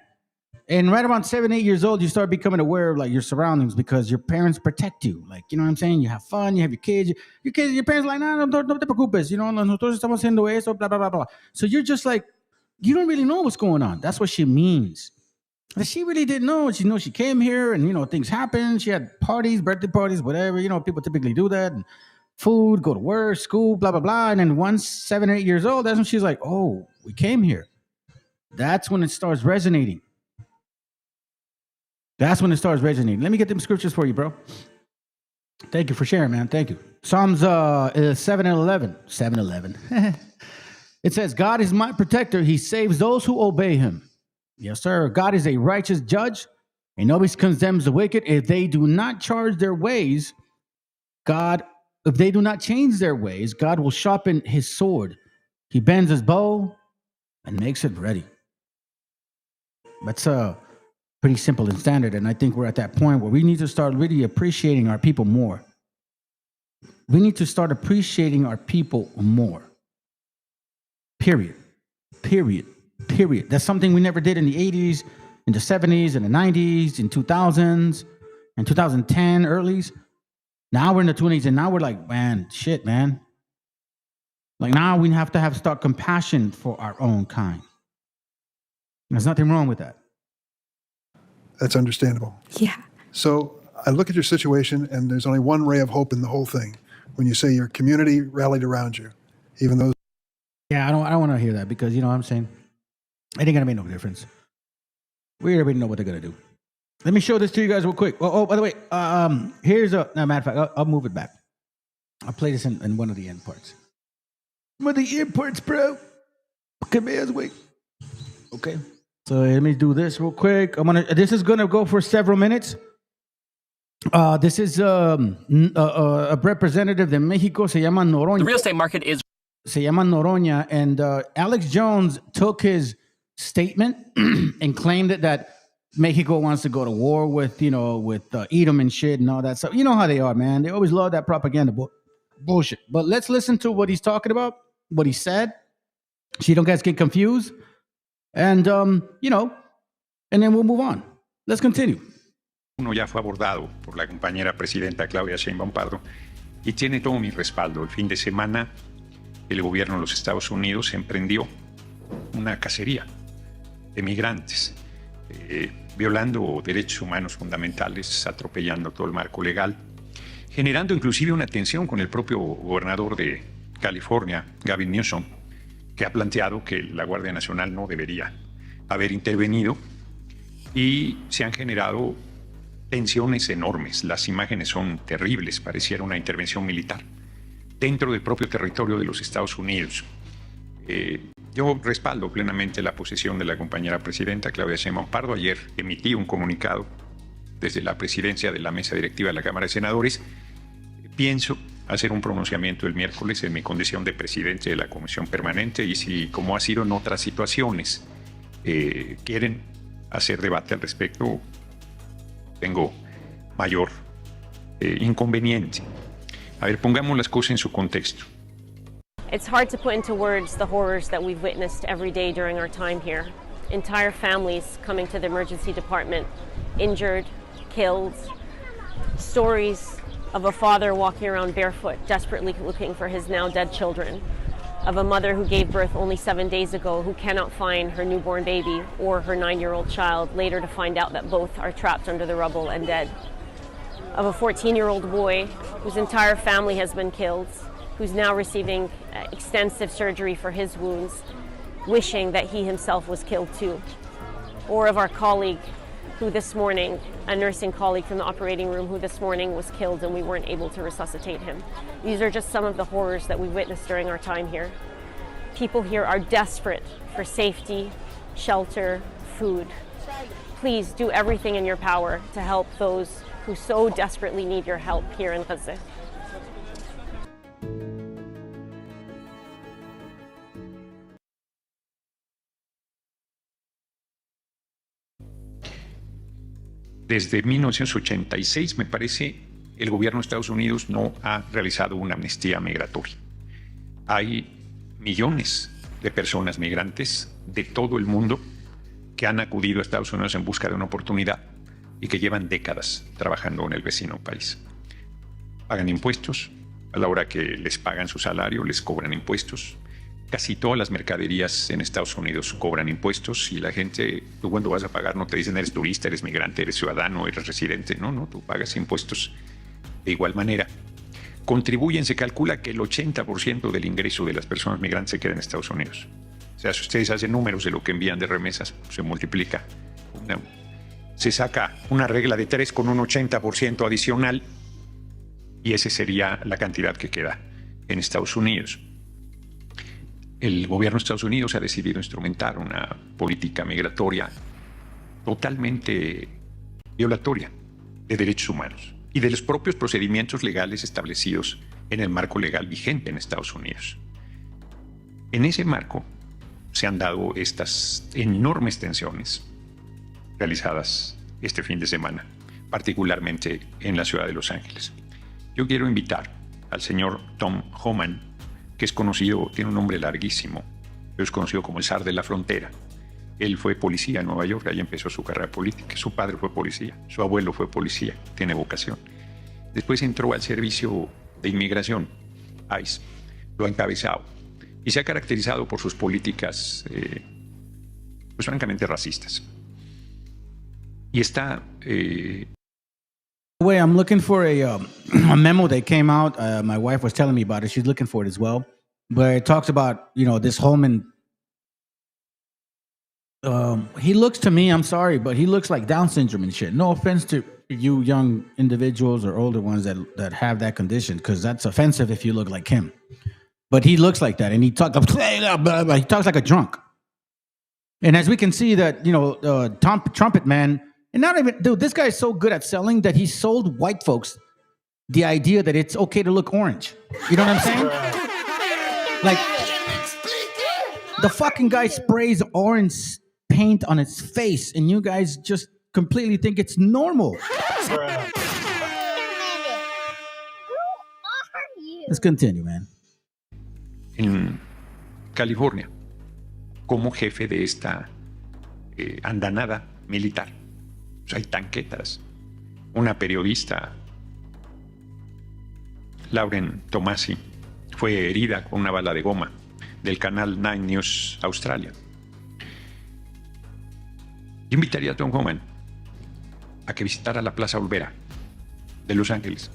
And right around 7, 8 years old, you start becoming aware of like your surroundings because your parents protect you. Like, you know what I'm saying? You have fun, you have your kids. Your parents are like, no te preocupes. You know, nosotros estamos haciendo eso, blah, blah, blah, blah. So you're just like, you don't really know what's going on. That's what she means. But she really didn't know. She came here and, things happen. She had parties, birthday parties, whatever. People typically do that. And food, go to work, school, blah, blah, blah. And then once 7 or 8 years old, that's when she's like, oh, we came here. That's when it starts resonating. Let me get them scriptures for you, bro. Thank you for sharing, man. Thank you. Psalms 7:11. 7:11. It says, God is my protector. He saves those who obey him. Yes, sir. God is a righteous judge, and nobody condemns the wicked. If they do not charge their ways, if they do not change their ways, God will sharpen his sword. He bends his bow and makes it ready. That's pretty simple and standard. And I think we're at that point where we need to start really appreciating our people more. We need to start appreciating our people more. Period. Period. Period. That's something we never did in the 80s, in the 70s, in the 90s, in 2000s, in 2010, earlys. Now we're in the 20s, and now we're like, man, shit, man. Like now we have to start compassion for our own kind. There's nothing wrong with that. That's understandable. Yeah. So I look at your situation, and there's only one ray of hope in the whole thing. When you say your community rallied around you, even though. Yeah, I don't want to hear that because, you know what I'm saying? It ain't going to make no difference. We already know what they're going to do. Let me show this to you guys real quick. Oh, by the way, here's a, no, matter of fact, I'll move it back. I'll play this in one of the end parts. One of the end parts, bro. Come here, wait. Okay. So let me do this real quick. This is going to go for several minutes. This is a representative de Mexico, se llama Noroña. The real estate market is... Se llama Noroña, and Alex Jones took his statement and claimed that Mexico wants to go to war with Edom and shit and all that stuff. You know how they are, man. They always love that propaganda bullshit. But let's listen to what he's talking about, what he said, so you don't guys get confused. And, and then we'll move on. Let's continue. Uno ya fue abordado por la compañera presidenta Claudia Sheinbaum Pardo y tiene todo mi respaldo. El fin de semana, el gobierno de los Estados Unidos emprendió una cacería de migrantes, violando derechos humanos fundamentales, atropellando todo el marco legal, generando inclusive una tensión con el propio gobernador de California, Gavin Newsom, que ha planteado que la Guardia Nacional no debería haber intervenido, y se han generado tensiones enormes. Las imágenes son terribles, pareciera una intervención militar dentro del propio territorio de los Estados Unidos. Yo respaldo plenamente la posición de la compañera presidenta Claudia Sheinbaum Pardo. Ayer emití un comunicado desde la presidencia de la mesa directiva de la Cámara de Senadores. Pienso hacer un pronunciamiento el miércoles en mi condición de presidente de la Comisión Permanente, y si, como ha sido en otras situaciones, quieren hacer debate al respecto, tengo mayor inconveniente. A ver, pongamos las cosas en su contexto. It's hard to put into words the horrors that we've witnessed every day during our time here. Entire families coming to the emergency department, injured, killed. Stories of a father walking around barefoot, desperately looking for his now dead children. Of a mother who gave birth only 7 days ago who cannot find her newborn baby or her 9-year-old child, later to find out that both are trapped under the rubble and dead. Of a 14-year-old boy whose entire family has been killed, who's now receiving extensive surgery for his wounds, wishing that he himself was killed too. Or of our colleague who this morning, a nursing colleague from the operating room who this morning was killed and we weren't able to resuscitate him. These are just some of the horrors that we witnessed during our time here. People here are desperate for safety, shelter, food. Please do everything in your power to help those who so desperately need your help here in Gaza. Desde 1986, me parece, el gobierno de Estados Unidos no ha realizado una amnistía migratoria. Hay millones de personas migrantes de todo el mundo que han acudido a Estados Unidos en busca de una oportunidad y que llevan décadas trabajando en el vecino país. Pagan impuestos, a la hora que les pagan su salario, les cobran impuestos. Casi todas las mercaderías en Estados Unidos cobran impuestos, y la gente, tú cuando vas a pagar no te dicen eres turista, eres migrante, eres ciudadano, eres residente. No, tú pagas impuestos de igual manera. Contribuyen, se calcula que el 80% del ingreso de las personas migrantes se queda en Estados Unidos. O sea, si ustedes hacen números de lo que envían de remesas, se multiplica. Se saca una regla de 3 con un 80% adicional. Y esa sería la cantidad que queda en Estados Unidos. El gobierno de Estados Unidos ha decidido instrumentar una política migratoria totalmente violatoria de derechos humanos y de los propios procedimientos legales establecidos en el marco legal vigente en Estados Unidos. En ese marco se han dado estas enormes tensiones realizadas este fin de semana, particularmente en la ciudad de Los Ángeles. Yo quiero invitar al señor Tom Homan, que es conocido, tiene un nombre larguísimo, pero es conocido como el zar de la frontera. Él fue policía en Nueva York, ahí empezó su carrera política. Su padre fue policía, su abuelo fue policía, tiene vocación. Después entró al servicio de inmigración, ICE, lo ha encabezado y se ha caracterizado por sus políticas, pues francamente racistas. Y está... Wait, I'm looking for a memo that came out. My wife was telling me about it. She's looking for it as well. But it talks about, this Holman. He looks to me, I'm sorry, but he looks like Down syndrome and shit. No offense to you young individuals or older ones that have that condition, because that's offensive if you look like him. But he looks like that, and he talks like a drunk. And as we can see that, Trumpet Man, and not even, dude, this guy is so good at selling that he sold white folks the idea that it's okay to look orange. You know what I'm saying? Like, the fucking guy sprays orange paint on his face, and you guys just completely think it's normal. Let's continue, man. En California, como jefe de esta andanada militar. Pues hay tanquetas. Una periodista, Lauren Tomasi, fue herida con una bala de goma del canal 9 News Australia. Yo invitaría a Tom Homan a que visitara la Plaza Olvera de Los Ángeles.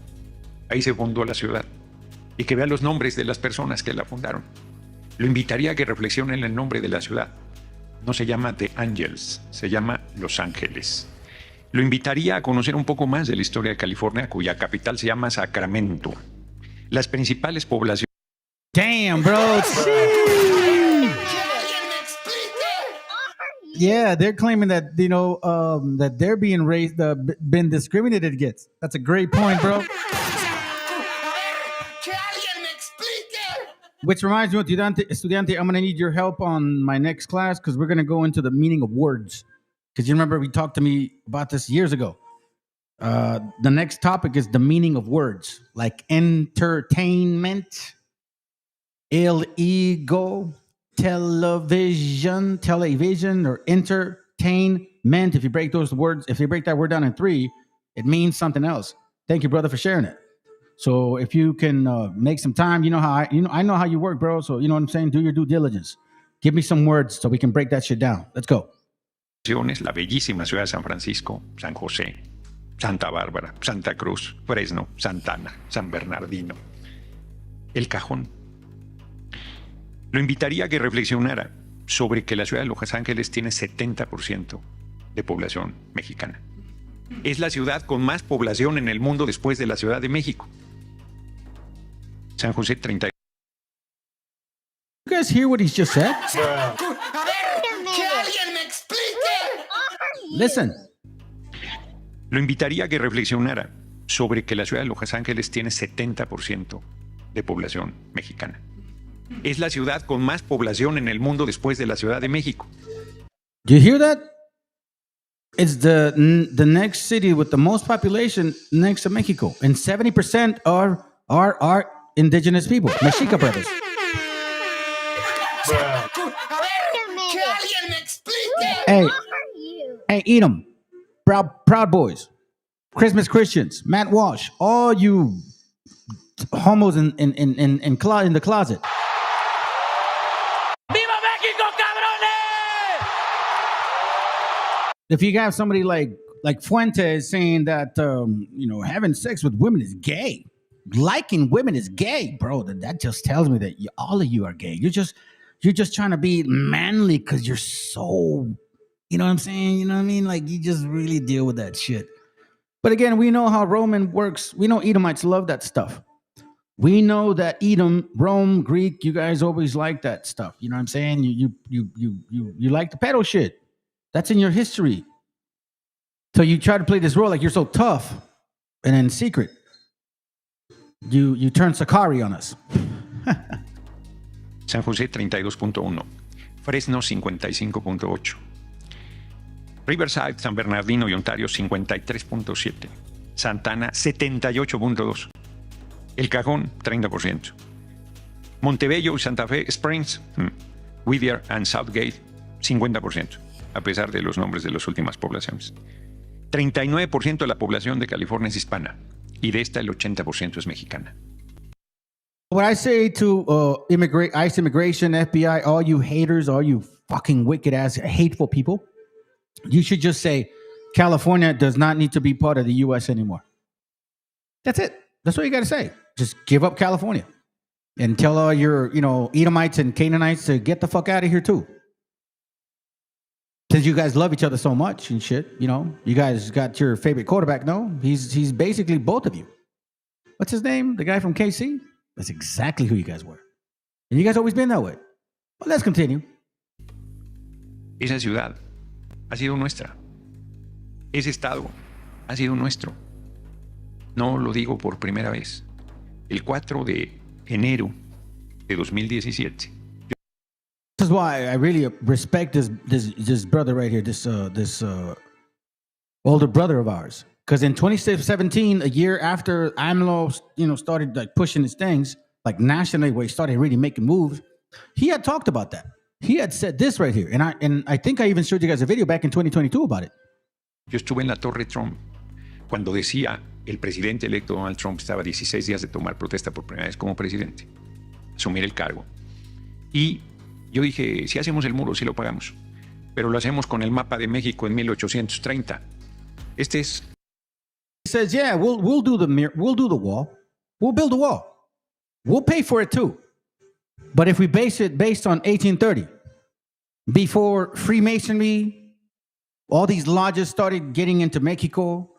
Ahí se fundó la ciudad. Y que vea los nombres de las personas que la fundaron. Lo invitaría a que reflexione en el nombre de la ciudad. No se llama The Angels, se llama Los Ángeles. Lo invitaría a conocer un poco más de la historia de California, cuya capital se llama Sacramento. Las principales poblaciones... Damn, bro. Yeah, they're claiming that, that they're being raised, been discriminated against. That's a great point, bro. Which reminds me, estudiante, I'm going to need your help on my next class, because we're going to go into the meaning of words. Because you remember we talked to me about this years ago. The next topic is the meaning of words, like entertainment, ego, television, or entertainment. If you break that word down in 3, it means something else. Thank you, brother, for sharing it. So if you can make some time, I know how you work, bro. So you know what I'm saying? Do your due diligence. Give me some words so we can break that shit down. Let's go. La bellísima ciudad de San Francisco, San José, Santa Bárbara, Santa Cruz, Fresno, Santana, San Bernardino. El Cajón. Lo invitaría a que reflexionara sobre que la ciudad de Los Ángeles tiene 70% de población mexicana. Es la ciudad con más población en el mundo después de la Ciudad de México. San José 30. You guys hear what he's just said? Listen. Lo invitaría a que reflexionara sobre que la ciudad de Los Ángeles tiene 70% de población mexicana. Es la ciudad con más población en el mundo después de la Ciudad de México. Do you hear that? It's the next city with the most population next to Mexico, and 70% are indigenous people, Meshiacha brothers. Hey, eat 'em. Proud Boys, Christmas Christians, Matt Walsh, all you homos in the closet. ¡Viva México, cabrones! If you have somebody like Fuentes saying that having sex with women is gay, liking women is gay, bro, that just tells me that all of you are gay. You're just trying to be manly because you're so, you know what I'm saying? You know what I mean? Like, you just really deal with that shit. But again, we know how Roman works. We know Edomites love that stuff. We know that Edom, Rome, Greek, you guys always like that stuff. You know what I'm saying? You like the pedo shit. That's in your history. So you try to play this role like you're so tough, and in secret, you turn Sakari on us. San José 32.1, Fresno 55.8, Riverside, San Bernardino y Ontario 53.7, Santana 78.2, El Cajón 30%, Montebello y Santa Fe Springs, Whittier and Southgate 50%, a pesar de los nombres de las últimas poblaciones. 39% de la población de California es hispana y de esta el 80% es mexicana. What I say to ICE immigration, FBI, all you haters, all you fucking wicked ass hateful people, you should just say California does not need to be part of the U.S. anymore. That's it. That's what you got to say. Just give up California and tell all your, Edomites and Canaanites to get the fuck out of here too. Since you guys love each other so much and shit, you guys got your favorite quarterback. No, he's basically both of you. What's his name? The guy from KC? That's exactly who you guys were. And you guys always been that way. Well, let's continue. Esa ciudad ha sido nuestra. Ese estado ha sido nuestro. No lo digo por primera vez. El 4 de enero de 2017. This is why I really respect this brother right here, this older brother of ours. Because in 2017, a year after AMLO, started like pushing his things, like nationally, where he started really making moves, he had talked about that. He had said this right here, and I think I even showed you guys a video back in 2022 about it. Yo estuve en la Torre Trump cuando decía el presidente electo Donald Trump estaba 16 días de tomar protesta por primera vez como presidente, asumir el cargo. Y yo dije, si hacemos el muro, sí lo pagamos, pero lo hacemos con el mapa de México en 1830. Este es. He says, yeah, we'll do the wall. We'll build the wall. We'll pay for it too. But if we base it based on 1830, before Freemasonry, all these lodges started getting into Mexico,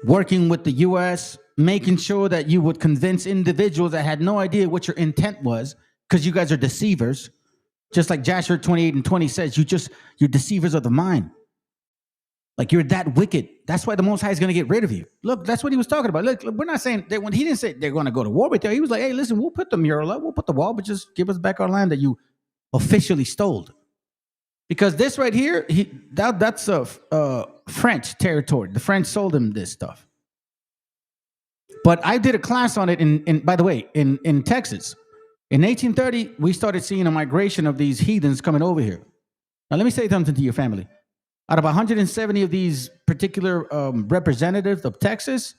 working with the U.S., making sure that you would convince individuals that had no idea what your intent was, because you guys are deceivers. Just like Joshua 28:20 says, you're deceivers of the mind. Like you're that wicked. That's why the Most High is going to get rid of you. Look, that's what he was talking about. Look, we're not saying that when he didn't say they're going to go to war with you. He was like, hey, listen, we'll put the mural up, we'll put the wall, but just give us back our land that you officially stole. Because this right here, that's French territory. The French sold him this stuff. But I did a class on it by the way, in Texas. In 1830, we started seeing a migration of these heathens coming over here. Now, let me say something to your family. Out of 170 of these particular representatives of Texas,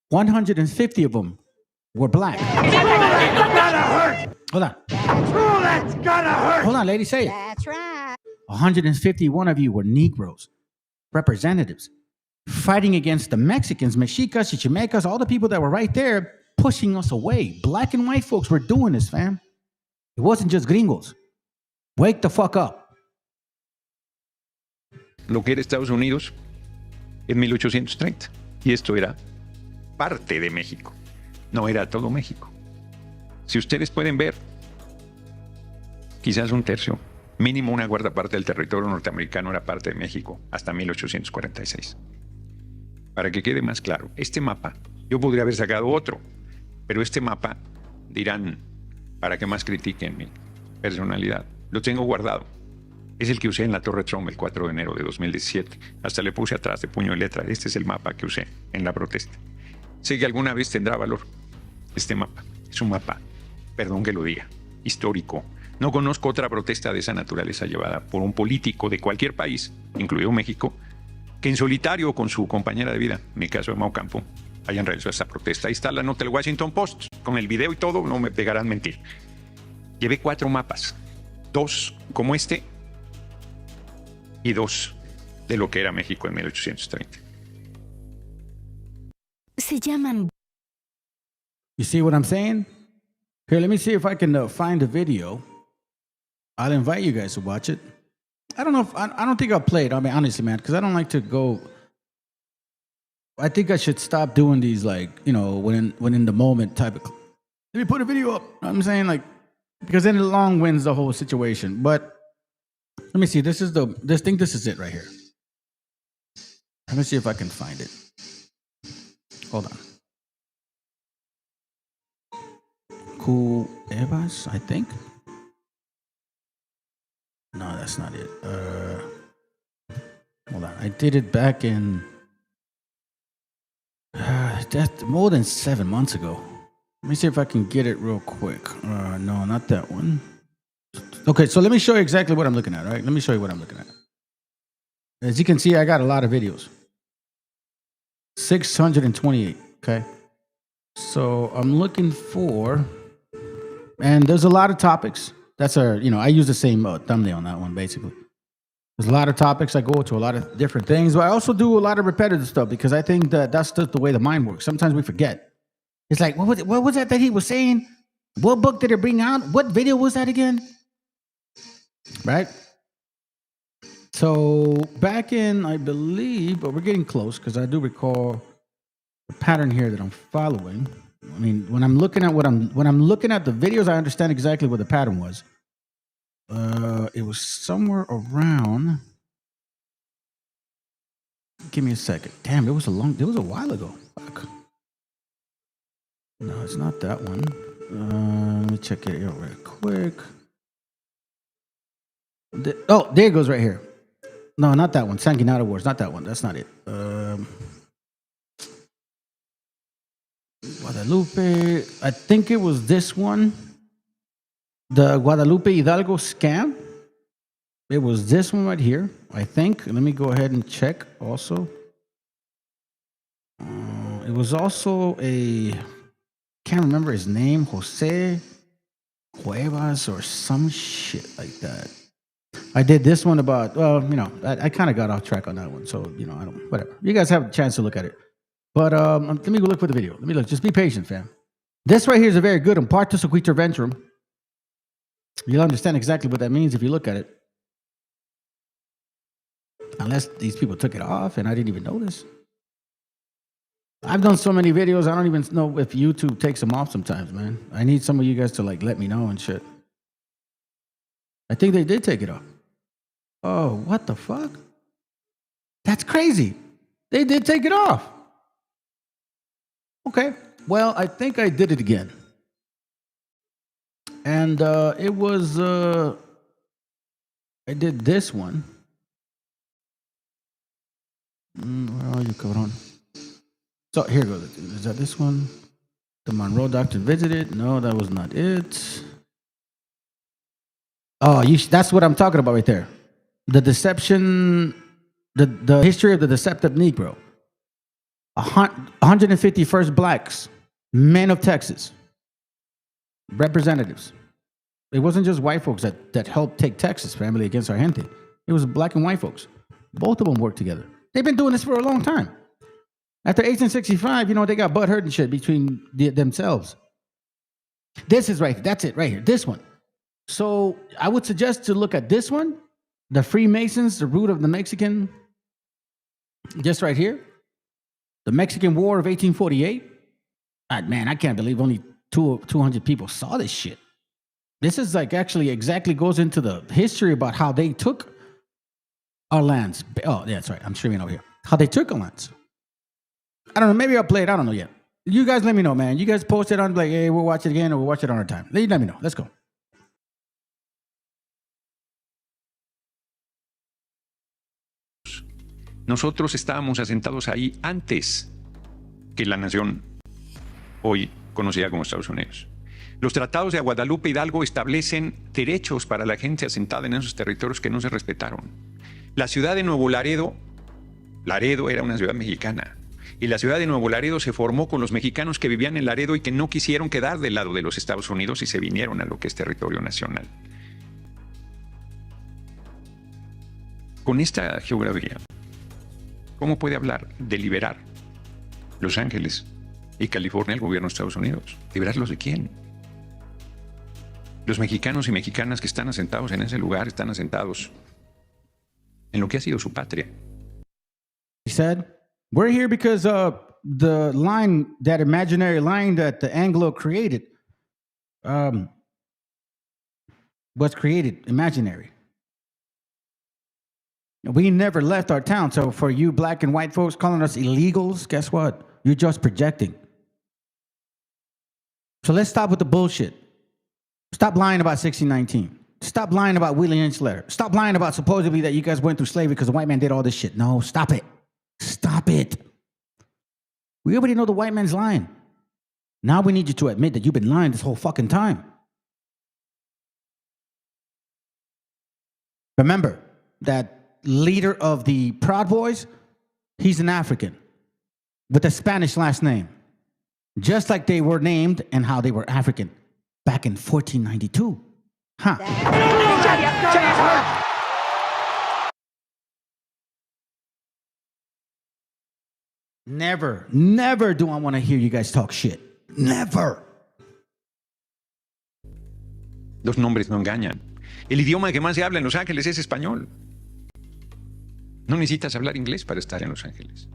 150 of them were black. That's gonna hurt. Hold on. Oh, that's gonna hurt. Hold on, lady, say it. That's right. 151 of you were Negroes, representatives, fighting against the Mexicans, Mexicas, Chichimecas, all the people that were right there pushing us away. Black and white folks were doing this, fam. It wasn't just gringos. Wake the fuck up. Lo que era Estados Unidos en 1830. Y esto era parte de México. No era todo México. Si ustedes pueden ver, quizás un tercio, mínimo una cuarta parte del territorio norteamericano era parte de México hasta 1846. Para que quede más claro, este mapa, yo podría haber sacado otro, pero este mapa, dirán, para que más critiquen mi personalidad, lo tengo guardado. Es el que usé en la Torre Trump el 4 de enero de 2017. Hasta le puse atrás de puño y letra. Este es el mapa que usé en la protesta. Sé que alguna vez tendrá valor este mapa. Es un mapa, perdón que lo diga, histórico. No conozco otra protesta de esa naturaleza llevada por un político de cualquier país, incluido México, que en solitario con su compañera de vida, en mi caso de Mau Campo, hayan realizado esa protesta. Ahí está la nota del Washington Post, con el video y todo, no me pegarán mentir. Llevé 4 mapas, 2 como este, y 2 de lo que era México en 1830. Se llaman. You see what I'm saying? Here, let me see if I can find a video. I'll invite you guys to watch it. I don't know if I don't think I'll play it. I mean, honestly, man, because I don't like to go I think I should stop doing these, like, you know, when in the moment type of. Let me put a video up. You know what I'm saying, like, because then it long wins the whole situation. But let me see. This is it right here. Let me see if I can find it. Hold on. Cuevas, I think. No, that's not it. Hold on. I did it back in that's more than 7 months ago. Let me see if I can get it real quick. No, not that one. Okay, so let me show you exactly what I'm looking at, right? Let me show you what I'm looking at. As you can see, I got a lot of videos. 628, okay? So I'm looking for, and there's a lot of topics. That's I use the same thumbnail on that one, basically. There's a lot of topics. I go to a lot of different things, but I also do a lot of repetitive stuff because I think that that's just the way the mind works. Sometimes we forget. It's like, what was that he was saying? What book did it bring out? What video was that again? Right? So back in, I believe, but we're getting close because I do recall the pattern here that I'm following. I mean, when I'm looking at when I'm looking at the videos, I understand exactly what the pattern was. It was somewhere around. Give me a second. Damn, it was a while ago. Fuck. No, it's not that one. Let me check it out real quick. There it goes right here. No, not that one. Sanguinary Wars. Not that one. That's not it. Guadalupe. I think it was this one. The Guadalupe Hidalgo scam. It was this one right here, I think. Let me go ahead and check also. It was also can't remember his name, Jose Cuevas or some shit like that. I did this one about, I kind of got off track on that one. So, I don't, whatever. You guys have a chance to look at it. But let me go look for the video. Let me look. Just be patient, fam. This right here is a very good one. Partus Equitur Ventrum. You'll understand exactly what that means if you look at it. Unless these people took it off and I didn't even notice. I've done so many videos, I don't even know if YouTube takes them off sometimes, man. I need some of you guys to let me know and shit. I think they did take it off. Oh, what the fuck? That's crazy. They did take it off. Okay. Well, I think I did it again. And it was, I did this one. Where are you, cabrón? So here goes. Is that this one? The Monroe Doctrine visited? No, that was not it. Oh, that's what I'm talking about right there. The deception, the history of the deceptive Negro. 151st blacks, men of Texas, representatives. It wasn't just white folks that helped take Texas family against our gente. It was black and white folks. Both of them worked together. They've been doing this for a long time. After 1865, they got butthurt and shit between themselves. This is right. That's it right here. This one. So I would suggest to look at this one, the Freemasons, the root of the Mexican. Just right here, the Mexican War of 1848. Man, I can't believe only 200 people saw this shit. This is actually exactly goes into the history about how they took our lands. Oh, yeah, that's right. I'm streaming over here. How they took our lands. I don't know. Maybe I'll play it. I don't know yet. You guys let me know, man. You guys post it on hey, we'll watch it again or we'll watch it on our time. Let me know. Let's go. Nosotros estábamos asentados ahí antes que la nación hoy conocida como Estados Unidos. Los tratados de Guadalupe Hidalgo establecen derechos para la gente asentada en esos territorios que no se respetaron. La ciudad de Nuevo Laredo era una ciudad mexicana. Y la ciudad de Nuevo Laredo se formó con los mexicanos que vivían en Laredo y que no quisieron quedar del lado de los Estados Unidos y se vinieron a lo que es territorio nacional. Con esta geografía, ¿cómo puede hablar de liberar Los Ángeles y California al gobierno de Estados Unidos? ¿Liberarlos de quién? Los mexicanos y mexicanas que están asentados en ese lugar están asentados en lo que ha sido su patria. He said, We're here because the line, that imaginary line that the Anglo created, was created imaginary. We never left our town. So for you black and white folks calling us illegals, guess what? You're just projecting. So let's stop with the bullshit. Stop lying about 1619. Stop lying about Willie Lynch letter. Stop lying about supposedly that you guys went through slavery because the white man did all this shit. No, stop it. Stop it. We already know the white man's lying. Now we need you to admit that you've been lying this whole fucking time. Remember that leader of the Proud Boys, he's an African with a Spanish last name, just like they were named and how they were African back in 1492. Huh. Never do I want to hear you guys talk shit. Never. Los nombres no engañan. El idioma que más se habla en Los Ángeles es español. No necesitas hablar inglés para estar en Los Ángeles.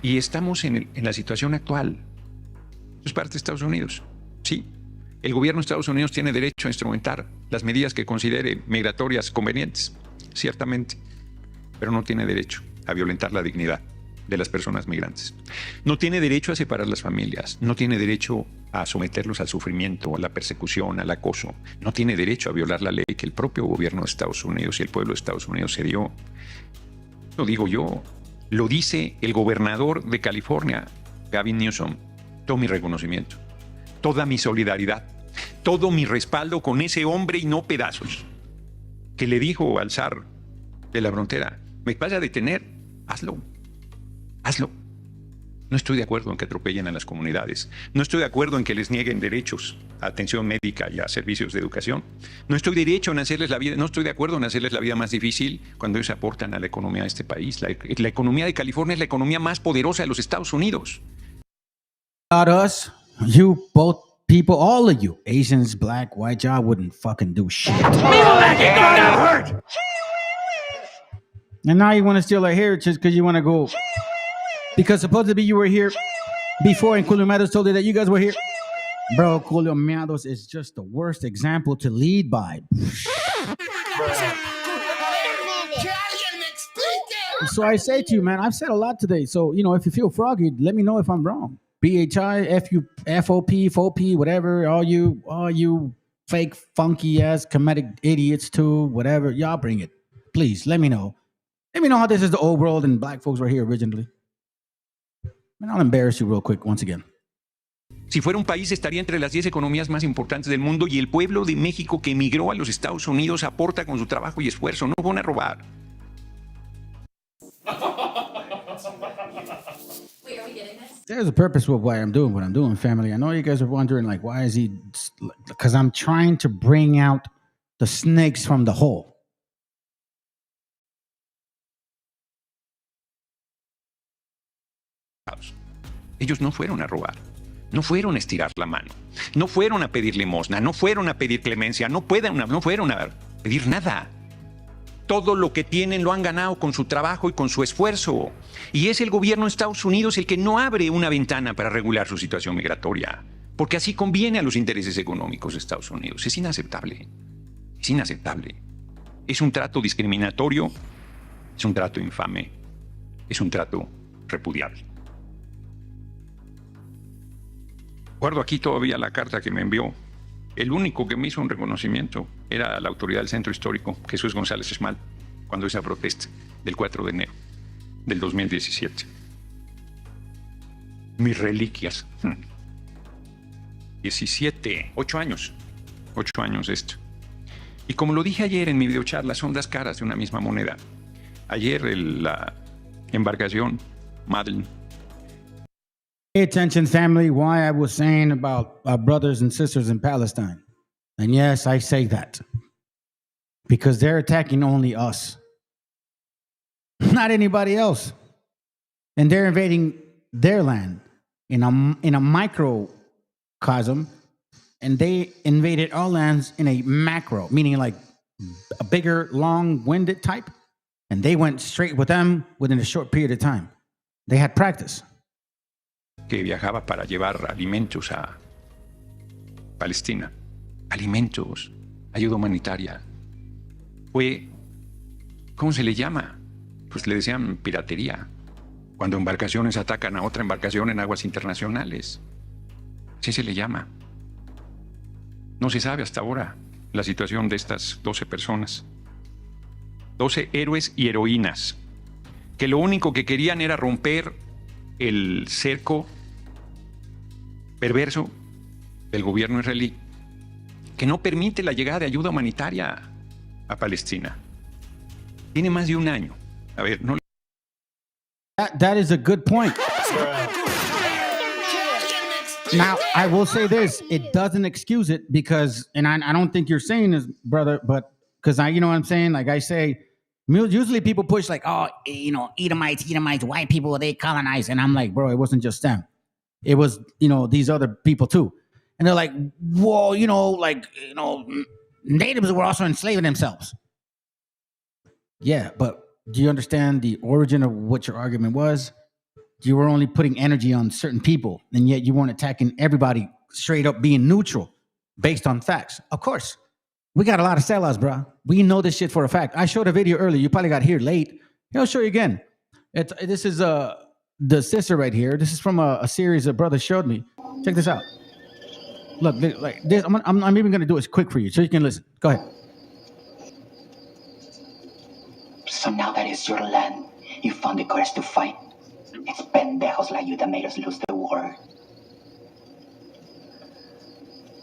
Y estamos en la situación actual. Es parte de Estados Unidos. Sí, el gobierno de Estados Unidos tiene derecho a instrumentar las medidas que considere migratorias convenientes, ciertamente, pero no tiene derecho a violentar la dignidad de las personas migrantes. No tiene derecho a separar las familias, no tiene derecho a someterlos al sufrimiento, a la persecución, al acoso. No tiene derecho a violar la ley que el propio gobierno de Estados Unidos y el pueblo de Estados Unidos se dio. Lo digo yo, lo dice el gobernador de California, Gavin Newsom. Todo mi reconocimiento, toda mi solidaridad, todo mi respaldo con ese hombre y no pedazos, que le dijo al zar de la frontera: me vas a detener, hazlo, hazlo. No estoy de acuerdo en que atropellen a las comunidades. No estoy de acuerdo en que les nieguen derechos a atención médica y a servicios de educación. No estoy de acuerdo en hacerles la vida más difícil cuando ellos aportan a la economía de este país. La economía de California es la economía más poderosa de los Estados Unidos. Not us, you, both people, all of you, Asians, black, white, y'all wouldn't fucking do shit. And now you want to steal our heritage because you want to go. Because supposedly you were here before and Julio Meadows told you that you guys were here. Bro, Julio Meadows is just the worst example to lead by. So I say to you, man, I've said a lot today. So, you know, if you feel froggy, let me know if I'm wrong. BHI, FOP, FOP, whatever, all you fake, funky ass comedic idiots too, whatever, y'all bring it. Please, let me know. Let me know how this is the old world and black folks were here originally. And I'll embarrass you real quick once again. Si fuera un país, estaría entre las 10 economías más importantes del mundo, y el pueblo de México que emigró a los Estados Unidos aporta con su trabajo y esfuerzo, no van a robar. Wait, are we getting this? There's a purpose with why I'm doing what I'm doing, family. I know you guys are wondering, like, why is he... Because I'm trying to bring out the snakes from the hole. Ellos no fueron a robar, no fueron a estirar la mano, no fueron a pedir limosna, no fueron a pedir clemencia, no fueron a pedir nada. Todo lo que tienen lo han ganado con su trabajo y con su esfuerzo. Y es el gobierno de Estados Unidos el que no abre una ventana para regular su situación migratoria, porque así conviene a los intereses económicos de Estados Unidos. Es inaceptable. Es inaceptable. Es un trato discriminatorio, es un trato infame, es un trato repudiable. Guardo aquí todavía la carta que me envió. El único que me hizo un reconocimiento era la autoridad del Centro Histórico, Jesús González Esmal, cuando esa protesta del 4 de enero del 2017. Mis reliquias. 8 años. 8 años de esto. Y como lo dije ayer en mi videocharla, son las caras de una misma moneda. Ayer la embarcación Madeline. Pay attention, family, why I was saying about our brothers and sisters in Palestine. And yes, I say that. Because they're attacking only us. Not anybody else. And they're invading their land in a microcosm. And they invaded our lands in a macro, meaning like a bigger, long-winded type. And they went straight with them within a short period of time. They had practice. Que viajaba para llevar alimentos a Palestina. Alimentos, ayuda humanitaria. Fue, ¿cómo se le llama? Pues le decían piratería. Cuando embarcaciones atacan a otra embarcación en aguas internacionales. Así se le llama. No se sabe hasta ahora la situación de estas 12 personas. 12 héroes y heroínas que lo único que querían era romper el cerco perverso del gobierno israelí que no permite la llegada de ayuda humanitaria a Palestina. Tiene más de un año. A ver, no. That is a good point. Now, I will say this. It doesn't excuse it because, and I don't think you're saying this, brother, but because you know what I'm saying? Like I say, usually people push like, oh, you know, Edomites, white people, they colonized. And I'm like, bro, it wasn't just them. It was, you know, these other people too. And they're like, whoa, you know, like, you know, natives were also enslaving themselves. Yeah, but do you understand the origin of what your argument was? You were only putting energy on certain people, and yet you weren't attacking everybody straight up being neutral based on facts. Of course, we got a lot of sellouts, bro. We know this shit for a fact. I showed a video earlier. You probably got here late. Here, I'll show you again. This is the sister right here. This is from a series that brother showed me. Check this out. Look, like this. I'm even gonna do it quick for you so you can listen. Go ahead. So now that it's your land, you found the courage to fight. It's pendejos like you that made us lose the war.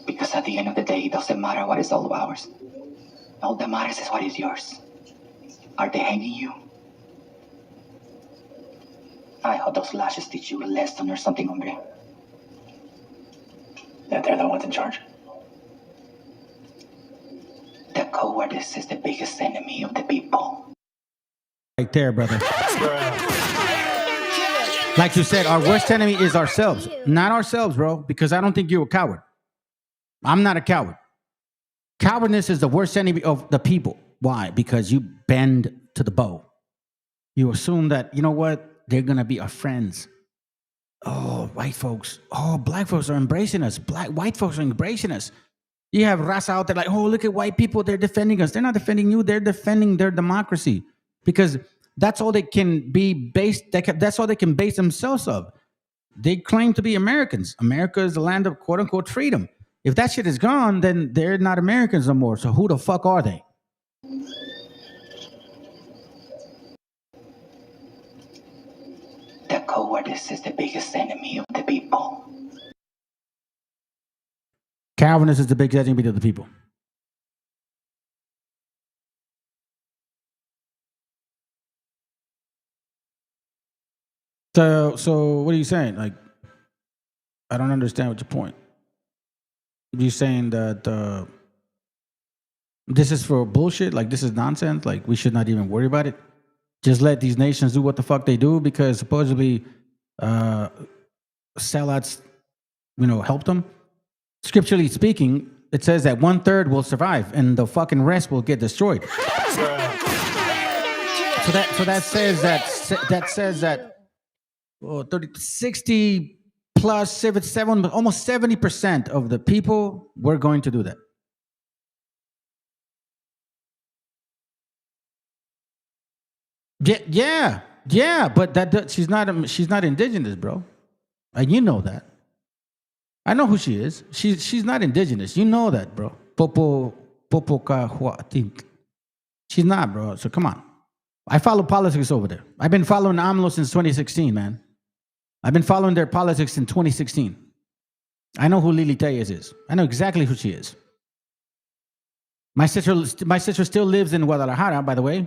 Because at the end of the day, it doesn't matter what is all of ours. All that matters is what is yours. Are they hanging you? I hope those lashes teach you a lesson or something, hombre. That they're the ones in charge. The cowardice is the biggest enemy of the people. Right there, brother. Like you said, our worst enemy is ourselves. Not ourselves, bro, because I don't think you're a coward. I'm not a coward. Cowardness is the worst enemy of the people. Why? Because you bend to the bow. You assume that, you know what? They're going to be our friends. Oh, white folks. Oh, black folks are embracing us. White folks are embracing us. You have raza out there like, oh, look at white people. They're defending us. They're not defending you. They're defending their democracy. Because that's all they can be based. That's all they can base themselves of. They claim to be Americans. America is the land of quote unquote freedom. If that shit is gone, then they're not Americans no more. So who the fuck are they? The cowardice is the biggest enemy of the people. Calvinist is the biggest enemy of the people. So what are you saying? Like, I don't understand what your point. You saying that this is for bullshit? Like, this is nonsense? Like, we should not even worry about it? Just let these nations do what the fuck they do because supposedly sellouts, you know, help them? Scripturally speaking, it says that 1/3 will survive and the fucking rest will get destroyed. So that says that 30, 60 plus 7, almost 70% of the people were going to do that. Yeah, but she's not indigenous, bro. And you know that. I know who she is. She's not indigenous. You know that, bro. She's not, bro. So come on. I follow politics over there. I've been following AMLO since 2016, man. I've been following their politics since 2016. I know who Lili Tellez is. I know exactly who she is. My sister still lives in Guadalajara, by the way.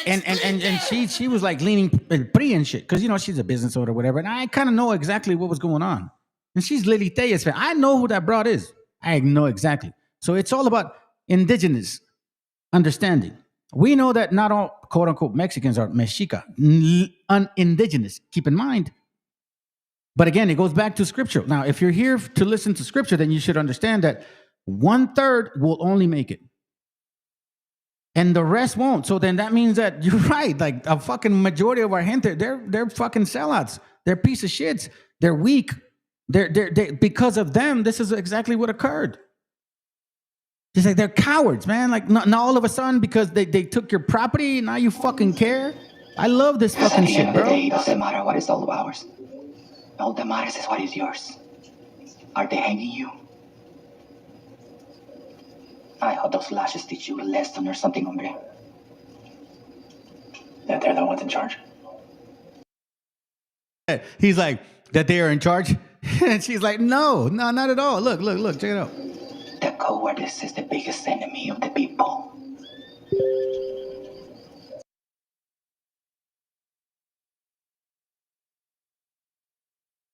And she was like leaning PRI and shit, because you know she's a business owner or whatever, and I kind of know exactly what was going on. And she's Lili Tellez fan. I know who that broad is. I know exactly. So it's all about indigenous understanding. We know that not all quote unquote Mexicans are Mexica, indigenous. Keep in mind. But again, it goes back to scripture. Now, if you're here to listen to scripture, then you should understand that 1/3 will only make it. and the rest won't. So then that means that you're right. Like a fucking majority of our gente, they're fucking sellouts. They're piece of shits. They're weak. They because of them, this is exactly what occurred. Just like they're cowards, man. Like not all of a sudden because they took your property, now you fucking care. I love this fucking shit, bro. It doesn't matter what is all ours. All that matters is what is yours. Are they hanging you? I hope those lashes teach you a lesson or something, hombre. That they're the ones in charge. He's like, that they are in charge? And she's like, no, not at all. Look, check it out. The cowardice is the biggest enemy of the people.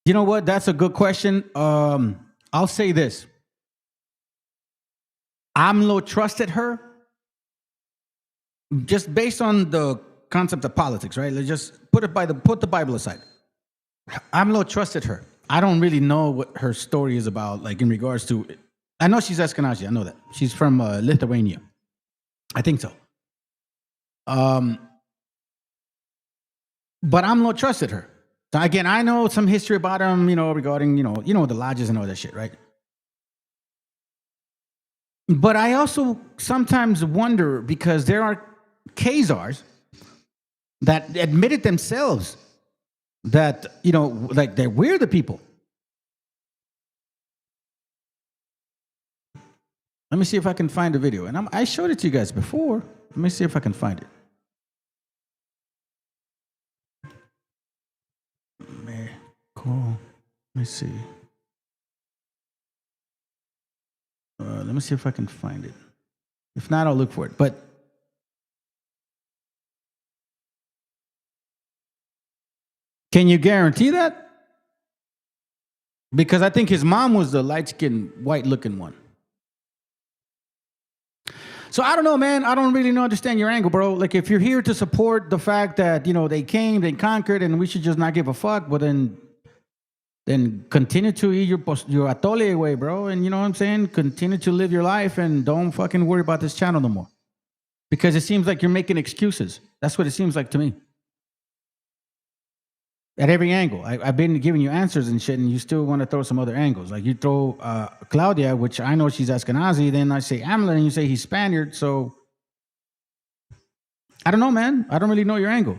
You know what? That's a good question. I'll say this. AMLO trusted her just based on the concept of politics, right? Let's just put the Bible aside. AMLO trusted her. I don't really know what her story is about, like in regards to. I know she's Ashkenazi. I know that she's from Lithuania. I think so. But AMLO trusted her. Now, again, I know some history about him, regarding, the lodges and all that shit, right? But I also sometimes wonder because there are Khazars that admitted themselves that, like we're the people. Let me see if I can find a video. And I showed it to you guys before. Let me see if I can find it. Cool. Let me see. Let me see if I can find it. If not, I'll look for it. But can you guarantee that? Because I think his mom was the light-skinned, white-looking one. So I don't know, man. I don't really understand your angle, bro. Like, if you're here to support the fact that, they came, they conquered, and we should just not give a fuck, but then continue to eat your atole away, bro. And you know what I'm saying? Continue to live your life and don't fucking worry about this channel no more. Because it seems like you're making excuses. That's what it seems like to me. At every angle. I've been giving you answers and shit, and you still want to throw some other angles. Like you throw Claudia, which I know she's Ashkenazi, then I say AMLO, and you say he's Spaniard. So I don't know, man. I don't really know your angle.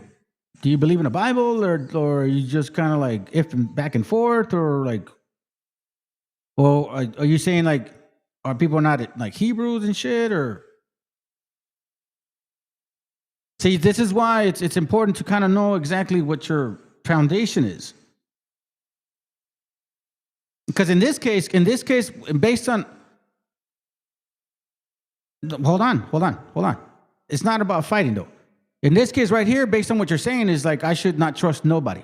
Do you believe in the Bible, or are you just kind of like if back and forth, or like, or are you saying like, are people not like Hebrews and shit, or? See, this is why it's important to kind of know exactly what your foundation is, because in this case, based on, hold on, it's not about fighting though. In this case right here, based on what you're saying, is like, I should not trust nobody.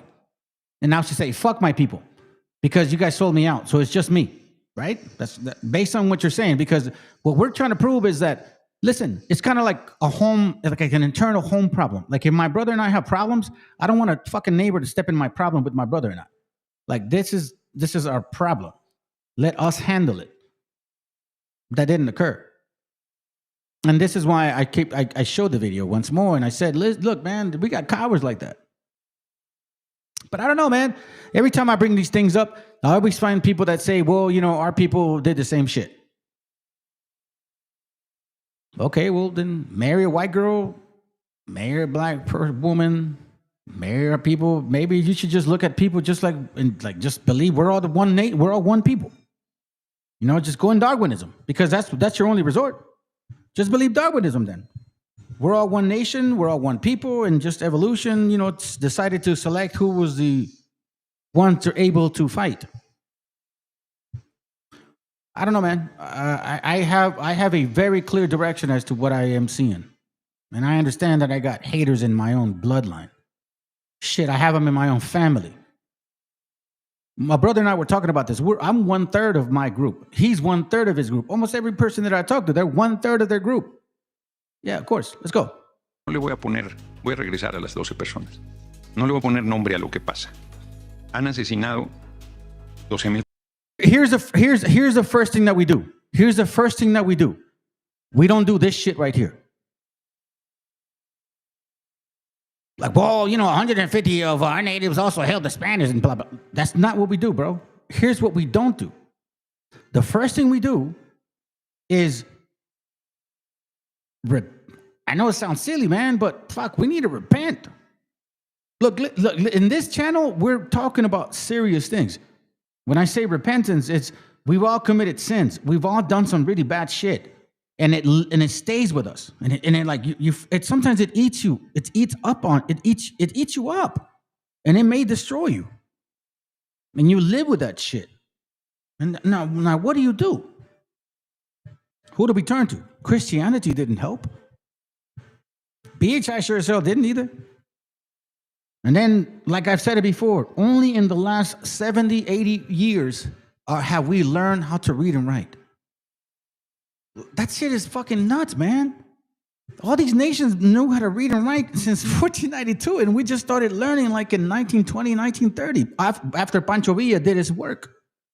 And now she say, fuck my people, because you guys sold me out. So it's just me, right? That's based on what you're saying, because what we're trying to prove is that, listen, it's kind of like a home, like an internal home problem. Like if my brother and I have problems, I don't want a fucking neighbor to step in my problem with my brother and I. Like this is our problem. Let us handle it. That didn't occur. And this is why I showed the video once more, and I said, look, man, we got cowards like that. But I don't know, man. Every time I bring these things up, I always find people that say, well, our people did the same shit. Okay, well, then marry a white girl, marry a black woman, marry our people. Maybe you should just look at people just just believe we're all we're all one people. Just go in Darwinism, because that's your only resort. Just believe Darwinism then. We're all one nation, we're all one people, and just evolution, it's decided to select who was the ones that are able to fight. I don't know, man. I have a very clear direction as to what I am seeing. And I understand that I got haters in my own bloodline. Shit, I have them in my own family. My brother and I were talking about this. I'm 1/3 of my group. He's 1/3 of his group. Almost every person that I talk to, they're 1/3 of their group. Yeah, of course. Let's go. No le voy a regresar a las 12 personas. No le voy a poner nombre a lo que pasa. Han asesinado 12,000. Here's the first thing that we do. We don't do this shit right here. Like, well, 150 of our natives also held the Spaniards and blah, blah. That's not what we do, bro. Here's what we don't do. The first thing we do is, I know it sounds silly, man, but fuck, we need to repent. Look, in this channel, we're talking about serious things. When I say repentance, it's we've all committed sins. We've all done some really bad shit. And it stays with us. And it like sometimes it eats you. It eats you up. And it may destroy you. And you live with that shit. And now what do you do? Who do we turn to? Christianity didn't help. BHI sure as hell didn't either. And then, like I've said it before, only in the last 70, 80 years have we learned how to read and write. That shit is fucking nuts, man. All these nations knew how to read and write since 1492, and we just started learning like in 1920, 1930, after Pancho Villa did his work.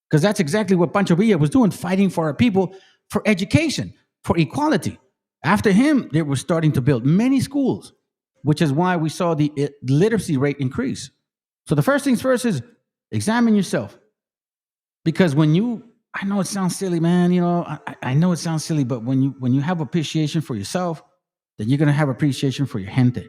Because that's exactly what Pancho Villa was doing, fighting for our people, for education, for equality. After him, they were starting to build many schools, which is why we saw the literacy rate increase. So the first things first is examine yourself. Because I know it sounds silly, man. I know it sounds silly, but when you have appreciation for yourself, then you're going to have appreciation for your gente.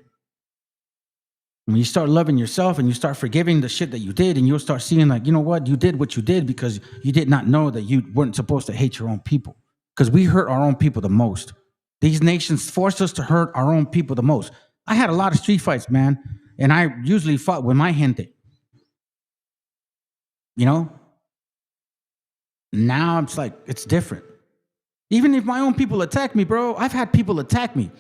When you start loving yourself and you start forgiving the shit that you did, and you'll start seeing like, you know what you did because you did not know that you weren't supposed to hate your own people. Because we hurt our own people the most. These nations forced us to hurt our own people the most. I had a lot of street fights, man, and I usually fought with my gente. Now it's like, it's different. Even if my own people attack me, bro, I've had people attack me.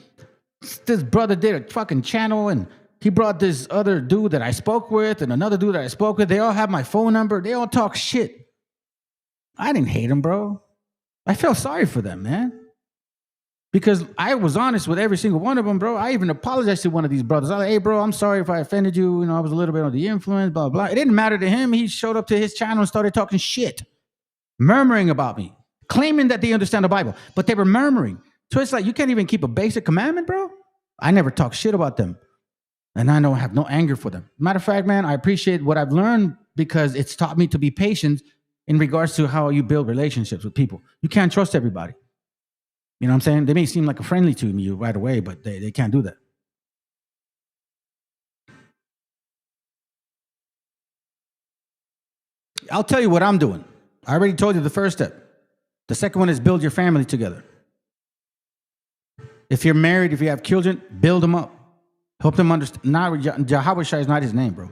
This brother did a fucking channel, and he brought this other dude that I spoke with and another dude that I spoke with. They all have my phone number. They all talk shit. I didn't hate them, bro. I felt sorry for them, man. Because I was honest with every single one of them, bro. I even apologized to one of these brothers. I was like, hey, bro, I'm sorry if I offended you. I was a little bit on the influence, blah, blah. It didn't matter to him. He showed up to his channel and started talking shit, murmuring about me, claiming that they understand the Bible, but they were murmuring. So it's like, you can't even keep a basic commandment, bro. I never talk shit about them. And I don't have no anger for them. Matter of fact, man, I appreciate what I've learned because it's taught me to be patient in regards to how you build relationships with people. You can't trust everybody. You know what I'm saying? They may seem like a friendly to me right away, but they can't do that. I'll tell you what I'm doing. I already told you the first step. The second one is build your family together. If you're married, if you have children, build them up. Help them understand. Yahweh Shai is not his name, bro.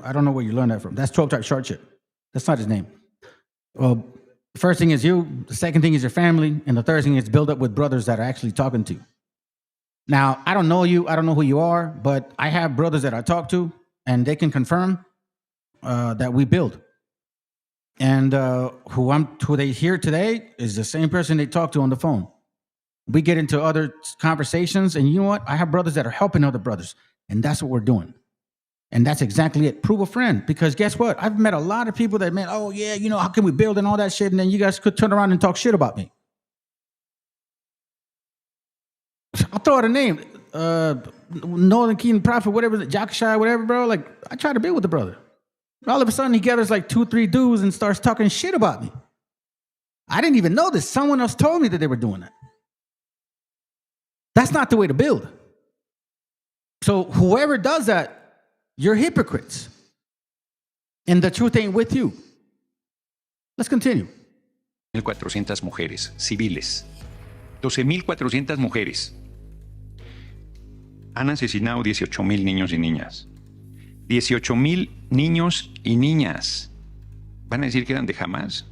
I don't know where you learned that from. That's 12-type short shit. That's not his name. Well, the first thing is you. The second thing is your family. And the third thing is build up with brothers that are actually talking to you. Now, I don't know you. I don't know who you are. But I have brothers that I talk to. And they can confirm that we build. And who they hear today is the same person they talk to on the phone. We get into other conversations, and you know what? I have brothers that are helping other brothers, and that's what we're doing. And that's exactly it. Prove a friend, because guess what? I've met a lot of people that meant, oh yeah, how can we build and all that shit, and then you guys could turn around and talk shit about me. I'll throw out a name, Northern Kingdom Prophet, whatever, Jakashai, whatever, bro. Like, I try to build with the brother. All of a sudden, he gathers like 2-3 dudes and starts talking shit about me. I didn't even know this. Someone else told me that they were doing that. That's not the way to build. So whoever does that, you're hypocrites. And the truth ain't with you. Let's continue. 1,400 mujeres civiles. 12,400 mujeres. Han asesinado 18,000 niños y niñas. 18,000 niños y niñas. ¿Van a decir que eran de Hamas?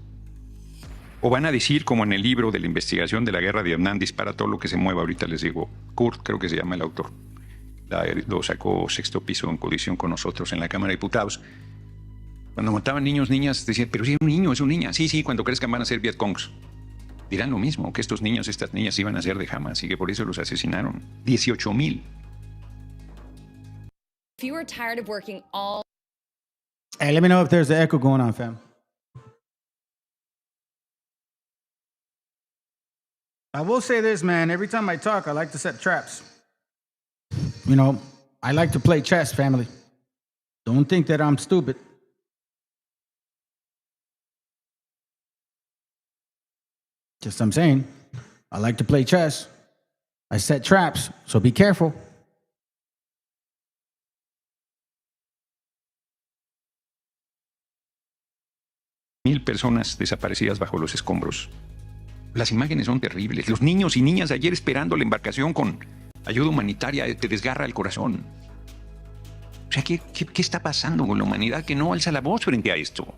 ¿O van a decir, como en el libro de la investigación de la guerra de Vietnam, dispara todo lo que se mueva? Ahorita les digo, Kurt, creo que se llama el autor. Lo sacó Sexto Piso en colisión con nosotros en la Cámara de Diputados. Cuando mataban niños, niñas, decían, pero si es un niño, es una niña. Sí, cuando crezcan van a ser Vietcongs. Dirán lo mismo, que estos niños, estas niñas iban a ser de Hamas y que por eso los asesinaron. 18,000. If you are tired of working all... Hey, let me know if there's an echo going on, fam. I will say this, man. Every time I talk, I like to set traps. I like to play chess, family. Don't think that I'm stupid. Just I'm saying, I like to play chess. I set traps, so be careful. Mil personas desaparecidas bajo los escombros. Las imágenes son terribles. Los niños y niñas ayer esperando la embarcación con ayuda humanitaria te desgarra el corazón. O sea, ¿qué está pasando con la humanidad que no alza la voz frente a esto?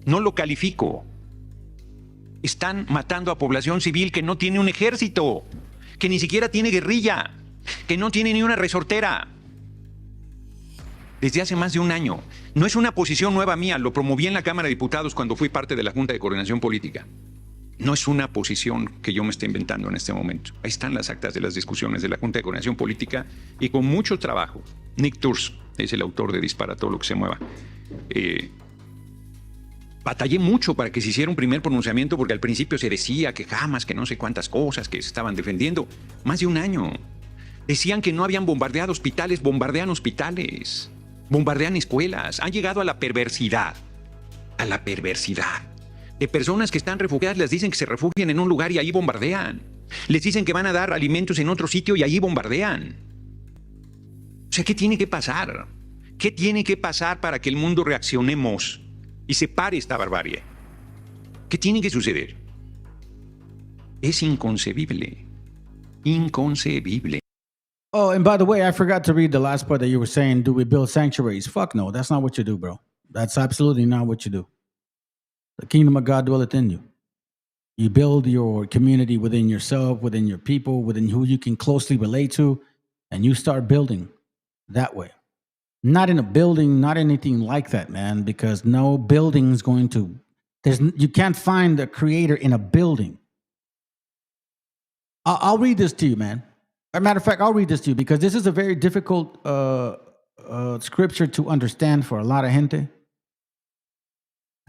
No lo califico. Están matando a población civil que no tiene un ejército, que ni siquiera tiene guerrilla, que no tiene ni una resortera. Desde hace más de un año. No es una posición nueva mía, lo promoví en la Cámara de Diputados cuando fui parte de la Junta de Coordinación Política. No es una posición que yo me esté inventando en este momento. Ahí están las actas de las discusiones de la Junta de Coordinación Política y con mucho trabajo. Nick Turs es el autor de Dispara todo lo que se mueva. Batallé mucho para que se hiciera un primer pronunciamiento porque al principio se decía que jamás, que no sé cuántas cosas, que se estaban defendiendo. Más de un año. Decían que no habían bombardeado hospitales, bombardean hospitales. Bombardean escuelas. Han llegado a la perversidad. A la perversidad. De personas que están refugiadas les dicen que se refugien en un lugar y ahí bombardean. Les dicen que van a dar alimentos en otro sitio y ahí bombardean. O sea, ¿qué tiene que pasar? ¿Qué tiene que pasar para que el mundo reaccionemos y se pare esta barbarie? ¿Qué tiene que suceder? Es inconcebible. Inconcebible. Oh, and by the way, I forgot to read the last part that you were saying. Do we build sanctuaries? Fuck no. That's not what you do, bro. That's absolutely not what you do. The kingdom of God dwelleth in you. You build your community within yourself, within your people, within who you can closely relate to, and you start building that way. Not in a building, not anything like that, man, because no building's going to, you can't find the creator in a building. I'll read this to you, man. As a matter of fact, I'll read this to you because this is a very difficult scripture to understand for a lot of gente.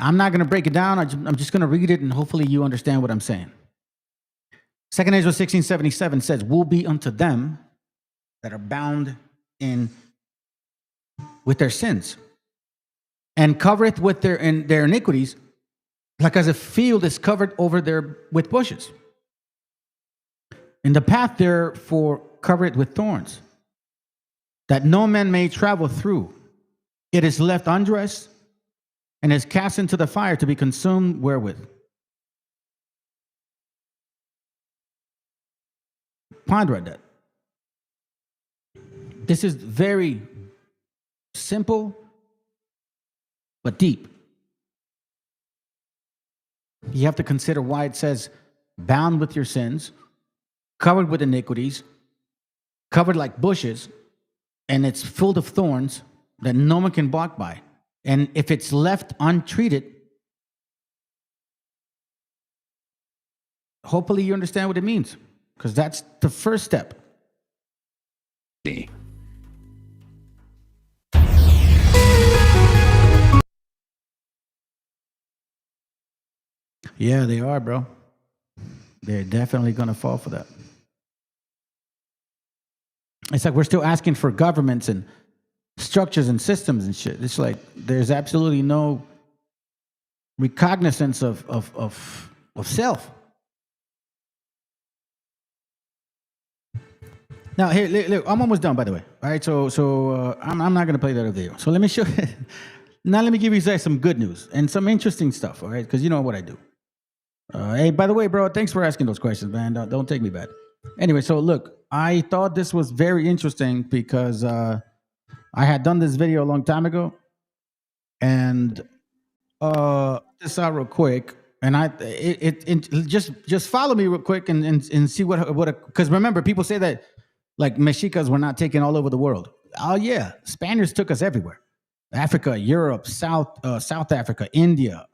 I'm not going to break it down. I'm just going to read it and hopefully you understand what I'm saying. 2 Ezra 16:77 says, "Woe be unto them that are bound with their sins, and covereth with their iniquities, like as a field is covered over with bushes. And the path therefore covered with thorns, that no man may travel through. It is left undressed, and is cast into the fire to be consumed wherewith." Ponder at that. This is very simple, but deep. You have to consider why it says, bound with your sins, covered with iniquities, covered like bushes, and it's full of thorns that no one can walk by. And if it's left untreated, hopefully you understand what it means, because that's the first step. Yeah, they are, bro. They're definitely going to fall for that. It's like we're still asking for governments and structures and systems and shit. It's like there's absolutely no recognizance of self. Now, here, look, I'm almost done, by the way. All right, so I'm not going to play that video. So let me show you. Now let me give you guys some good news and some interesting stuff, all right? Because you know what I do. Hey, by the way, bro, thanks for asking those questions, man. Don't take me bad. Anyway, so look, I thought this was very interesting because I had done this video a long time ago, and this out real quick, and just follow me real quick and see what because remember, people say that like Mexicas were not taken all over the world. Oh yeah, Spaniards took us everywhere: Africa, Europe, South Africa, India,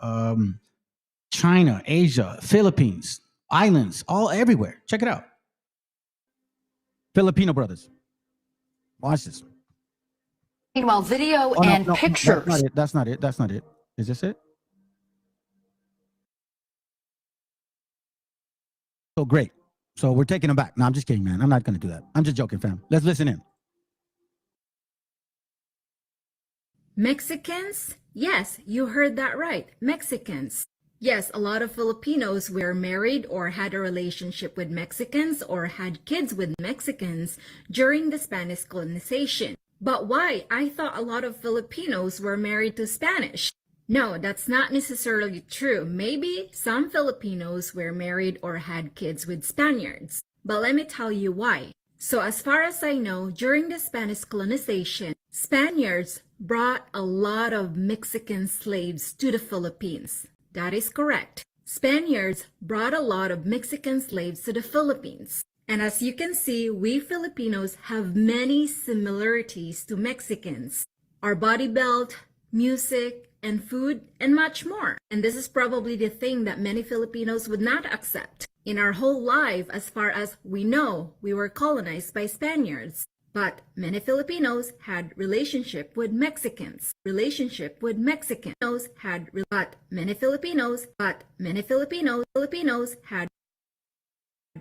China, Asia, Philippines, islands, all everywhere. Check it out. Filipino brothers. Watch this. Meanwhile, video and pictures. That's not it. Is this it? So great. So we're taking them back. No, I'm just kidding, man. I'm not going to do that. I'm just joking, fam. Let's listen in. Mexicans? Yes, you heard that right. Mexicans. Yes, a lot of Filipinos were married or had a relationship with Mexicans or had kids with Mexicans during the Spanish colonization. But why? I thought a lot of Filipinos were married to Spanish. No, that's not necessarily true. Maybe some Filipinos were married or had kids with Spaniards. But let me tell you why. So as far as I know, during the Spanish colonization, Spaniards brought a lot of Mexican slaves to the Philippines. That is correct. Spaniards brought a lot of Mexican slaves to the Philippines. And as you can see, we Filipinos have many similarities to Mexicans. Our body belt, music, and food, and much more. And this is probably the thing that many Filipinos would not accept. In our whole life, as far as we know, we were colonized by Spaniards. But many Filipinos had relationship with Mexicans. Relationship with Mexicans had many Filipinos had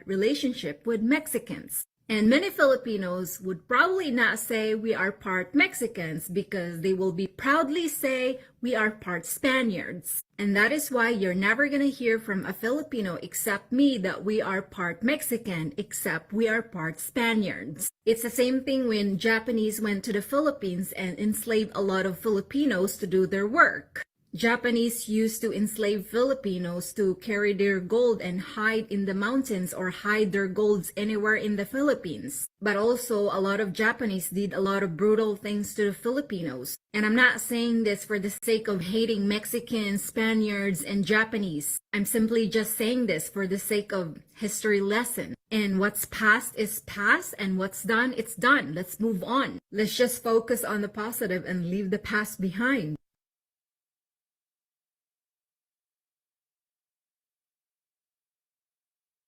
relationship with Mexicans. And many Filipinos would probably not say we are part Mexicans because they will be proudly say we are part Spaniards. And that is why you're never gonna hear from a Filipino except me that we are part Mexican except we are part Spaniards. It's the same thing when Japanese went to the Philippines and enslaved a lot of Filipinos to do their work. Japanese used to enslave Filipinos to carry their gold and hide in the mountains or hide their golds anywhere in the Philippines. But also, a lot of Japanese did a lot of brutal things to the Filipinos. And I'm not saying this for the sake of hating Mexicans, Spaniards, and Japanese. I'm simply just saying this for the sake of history lesson. And what's past is past, and what's done, it's done. Let's move on. Let's just focus on the positive and leave the past behind.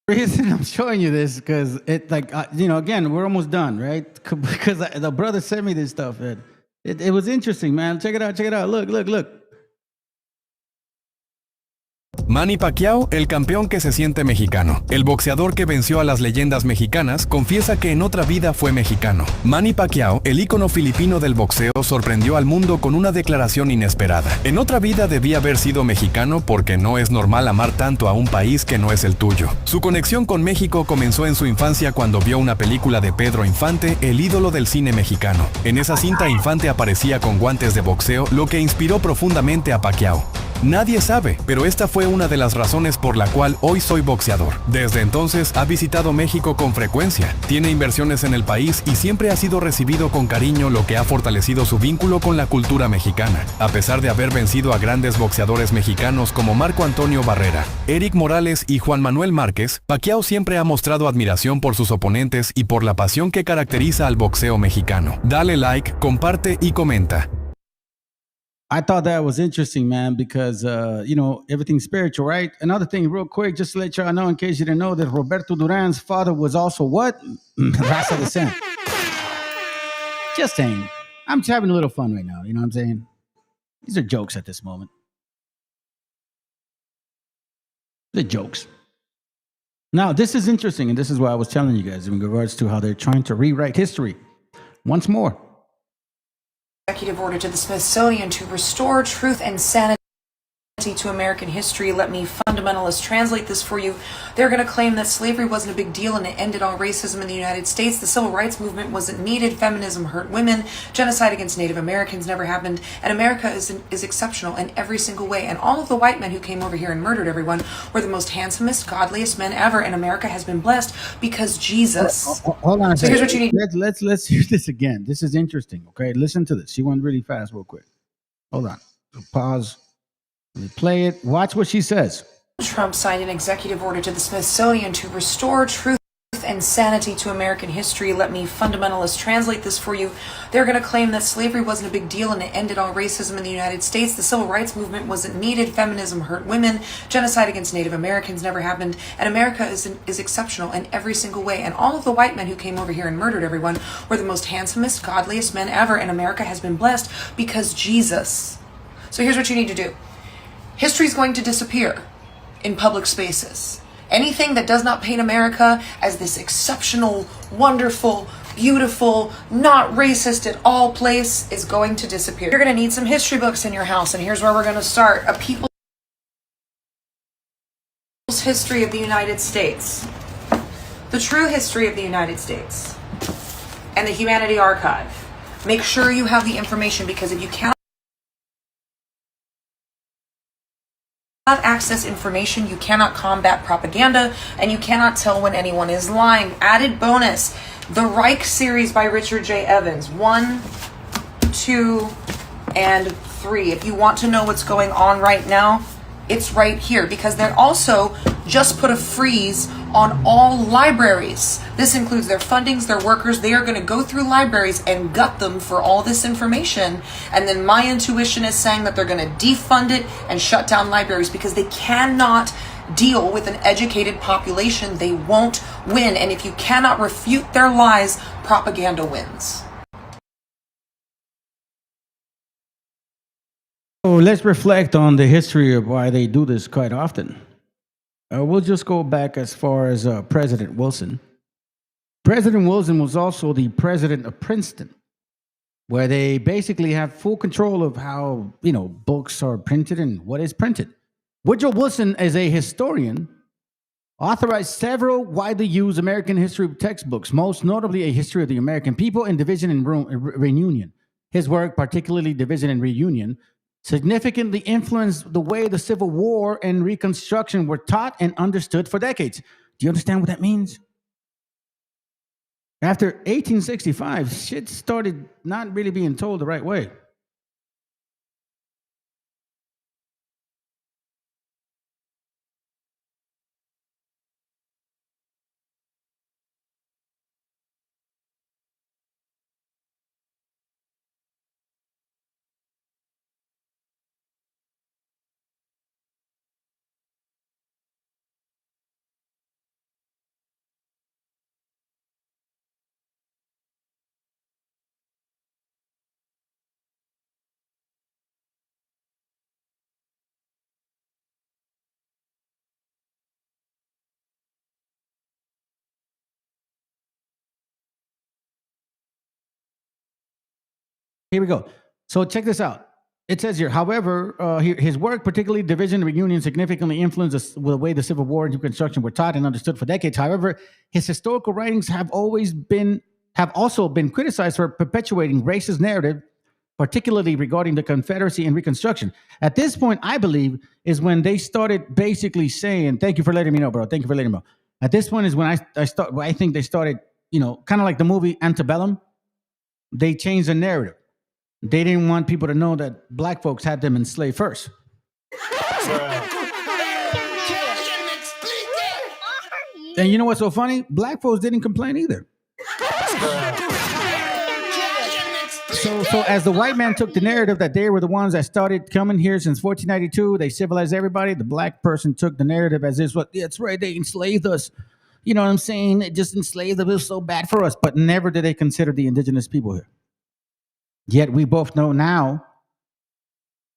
Reason I'm showing you this because it again, we're almost done, right? Because the brother sent me this stuff. It was interesting, man. Check it out. Look. Manny Pacquiao, el campeón que se siente mexicano. El boxeador que venció a las leyendas mexicanas confiesa que en otra vida fue mexicano. Manny Pacquiao, el ícono filipino del boxeo, sorprendió al mundo con una declaración inesperada. En otra vida debía haber sido mexicano porque no es normal amar tanto a un país que no es el tuyo. Su conexión con México comenzó en su infancia cuando vio una película de Pedro Infante, el ídolo del cine mexicano. En esa cinta Infante aparecía con guantes de boxeo, lo que inspiró profundamente a Pacquiao. Nadie sabe, pero esta fue una de las razones por la cual hoy soy boxeador. Desde entonces ha visitado México con frecuencia, tiene inversiones en el país y siempre ha sido recibido con cariño, lo que ha fortalecido su vínculo con la cultura mexicana. A pesar de haber vencido a grandes boxeadores mexicanos como Marco Antonio Barrera, Eric Morales y Juan Manuel Márquez, Pacquiao siempre ha mostrado admiración por sus oponentes y por la pasión que caracteriza al boxeo mexicano. Dale like, comparte y comenta. I thought that was interesting, man, because, everything's spiritual, right? Another thing, real quick, just to let y'all know, in case you didn't know, that Roberto Duran's father was also what? Raza descent. Just saying. I'm just having a little fun right now, you know what I'm saying? These are jokes at this moment. They're jokes. Now, this is interesting, and this is what I was telling you guys in regards to how they're trying to rewrite history. Once more. Executive order to the Smithsonian to restore truth and sanity to American history. Let me fundamentalists translate this for you. They're going to claim that slavery wasn't a big deal and it ended all racism in the United States. The civil rights movement wasn't needed. Feminism hurt women. Genocide against Native Americans never happened. And America is exceptional in every single way. And all of the white men who came over here and murdered everyone were the most handsomest, godliest men ever. And America has been blessed because Jesus. Hold on a second. So here's what you need. Let's hear this again. This is interesting. Okay, listen to this. She went really fast, real quick. Hold on. Pause. Let me play it. Watch what she says. Trump signed an executive order to the Smithsonian to restore truth and sanity to American history. Let me fundamentalists translate this for you. They're going to claim that slavery wasn't a big deal and it ended all racism in the United States. The civil rights movement wasn't needed. Feminism hurt women. Genocide against Native Americans never happened. And America is exceptional in every single way. And all of the white men who came over here and murdered everyone were the most handsomest, godliest men ever. And America has been blessed because Jesus. So here's what you need to do. History is going to disappear in public spaces. Anything that does not paint America as this exceptional, wonderful, beautiful, not racist at all place is going to disappear. You're going to need some history books in your house, and here's where we're going to start. A People's History of the United States. The True History of the United States. And the Humanity Archive. Make sure you have the information, because if you cannot access information, you cannot combat propaganda, and you cannot tell when anyone is lying. Added bonus, the Reich series by Richard J. Evans, 1, 2, and 3. If you want to know what's going on right now, it's right here, because they're also just put a freeze on all libraries. This includes their fundings, their workers. They are going to go through libraries and gut them for all this information. And then my intuition is saying that they're going to defund it and shut down libraries, because they cannot deal with an educated population. They won't win. And if you cannot refute their lies, propaganda wins. So let's reflect on the history of why they do this quite often. We'll just go back as far as President Wilson. President Wilson was also the president of Princeton, where they basically have full control of how, books are printed and what is printed. Woodrow Wilson, as a historian, authorized several widely used American history textbooks, most notably A History of the American People and Division and Reunion. His work, particularly Division and Reunion, significantly influenced the way the Civil War and Reconstruction were taught and understood for decades. Do you understand what that means? After 1865, shit started not really being told the right way. Here we go. So check this out. It says here, however, his work, particularly Division and Reunion, significantly influenced the way the Civil War and Reconstruction were taught and understood for decades. However, his historical writings have also been criticized for perpetuating racist narrative, particularly regarding the Confederacy and Reconstruction. At this point, I believe, is when they started basically saying, "Thank you for letting me know, bro. Thank you for letting me know." At this point is when I think they started, kind of like the movie Antebellum. They changed the narrative. They didn't want people to know that black folks had them enslaved first. And you know what's so funny? Black folks didn't complain either. So as the white man took the narrative that they were the ones that started coming here since 1492, they civilized everybody. The black person took the narrative as this, that's right, they enslaved us. You know what I'm saying? They just enslaved us. It was so bad for us. But never did they consider the indigenous people here. Yet we both know now,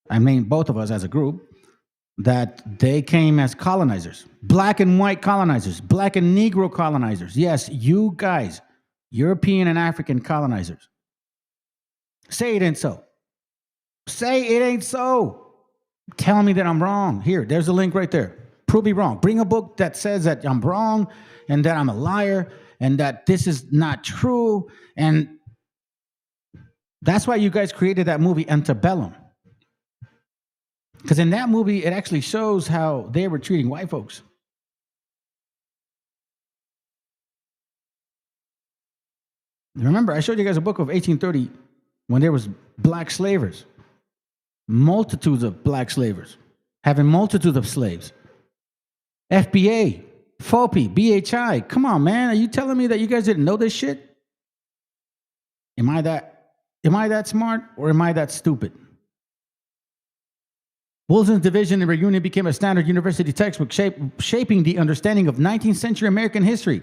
both of us as a group, that they came as colonizers. Black and white colonizers. Black and Negro colonizers. Yes, you guys, European and African colonizers. Say it ain't so. Say it ain't so. Tell me that I'm wrong. Here, there's a link right there. Prove me wrong. Bring a book that says that I'm wrong and that I'm a liar and that this is not true. And that's why you guys created that movie Antebellum. Because in that movie, it actually shows how they were treating white folks. Remember, I showed you guys a book of 1830 when there was black slavers. Multitudes of black slavers. Having multitudes of slaves. FBA, FOPI, BHI. Come on, man. Are you telling me that you guys didn't know this shit? Am I that smart or am I that stupid? Wilson's Division and Reunion became a standard university textbook shaping the understanding of 19th century American history.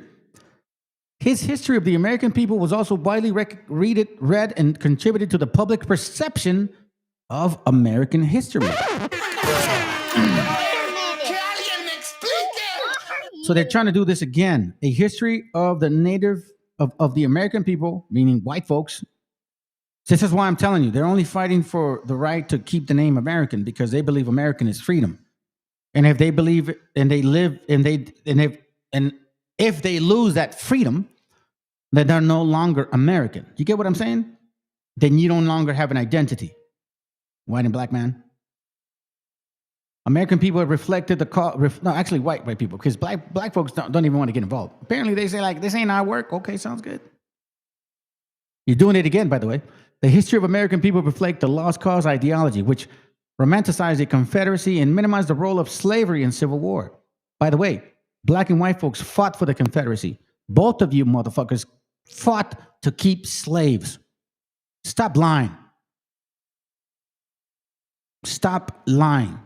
His history of the American people was also widely read and contributed to the public perception of American history. So they're trying to do this again. A history of the Native of the American people, meaning white folks. This is why I'm telling you, they're only fighting for the right to keep the name American because they believe American is freedom. And if they believe and they live and if they lose that freedom, then they're no longer American. You get what I'm saying? Then you no longer have an identity. White and black man. American people have reflected the call. No, actually, white people, because black folks don't even want to get involved. Apparently, they say like, "This ain't our work." Okay, sounds good. You're doing it again, by the way. The history of American people reflect the lost cause ideology, which romanticized the Confederacy and minimized the role of slavery in Civil War. By the way, black and white folks fought for the Confederacy. Both of you motherfuckers fought to keep slaves. Stop lying. Stop lying.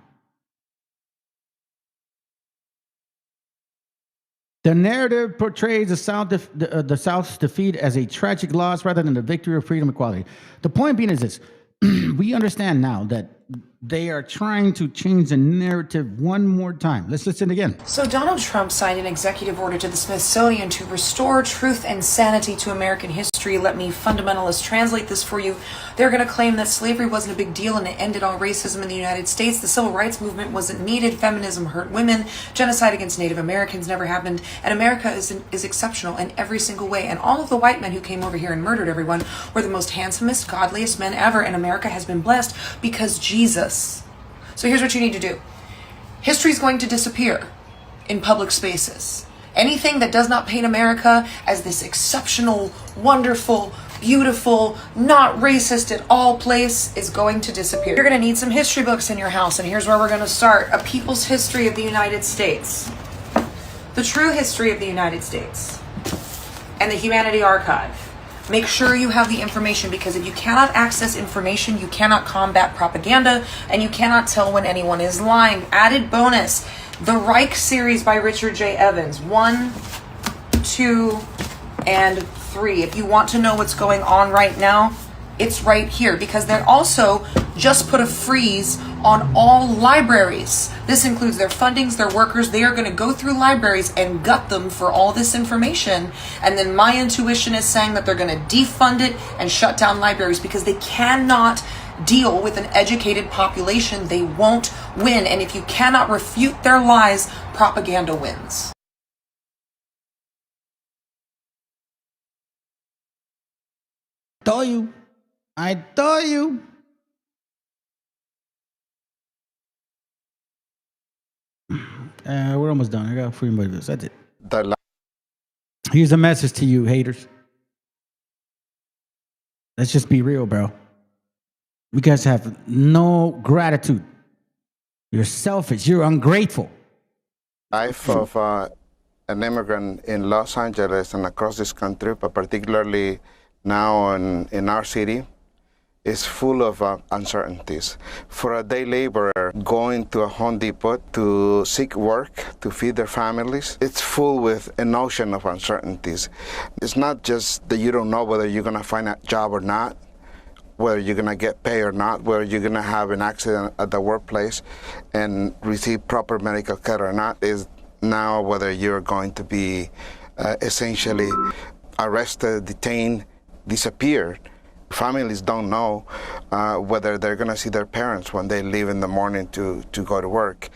The narrative portrays the South's defeat as a tragic loss rather than the victory of freedom and equality. The point being is this. We understand now that they are trying to change the narrative one more time. Let's listen again. So Donald Trump signed an executive order to the Smithsonian to restore truth and sanity to American history. Let me fundamentalists translate this for you. They're going to claim that slavery wasn't a big deal and it ended all racism in the United States. The civil rights movement wasn't needed. Feminism hurt women. Genocide against Native Americans never happened. And America is exceptional in every single way. And all of the white men who came over here and murdered everyone were the most handsomest, godliest men ever. And America has been blessed because Jesus. So here's what you need to do. History is going to disappear in public spaces. Anything that does not paint America as this exceptional, wonderful, beautiful, not racist at all place is going to disappear. You're going to need some history books in your house, and here's where we're going to start. A People's History of the United States. The True History of the United States. And the Humanity Archive. Make sure you have the information, because if you cannot access information, you cannot combat propaganda, and you cannot tell when anyone is lying. Added bonus, the Reich series by Richard J. Evans, 1, 2, and 3. If you want to know what's going on right now, it's right here, because they also just put a freeze on all libraries. This includes their fundings, their workers. They are going to go through libraries and gut them for all this information. And then my intuition is saying that they're going to defund it and shut down libraries because they cannot deal with an educated population. They won't win. And if you cannot refute their lies, propaganda wins. Told you. I told you. We're almost done. I got 3 more videos. That's it. Here's a message to you, haters. Let's just be real, bro. You guys have no gratitude. You're selfish. You're ungrateful. Life of an immigrant in Los Angeles and across this country, but particularly now in our city, is full of uncertainties. For a day laborer going to a Home Depot to seek work, to feed their families, it's full with an ocean of uncertainties. It's not just that you don't know whether you're gonna find a job or not, whether you're gonna get paid or not, whether you're gonna have an accident at the workplace and receive proper medical care or not, is now whether you're going to be essentially arrested, detained, disappeared. Families don't know whether they're going to see their parents when they leave in the morning to go to work.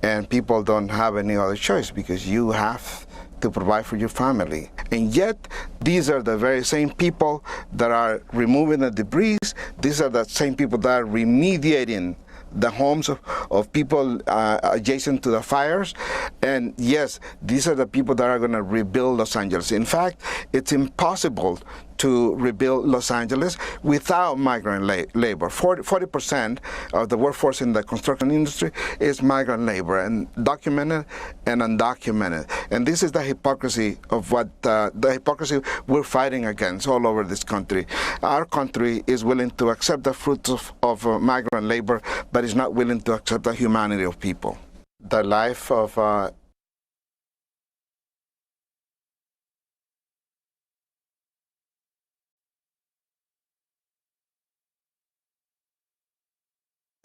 And people don't have any other choice because you have to provide for your family. And yet, these are the very same people that are removing the debris. These are the same people that are remediating the homes of people adjacent to the fires. And yes, these are the people that are going to rebuild Los Angeles. In fact, it's impossible to rebuild Los Angeles without migrant labor. 40% of the workforce in the construction industry is migrant labor, and documented and undocumented. And this is the hypocrisy of what the hypocrisy we're fighting against all over this country. Our country is willing to accept the fruits of migrant labor, but is not willing to accept the humanity of people. The life of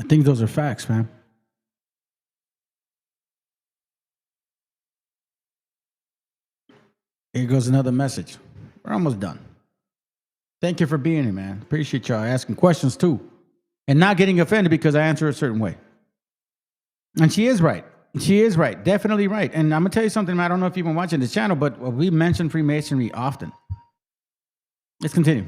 I think those are facts, man. Here goes another message. We're almost done. Thank you for being here, man. Appreciate y'all asking questions too. And not getting offended because I answer a certain way. And she is right. She is right. Definitely right. And I'm going to tell you something. I don't know if you've been watching this channel, but we mention Freemasonry often. Let's continue.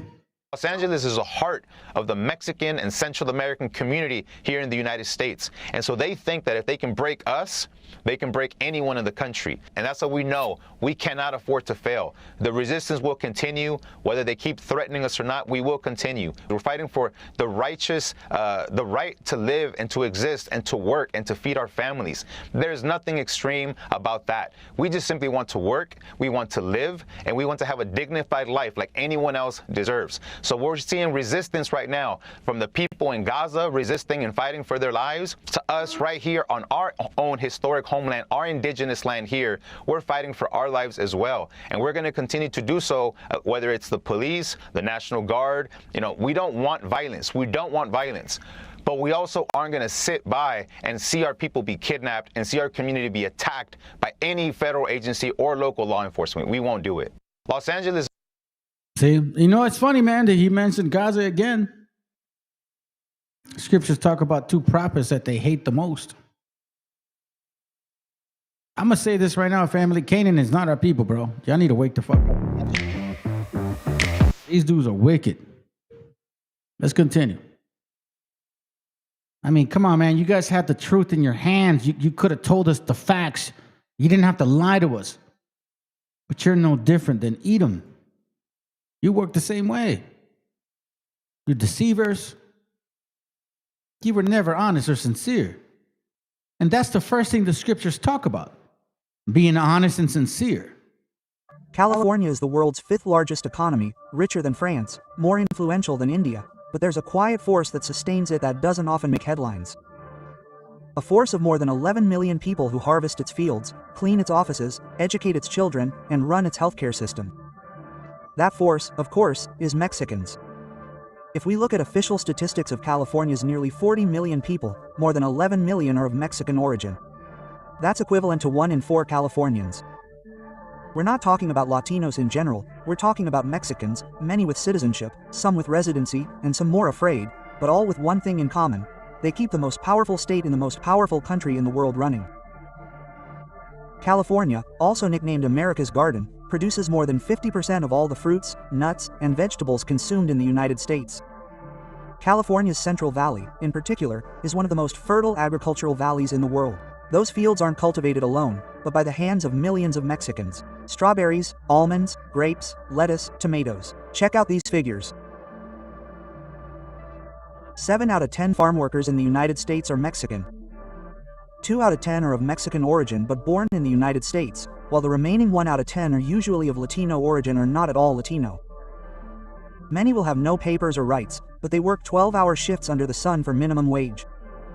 Los Angeles is the heart of the Mexican and Central American community here in the United States. And so they think that if they can break us, they can break anyone in the country. And that's what we know. We cannot afford to fail. The resistance will continue. Whether they keep threatening us or not, we will continue. We're fighting for the righteous, the right to live and to exist and to work and to feed our families. There's nothing extreme about that. We just simply want to work, we want to live, and we want to have a dignified life like anyone else deserves. So we're seeing resistance right now from the people in Gaza resisting and fighting for their lives to us right here on our own historic homeland, our indigenous land here. We're fighting for our lives as well. And we're going to continue to do so, whether it's the police, the National Guard. You know, we don't want violence. We don't want violence. But we also aren't going to sit by and see our people be kidnapped and see our community be attacked by any federal agency or local law enforcement. We won't do it. Los Angeles. See, you know, it's funny, man, that he mentioned Gaza again. Scriptures talk about two prophets that they hate the most. I'm going to say this right now, family. Canaan is not our people, bro. Y'all need to wake the fuck up. These dudes are wicked. Let's continue. I mean, come on, man. You guys had the truth in your hands. You could have told us the facts. You didn't have to lie to us. But you're no different than Edom. You work the same way. You're deceivers. You were never honest or sincere. And that's the first thing the scriptures talk about. Being honest and sincere. California is the world's 5th largest economy, richer than France, more influential than India, but there's a quiet force that sustains it that doesn't often make headlines. A force of more than 11 million people who harvest its fields, clean its offices, educate its children, and run its healthcare system. That force, of course, is Mexicans. If we look at official statistics of California's nearly 40 million people, more than 11 million are of Mexican origin. That's equivalent to 1 in 4 Californians. We're not talking about Latinos in general, we're talking about Mexicans, many with citizenship, some with residency, and some more afraid, but all with one thing in common: they keep the most powerful state in the most powerful country in the world running. California, also nicknamed America's Garden, produces more than 50% of all the fruits, nuts, and vegetables consumed in the United States. California's Central Valley, in particular, is one of the most fertile agricultural valleys in the world. Those fields aren't cultivated alone, but by the hands of millions of Mexicans. Strawberries, almonds, grapes, lettuce, tomatoes. Check out these figures. 7 out of 10 farm workers in the United States are Mexican. 2 out of 10 are of Mexican origin but born in the United States, while the remaining 1 out of 10 are usually of Latino origin or not at all Latino. Many will have no papers or rights, but they work 12-hour shifts under the sun for minimum wage.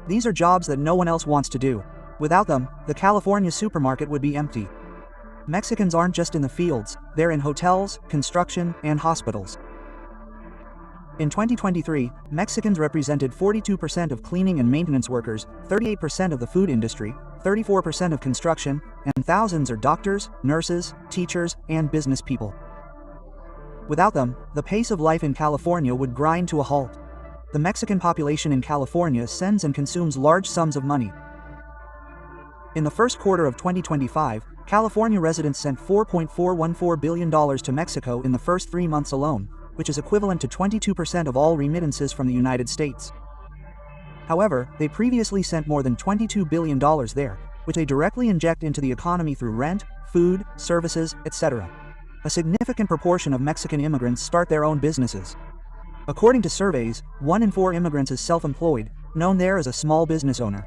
These are jobs that no one else wants to do. Without them, the California supermarket would be empty. Mexicans aren't just in the fields, they're in hotels, construction, and hospitals. In 2023, Mexicans represented 42% of cleaning and maintenance workers, 38% of the food industry, 34% of construction, and thousands are doctors, nurses, teachers, and business people. Without them, the pace of life in California would grind to a halt. The Mexican population in California sends and consumes large sums of money. In the first quarter of 2025, California residents sent $4.414 billion to Mexico in the first 3 months alone, which is equivalent to 22% of all remittances from the United States. However, they previously sent more than $22 billion there, which they directly inject into the economy through rent, food, services, etc. A significant proportion of Mexican immigrants start their own businesses. According to surveys, 1 in 4 immigrants is self-employed, known there as a small business owner.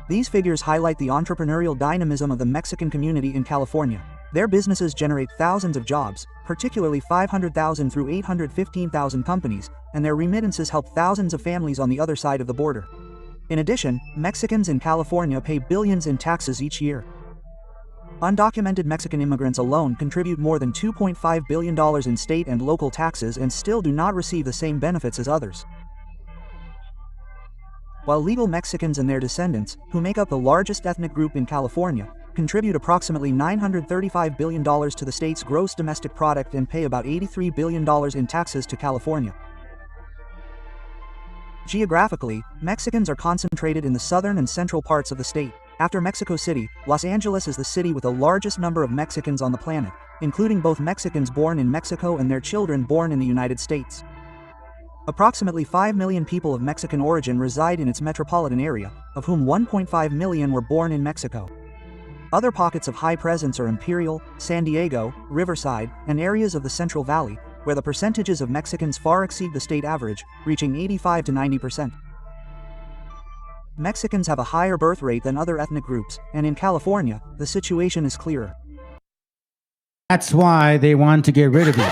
These figures highlight the entrepreneurial dynamism of the Mexican community in California. Their businesses generate thousands of jobs, particularly 500,000 through 815,000 companies, and their remittances help thousands of families on the other side of the border. In addition, Mexicans in California pay billions in taxes each year. Undocumented Mexican immigrants alone contribute more than $2.5 billion in state and local taxes and still do not receive the same benefits as others. While legal Mexicans and their descendants, who make up the largest ethnic group in California, contribute approximately $935 billion to the state's gross domestic product and pay about $83 billion in taxes to California. Geographically, Mexicans are concentrated in the southern and central parts of the state. After Mexico City, Los Angeles is the city with the largest number of Mexicans on the planet, including both Mexicans born in Mexico and their children born in the United States. Approximately 5 million people of Mexican origin reside in its metropolitan area, of whom 1.5 million were born in Mexico. Other pockets of high presence are Imperial, San Diego, Riverside, and areas of the Central Valley, where the percentages of Mexicans far exceed the state average, reaching 85 to 90%. Mexicans have a higher birth rate than other ethnic groups, and in California, the situation is clearer. That's why they want to get rid of you.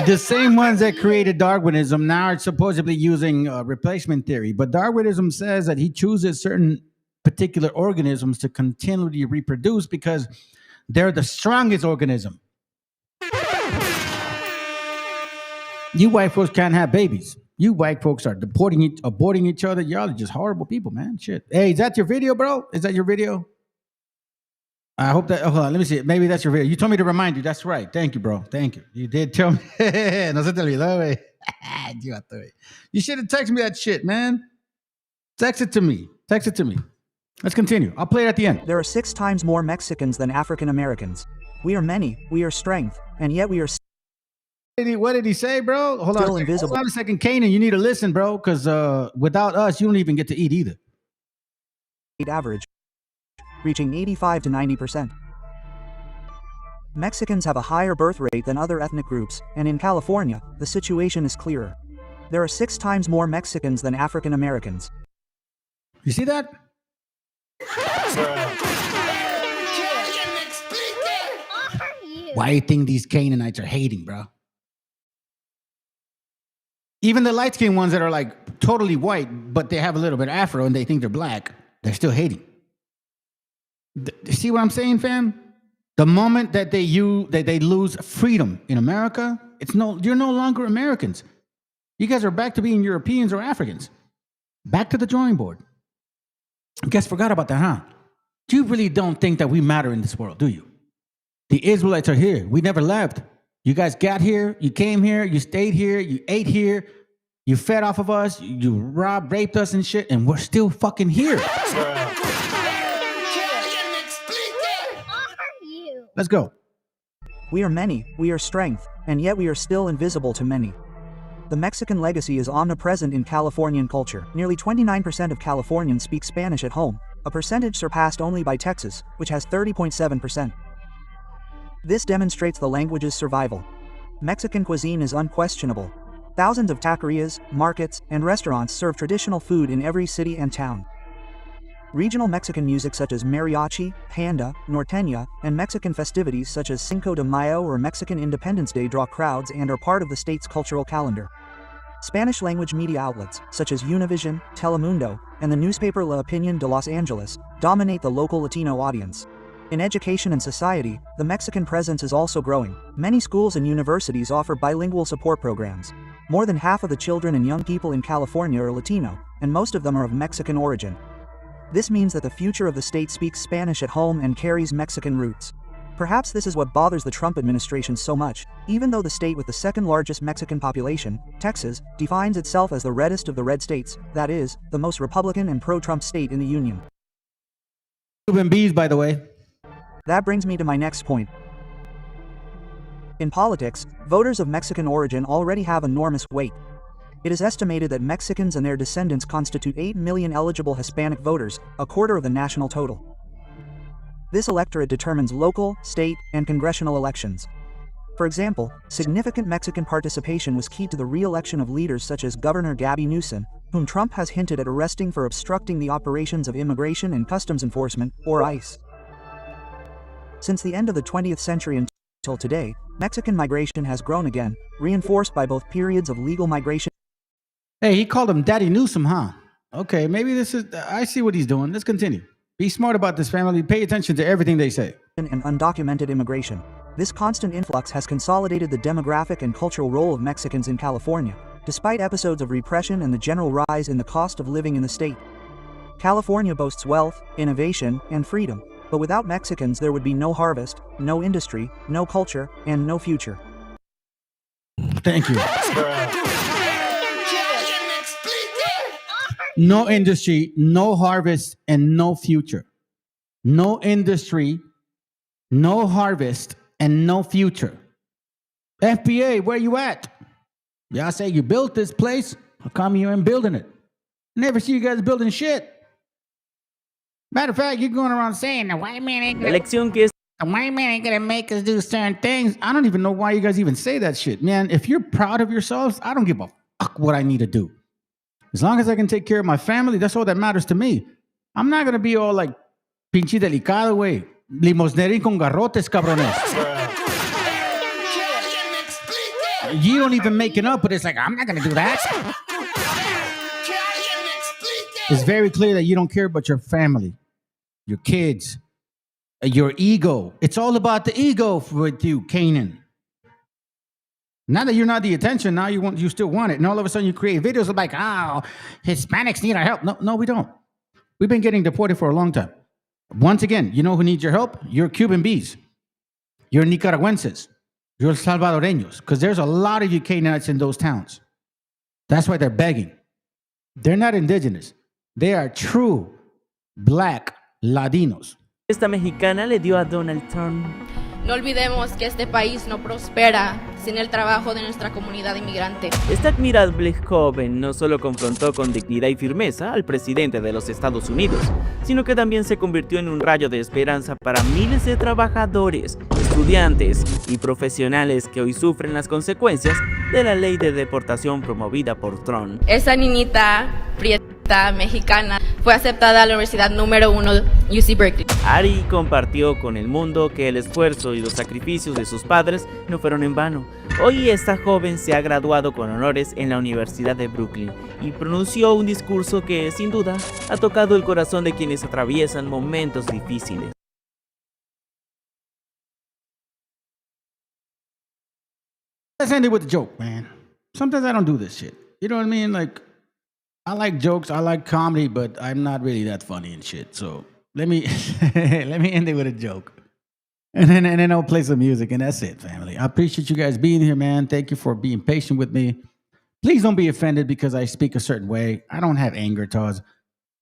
The same ones that created Darwinism now are supposedly using replacement theory, but Darwinism says that he chooses certain particular organisms to continually reproduce because they're the strongest organism. You white folks can't have babies. You white folks are aborting each other. Y'all are just horrible people, man. Shit. Hey, is that your video, bro? Is that your video? I hope that. Hold on, let me see. Maybe that's your video. You told me to remind you. That's right. Thank you, bro. Thank you. You did tell me. No se te olvidó, güey. You should have texted me that shit, man. Text it to me. Text it to me. Let's continue. I'll play it at the end. There are 6 times more Mexicans than African Americans. We are many, we are strength, and yet we are what did he say, bro? Hold still on. invisible. Hold on a second, Kanan. You need to listen, bro, because without us, you don't even get to eat either. Average, reaching 85 to 90%. Mexicans have a higher birth rate than other ethnic groups, and in California, the situation is clearer. There are 6 times more Mexicans than African Americans. You see that? Why do you think these Canaanites are hating, bro? Even the light-skinned ones that are like totally white, but they have a little bit of afro and they think they're black, they're still hating. See what I'm saying, fam? The moment that they lose freedom in America, you're no longer Americans. You guys are back to being Europeans or Africans. Back to the drawing board. You guys forgot about that, huh? You really don't think that we matter in this world, do you? The Israelites are here. We never left. You guys got here. You came here. You stayed here. You ate here. You fed off of us. You robbed, raped us and shit, and we're still fucking here. Let's go. We are many, we are strength, and yet we are still invisible to many. The Mexican legacy is omnipresent in Californian culture. Nearly 29% of Californians speak Spanish at home, a percentage surpassed only by Texas, which has 30.7%. This demonstrates the language's survival. Mexican cuisine is unquestionable. Thousands of taquerias, markets, and restaurants serve traditional food in every city and town. Regional Mexican music such as mariachi, panda, norteña, and Mexican festivities such as Cinco de Mayo or Mexican Independence Day draw crowds and are part of the state's cultural calendar. Spanish-language media outlets, such as Univision, Telemundo, and the newspaper La Opinión de Los Angeles, dominate the local Latino audience. In education and society, the Mexican presence is also growing. Many schools and universities offer bilingual support programs. More than half of the children and young people in California are Latino, and most of them are of Mexican origin. This means that the future of the state speaks Spanish at home and carries Mexican roots. Perhaps this is what bothers the Trump administration so much, even though the state with the second largest Mexican population, Texas, defines itself as the reddest of the red states, that is, the most Republican and pro-Trump state in the union. Cuban bees, by the way. That brings me to my next point. In politics, voters of Mexican origin already have enormous weight. It is estimated that Mexicans and their descendants constitute 8 million eligible Hispanic voters, a quarter of the national total. This electorate determines local, state, and congressional elections. For example, significant Mexican participation was key to the re-election of leaders such as Governor Gabby Newsom, whom Trump has hinted at arresting for obstructing the operations of Immigration and Customs Enforcement, or ICE. Since the end of the 20th century until today, Mexican migration has grown again, reinforced by both periods of legal migration. Hey, he called him Daddy Newsom, huh? Okay, maybe I see what he's doing. Let's continue. Be smart about this, family. Pay attention to everything they say. And undocumented immigration. This constant influx has consolidated the demographic and cultural role of Mexicans in California, despite episodes of repression and the general rise in the cost of living in the state. California boasts wealth, innovation, and freedom, but without Mexicans there would be no harvest, no industry, no culture, and no future. Thank you. No industry, no harvest, and no future. No industry, no harvest, and no future. FBA, where you at? Y'all say you built this place. How come you ain't building it? Never see you guys building shit. Matter of fact, you're going around saying the white man ain't gonna make us do certain things. I don't even know why you guys even say that shit. Man, if you're proud of yourselves, I don't give a fuck what I need to do. As long as I can take care of my family, that's all that matters to me. I'm not gonna be all like pinche delicado, güey. Limosnerín con garrotes, cabrones. You don't even make it up, but it's like, I'm not gonna do that. It's very clear that you don't care about your family, your kids, your ego. It's all about the ego with you, Canaan. Now that you're not the attention, now you still want it. And all of a sudden you create videos of like, oh, Hispanics need our help. No, we don't. We've been getting deported for a long time. Once again, you know who needs your help? You're Cuban bees. You're Nicaraguenses. You're Salvadoreños. Because there's a lot of you Canaanites in those towns. That's why they're begging. They're not indigenous. They are true black Latinos. Esta mexicana le dio a Donald Trump. No olvidemos que este país no prospera sin el trabajo de nuestra comunidad inmigrante. Esta admirable joven no solo confrontó con dignidad y firmeza al presidente de los Estados Unidos, sino que también se convirtió en un rayo de esperanza para miles de trabajadores, estudiantes y profesionales que hoy sufren las consecuencias de la ley de deportación promovida por Trump. Esa niñita prieta mexicana fue aceptada a la universidad número 1 UC Berkeley. Ari compartió con el mundo que el esfuerzo y los sacrificios de sus padres no fueron en vano. Hoy esta joven se ha graduado con honores en la Universidad de Brooklyn y pronunció un discurso que, sin duda, ha tocado el corazón de quienes atraviesan momentos difíciles. Let's end it with a joke, man. Sometimes I don't do this shit. You know what I mean? Like, I like jokes, I like comedy, but I'm not really that funny and shit. So let me end it with a joke. And then I'll play some music, and that's it, family. I appreciate you guys being here, man. Thank you for being patient with me. Please don't be offended because I speak a certain way. I don't have anger towards.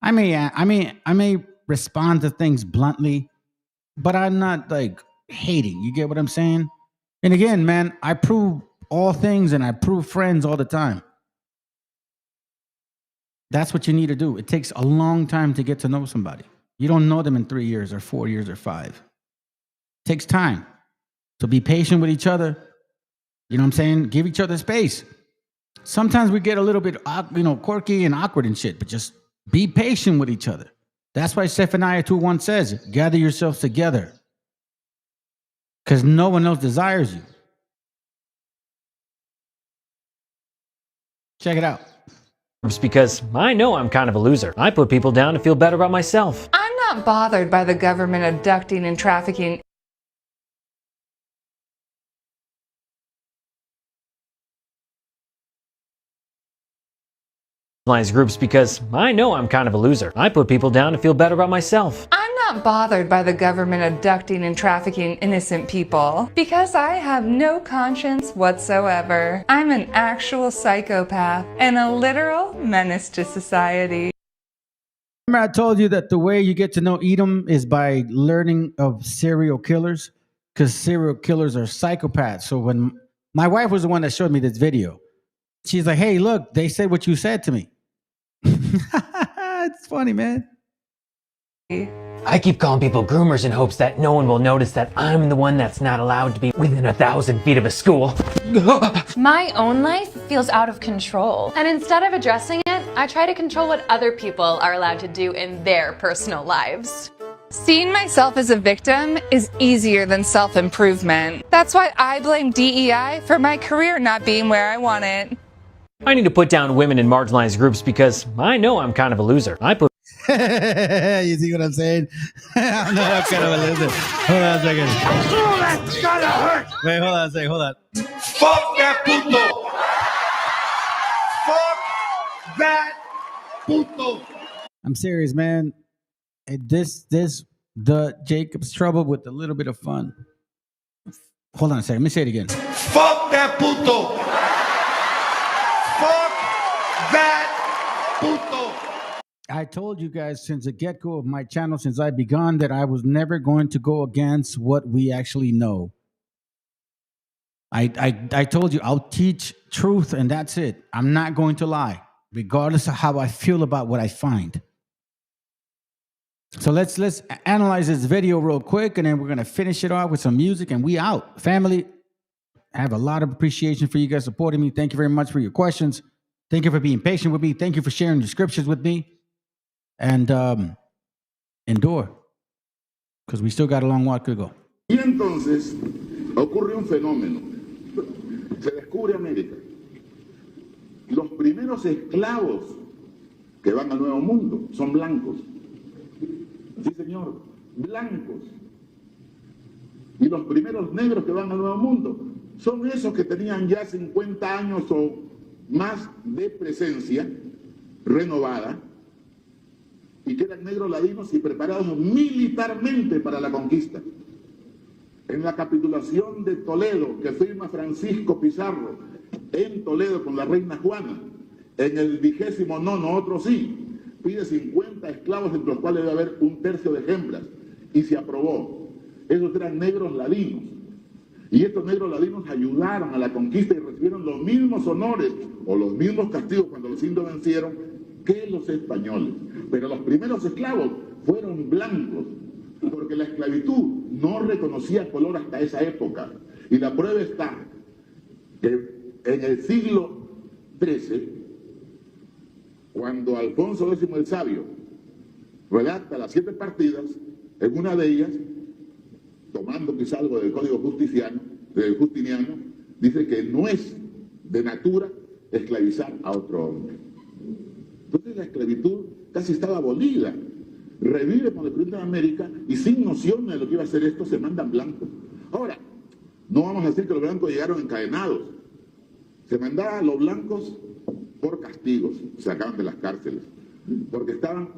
I may respond to things bluntly, but I'm not like hating. You get what I'm saying? And again, man, I prove all things and I prove friends all the time. That's what you need to do. It takes a long time to get to know somebody. You don't know them in 3 years or 4 years or 5. It takes time. So be patient with each other. You know what I'm saying? Give each other space. Sometimes we get a little bit, quirky and awkward and shit, but just be patient with each other. That's why Zephaniah 2:1 says, gather yourselves together. Because no one else desires you. Check it out. Because I know I'm kind of a loser. I put people down to feel better about myself. I'm not bothered by the government abducting and trafficking Groups because I know I'm kind of a loser. I put people down to feel better about myself. I'm not bothered by the government abducting and trafficking innocent people because I have no conscience whatsoever. I'm an actual psychopath and a literal menace to society. Remember I told you that the way you get to know Edom is by learning of serial killers? Because serial killers are psychopaths. So when my wife was the one that showed me this video, she's like, hey, look, they said what you said to me. It's funny, man. I keep calling people groomers in hopes that no one will notice that I'm the one that's not allowed to be within 1,000 feet of a school. My own life feels out of control. And instead of addressing it, I try to control what other people are allowed to do in their personal lives. Seeing myself as a victim is easier than self-improvement. That's why I blame DEI for my career not being where I want it. I need to put down women in marginalized groups because I know I'm kind of a loser. I put You see what I'm saying? I'm not kind of a loser. Hold on a second. Oh, that's gotta hurt! Wait, hold on a second. Hold on. Fuck that puto! Fuck that puto! I'm serious, man. The Jacob's trouble with a little bit of fun. Hold on a second. Let me say it again. Fuck that puto. Fuck that puto. I told you guys since the get-go of my channel, since I began, that I was never going to go against what we actually know. I told you I'll teach truth and that's it. I'm not going to lie, regardless of how I feel about what I find. So let's analyze this video real quick, and then we're gonna finish it off with some music, and we out. Family, I have a lot of appreciation for you guys supporting me. Thank you very much for your questions. Thank you for being patient with me. Thank you for sharing your scriptures with me. And endure, because we still got a long walk to go. Y entonces ocurre un fenómeno. Se descubre América. Los primeros esclavos que van al Nuevo Mundo son blancos. Sí, señor, blancos. Y los primeros negros que van al Nuevo Mundo son esos que tenían ya 50 años o más de presencia renovada y que eran negros ladinos y preparados militarmente para la conquista. En la capitulación de Toledo, que firma Francisco Pizarro en Toledo con la reina Juana, en el 29º, otro sí, pide 50 esclavos, entre los cuales debe haber un tercio de hembras, y se aprobó. Esos eran negros ladinos. Y estos negros ladinos ayudaron a la conquista y recibieron los mismos honores o los mismos castigos cuando los indios vencieron que los españoles. Pero los primeros esclavos fueron blancos, porque la esclavitud no reconocía color hasta esa época. Y la prueba está que en el siglo XIII, cuando Alfonso X el Sabio redacta las 7 partidas, en una de ellas, tomando quizá algo del Código Justiniano, dice que no es de natura esclavizar a otro hombre. Entonces la esclavitud casi estaba abolida. Revive con el presidente de América y sin noción de lo que iba a hacer esto se mandan blancos. Ahora, no vamos a decir que los blancos llegaron encadenados. Se mandaba a los blancos por castigos, se sacaban de las cárceles, porque estaban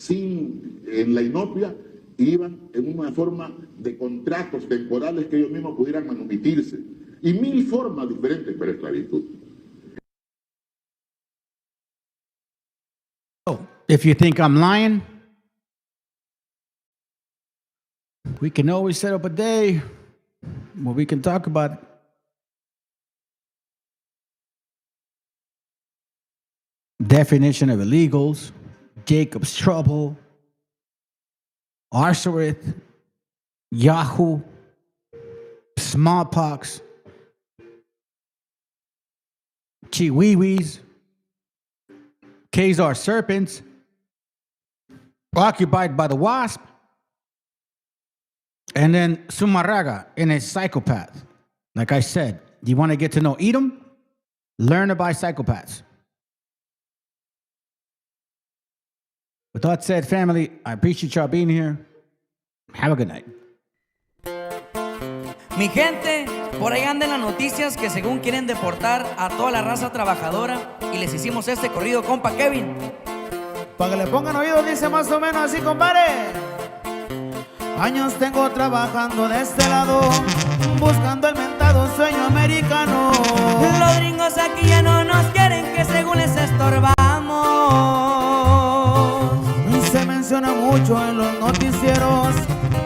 en la inopia y iban en una forma de contratos temporales que ellos mismos pudieran manumitirse. Y 1000 formas diferentes para esclavitud. If you think I'm lying, we can always set up a day where we can talk about it. Definition of illegals, Jacob's trouble, Arcerith, Yahoo, smallpox, chiwiwis, Khazar serpents, occupied by the wasp, and then Sumarraga in a psychopath. Like I said, you want to get to know Edom? Learn about psychopaths. With that said, family, I appreciate y'all being here. Have a good night. Mi gente, por ahí andan las noticias que según quieren deportar a toda la raza trabajadora y les hicimos este corrido, compa Kevin. Para que le pongan oídos, dice más o menos así, compadre. Años tengo trabajando de este lado, buscando el mentado sueño americano. Los gringos aquí ya no nos quieren, que según les estorbamos. Se menciona mucho en los noticieros,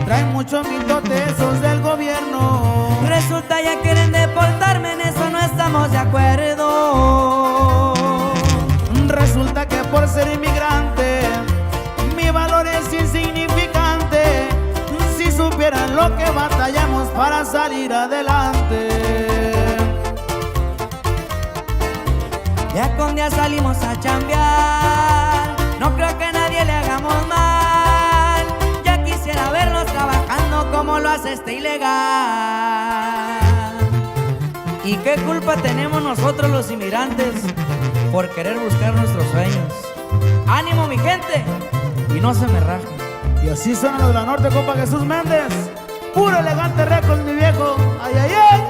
traen muchos mitotesos del gobierno. Resulta ya quieren deportarme, en eso no estamos de acuerdo. Resulta que por ser inmigrante mi valor es insignificante. Si supieran lo que batallamos para salir adelante. Ya con día salimos a chambear, no creo que nadie le hagamos mal. Ya quisiera verlos trabajando como lo hace este ilegal. ¿Y qué culpa tenemos nosotros los inmigrantes por querer buscar nuestros sueños? ¡Ánimo, mi gente! Y no se me rajen. Y así suenan los de la norte, compa Jesús Méndez. Puro elegante récord, mi viejo. ¡Ay, ay, ay!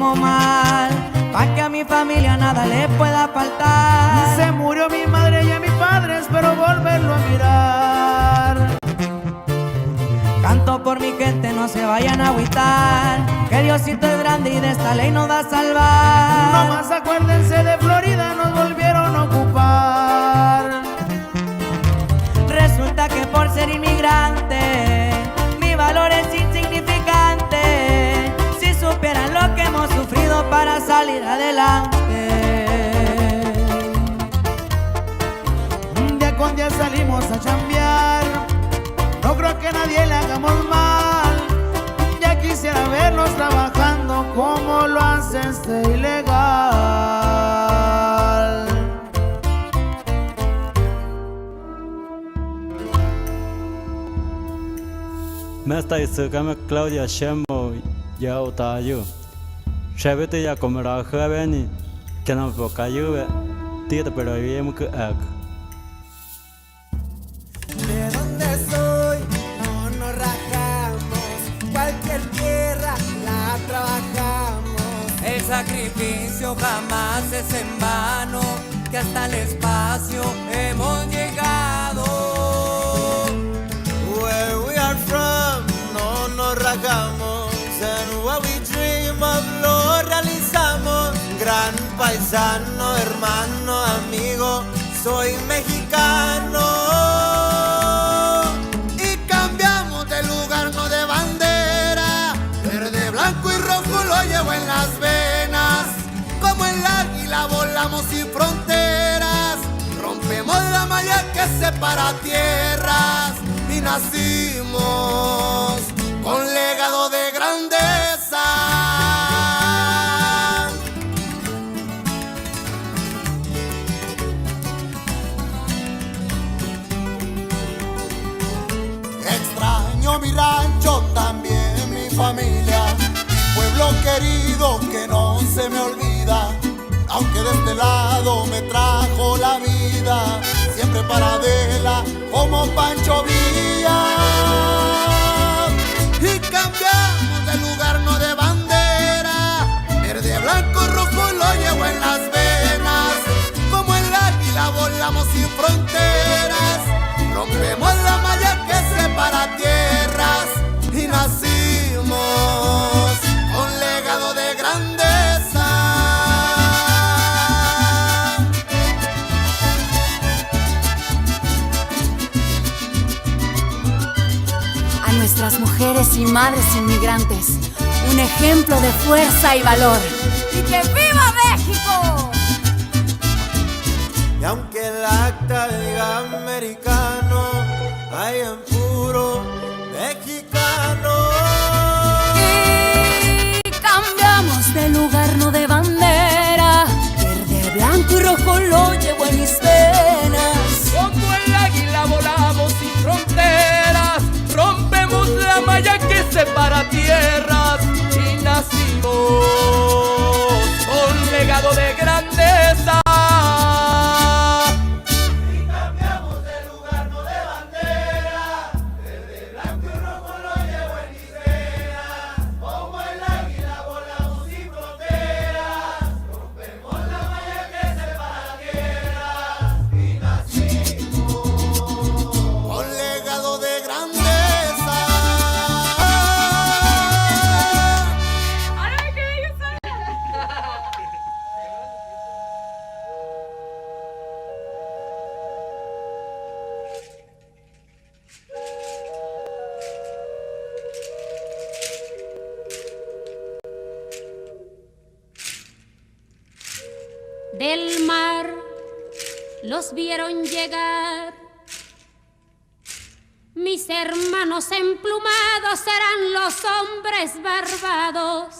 como mal, pa' que a mi familia nada le pueda faltar. Se murió mi madre y a mi padre, espero volverlo a mirar. Canto por mi gente, no se vayan a agüitar, que Diosito es grande y de esta ley nos va a salvar. No más acuérdense de Florida, nos volvieron a ocupar. Resulta que por ser inmigrante, mi valor es insignificante. Si supieran lo que hemos sufrido para salir adelante. Día con día salimos a chambear, no creo que nadie le hagamos mal. Ya quisiera verlos trabajando como lo hace este ilegal. Mesta isukame Claudia Shemo ya utayu. Shabete ya komera javeni kenam pokayu tita pero yem ku ak. De donde soy no nos rajamos, cualquier tierra la trabajamos. El sacrificio jamás es en vano, que hasta el espacio hemos llegado. Where we are from no nos rajamos, and what we dream of lo realizamos. Gran paisano, hermano, amigo, soy mexicano. Y cambiamos de lugar, no de bandera. Verde, blanco y rojo lo llevo en las venas. Como el águila volamos sin fronteras. Rompemos la malla que separa tierras. Y nacimos con legado de grandeza. Extraño mi rancho, también mi familia, pueblo querido que no se me olvida. Aunque de este lado me trajo la vida, siempre paradela como Pancho Villa. Y cambiamos de lugar, no de bandera. Verde, blanco, rojo lo llevo en las venas. Como el águila volamos sin fronteras. Rompemos la malla que separa tierras. Y nacimos con legado de grandeza. A nuestras mujeres y madres inmigrantes, un ejemplo de fuerza y valor. ¡Y que viva México! Y aunque el acta diga americano, hay en puro mexicano. Y cambiamos de lugar, no de bandera. Verde, blanco y rojo lo llevo en mis venas. Como el águila volamos sin fronteras. Rompemos la malla que separa tierras. Y nacimos con legado de grandeza. Del mar los vieron llegar, mis hermanos emplumados eran los hombres barbados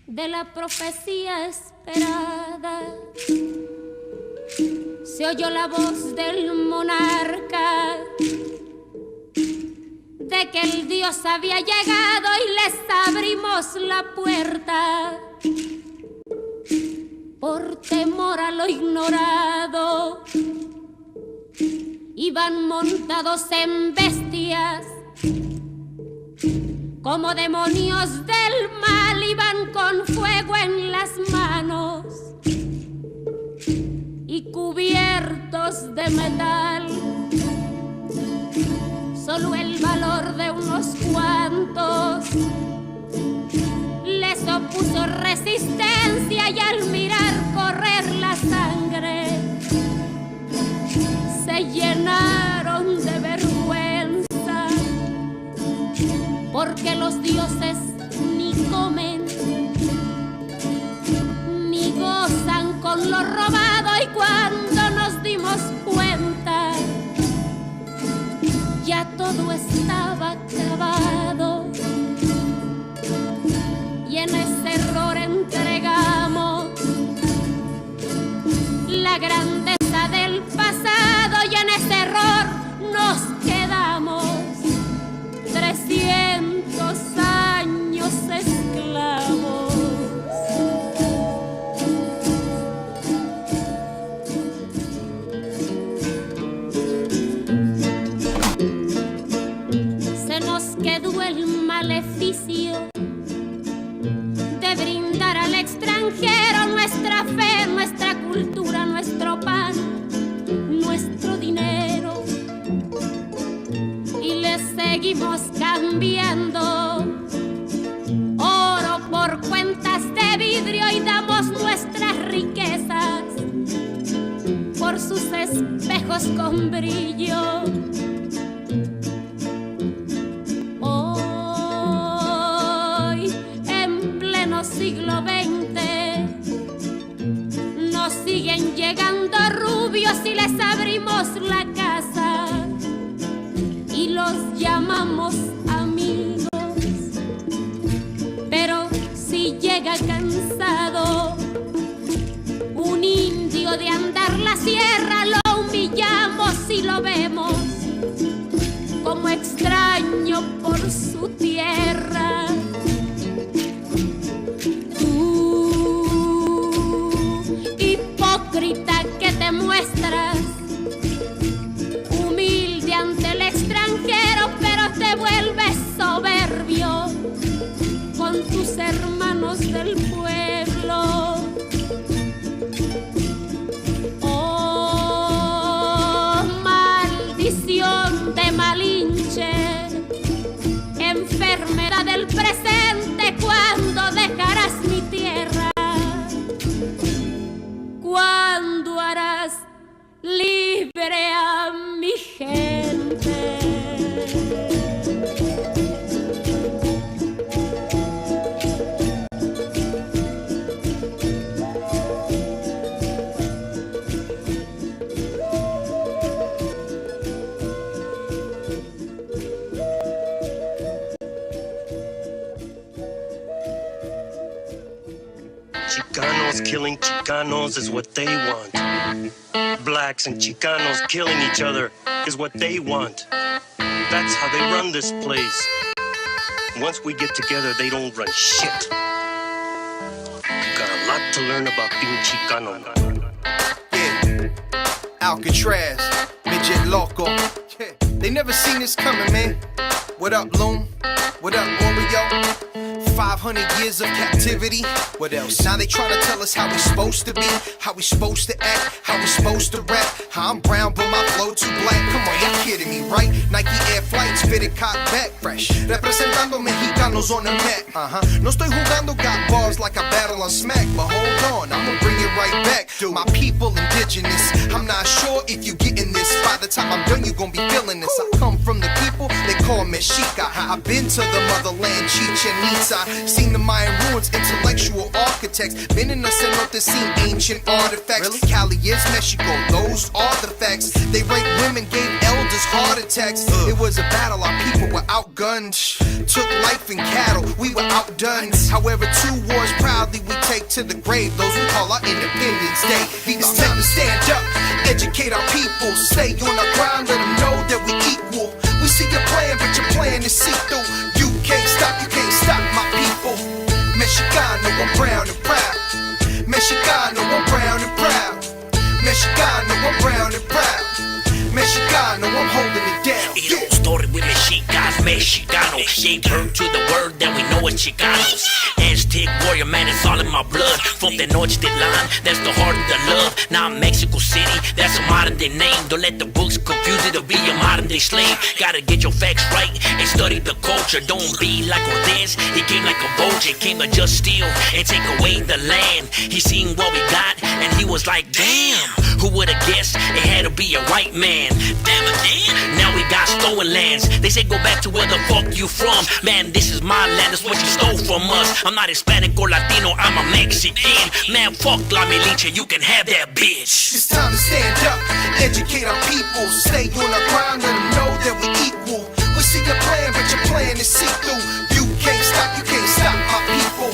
de la profecía esperada. Se oyó la voz del monarca de que el Dios había llegado y les abrimos la puerta. Por temor a lo ignorado, iban montados en bestias como demonios del mal iban con fuego en las manos y cubiertos de metal. Solo el valor de unos cuantos les opuso resistencia y al mirar correr la sangre se llenaron de vergüenza, porque los dioses ni comen ni gozan con lo robado. Y cuando nos dimos cuenta ya todo estaba acabado y en ese error entregamos la grandeza del pasado y en ese error nos quedamos 300 años esclavos. Se nos quedó el maleficio de brindar al extranjero nuestra fe, nuestra cultura, nuestro pan, nuestro dinero, y le seguimos cambiando oro por cuentas de vidrio y damos nuestras riquezas por sus espejos con brillo. Siglo XX nos siguen llegando rubios y les abrimos la casa y los llamamos amigos, pero si llega cansado un indio de andar la sierra, lo humillamos y lo vemos como extraño por su tierra. Hipócrita que te muestras humilde ante el extranjero, pero te vuelves soberbio con tus hermanos del pueblo. Oh, maldición de Malinche, enfermedad del presente, ¿cuándo dejarás mi tierra? ¿Cuándo harás libre a mi gente? Chicanos killing Chicanos is what they want. Blacks and Chicanos killing each other is what they want. That's how they run this place. Once we get together, they don't run shit. You got a lot to learn about being Chicano. Yeah, Alcatraz, midget loco. Yeah. They never seen this coming, man. What up, Loom? What up, Oreo? 500 years of captivity. What else? Now they tryna tell us how we supposed to be, how we supposed to act, how we supposed to rap. How I'm brown but my flow too black. Come on, y'all kidding me, right? Nike Air Flights fitted cock back fresh. Representando Mexicanos on the map. No estoy jugando, got bars like I battle on Smack. But hold on, I'ma bring it right back. My people indigenous. I'm not sure if you getting this. By the time I'm done, you gon' be feeling this. I come from the people they call Meshiacha. I've been to the motherland, Chichen Itza. Seen the Mayan ruins, intellectual architects. Been in the cenote, seen ancient artifacts. Really? Cali is Mexico, those are the facts. They raped women, gave elders heart attacks. It was a battle, our people were outgunned. Took life and cattle, we were outdone. However, 2 wars proudly we take to the grave. Those we call our Independence Day. It's time to stand up, educate our people. Stay on our ground, let them know that we equal. We see your plan, but your plan is see-through. You can't stop my people. Mexicano, I'm brown and proud. Mexicano, I'm brown and proud. Mexicano, I'm brown and proud. Mexicano, I'm holding it down. Story with Mexicans, Mexicano. Gave birth to the world was Chicanos. Aztec warrior, man, it's all in my blood. From the Tenochtitlan, that's the heart of the love. Now I'm Mexico City, that's a modern day name. Don't let the books confuse you to be a modern day slave. Gotta get your facts right and study the culture. Don't be like Cortez, he came like a vulture. Came to just steal and take away the land. He seen what we got and he was like, damn, who would've guessed it had to be a white man? Damn again, now we got stolen lands. They say go back to where the fuck you from. Man, this is my land, that's what you stole from us. I'm not Hispanic or Latino, I'm a Mexican. Man, fuck La Milicia, you can have that bitch. It's time to stand up, educate our people. Stay on the ground, let them know that we equal. We see your plan, but your plan is see-through. You can't stop my people.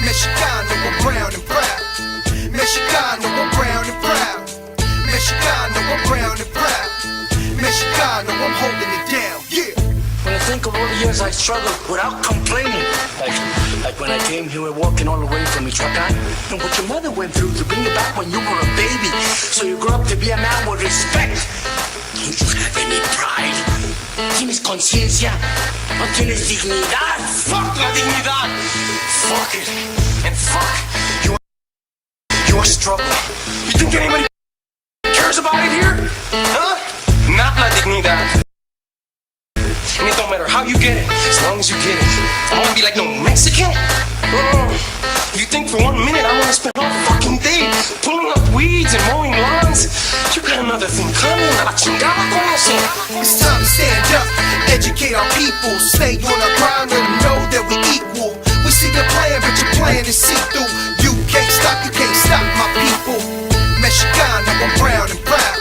Mexicano, we're brown and proud. Mexicano, we're brown and proud. Mexicano, we're brown and proud. Mexicano, I'm holding it down, yeah. When I think of all the years I struggled without complaining, like when I came here walking all the way from Michoacan, and what your mother went through to bring you back when you were a baby, so you grew up to be a man with respect. Don't you have any pride? ¿Tienes conciencia? ¿No tienes dignidad? Fuck la dignidad! Fuck it, and fuck your struggle. You think anybody cares about it here? Huh? Not la dignidad. And it don't matter how you get it, as long as you get it. I wanna be like no Mexican. You think for 1 minute I wanna spend all fucking day pulling up weeds and mowing lawns? You got another thing coming, a la chingada con eso. It's time to stand up, educate our people. Stay on the ground, let them know that we equal. We see your plan, but your plan is see-through. You can't stop my people. Mexicano, I'm brown and proud.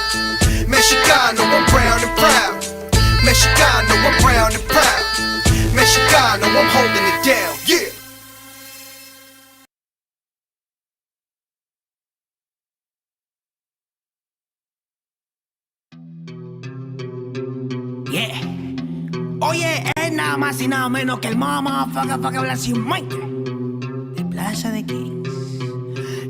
Mexicano, I'm brown and proud. Mexicano, I'm brown and proud. Mexicano, I'm holding it down, yeah. Yeah. Oye, es nada más y nada menos que el motherfucker Blasio de Plaza de Kings.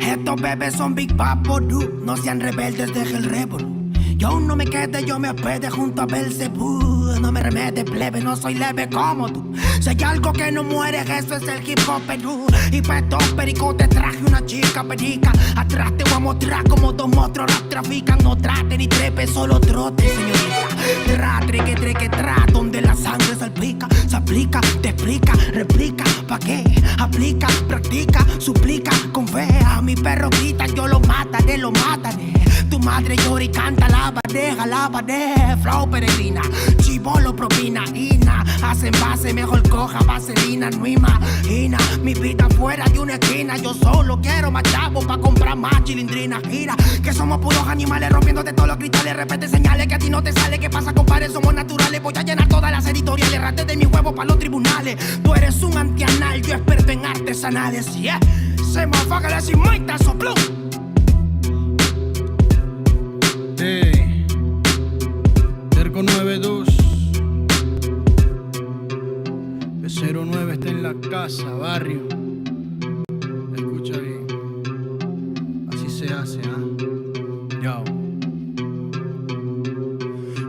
Estos bebés son Big Papo, dude. No sean rebeldes, deje el revolú. Yo no me quede, yo me hospede junto a Belzebú. No me remete, plebe, no soy leve como tú. Si hay algo que no muere, eso es el hip hop Perú. Y peto, perico, te traje una chica perica. Atrás te voy a mostrar como dos monstruos rap trafican. No trate ni trepe, solo trote, señorita. Tratre, que tra, donde la sangre salpica. Se aplica, te explica, replica. ¿Pa' qué? Aplica, practica, suplica. Con fe a mi perro grita, yo lo mataré, lo mataré. Tu madre llora y canta la bandeja, flow peregrina, chivolo propina, ina, hacen base, mejor coja vaselina, no imagina, mi vida fuera de una esquina, yo solo quiero más chavo pa' comprar más chilindrina, gira, que somos puros animales rompiéndote todos los cristales, repete señales que a ti no te sale, ¿qué pasa compadre? Somos naturales, voy a llenar todas las editoriales, rate de mi huevo pa' los tribunales, tú eres un antianal, yo experto en artesanales, yeah, se me afaga la cimaita, sopló. Terco 92 P09 está en la casa, barrio. Escucha bien. Así se hace, Yo.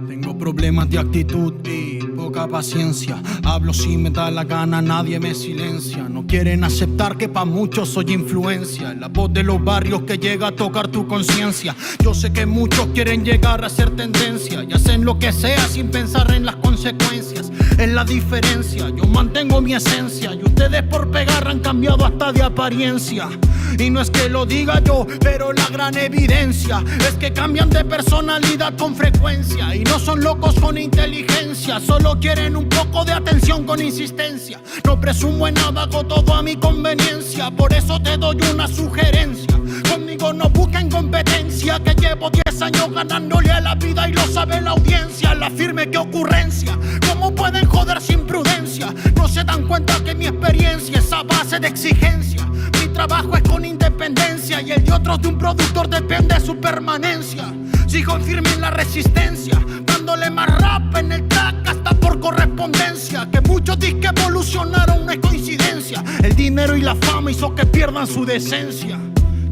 Tengo problemas de actitud y poca paciencia. Hablo si me da la gana, nadie me silencia. No quieren aceptar que pa' muchos soy influencia. La voz de los barrios que llega a tocar tu conciencia. Yo sé que muchos quieren llegar a ser tendencia y hacen lo que sea sin pensar en las consecuencias. Es la diferencia, yo mantengo mi esencia y ustedes por pegar han cambiado hasta de apariencia. Y no es que lo diga yo, pero la gran evidencia es que cambian de personalidad con frecuencia. Y no son locos con inteligencia, solo quieren un poco de atención con insistencia. No presumo en nada, hago todo a mi conveniencia. Por eso te doy una sugerencia: conmigo no busquen competencia, que llevo 10 años ganándole a la vida y lo sabe la audiencia. La firme que ocurrencia, ¿cómo pueden joder sin prudencia? No se dan cuenta que mi experiencia es a base de exigencia. Mi trabajo es con independencia y el de otros de un productor depende de su permanencia. Sigo firme en la resistencia, dándole más rap en el track hasta por correspondencia. Que muchos disques evolucionaron, no es coincidencia. El dinero y la fama hizo que pierdan su decencia.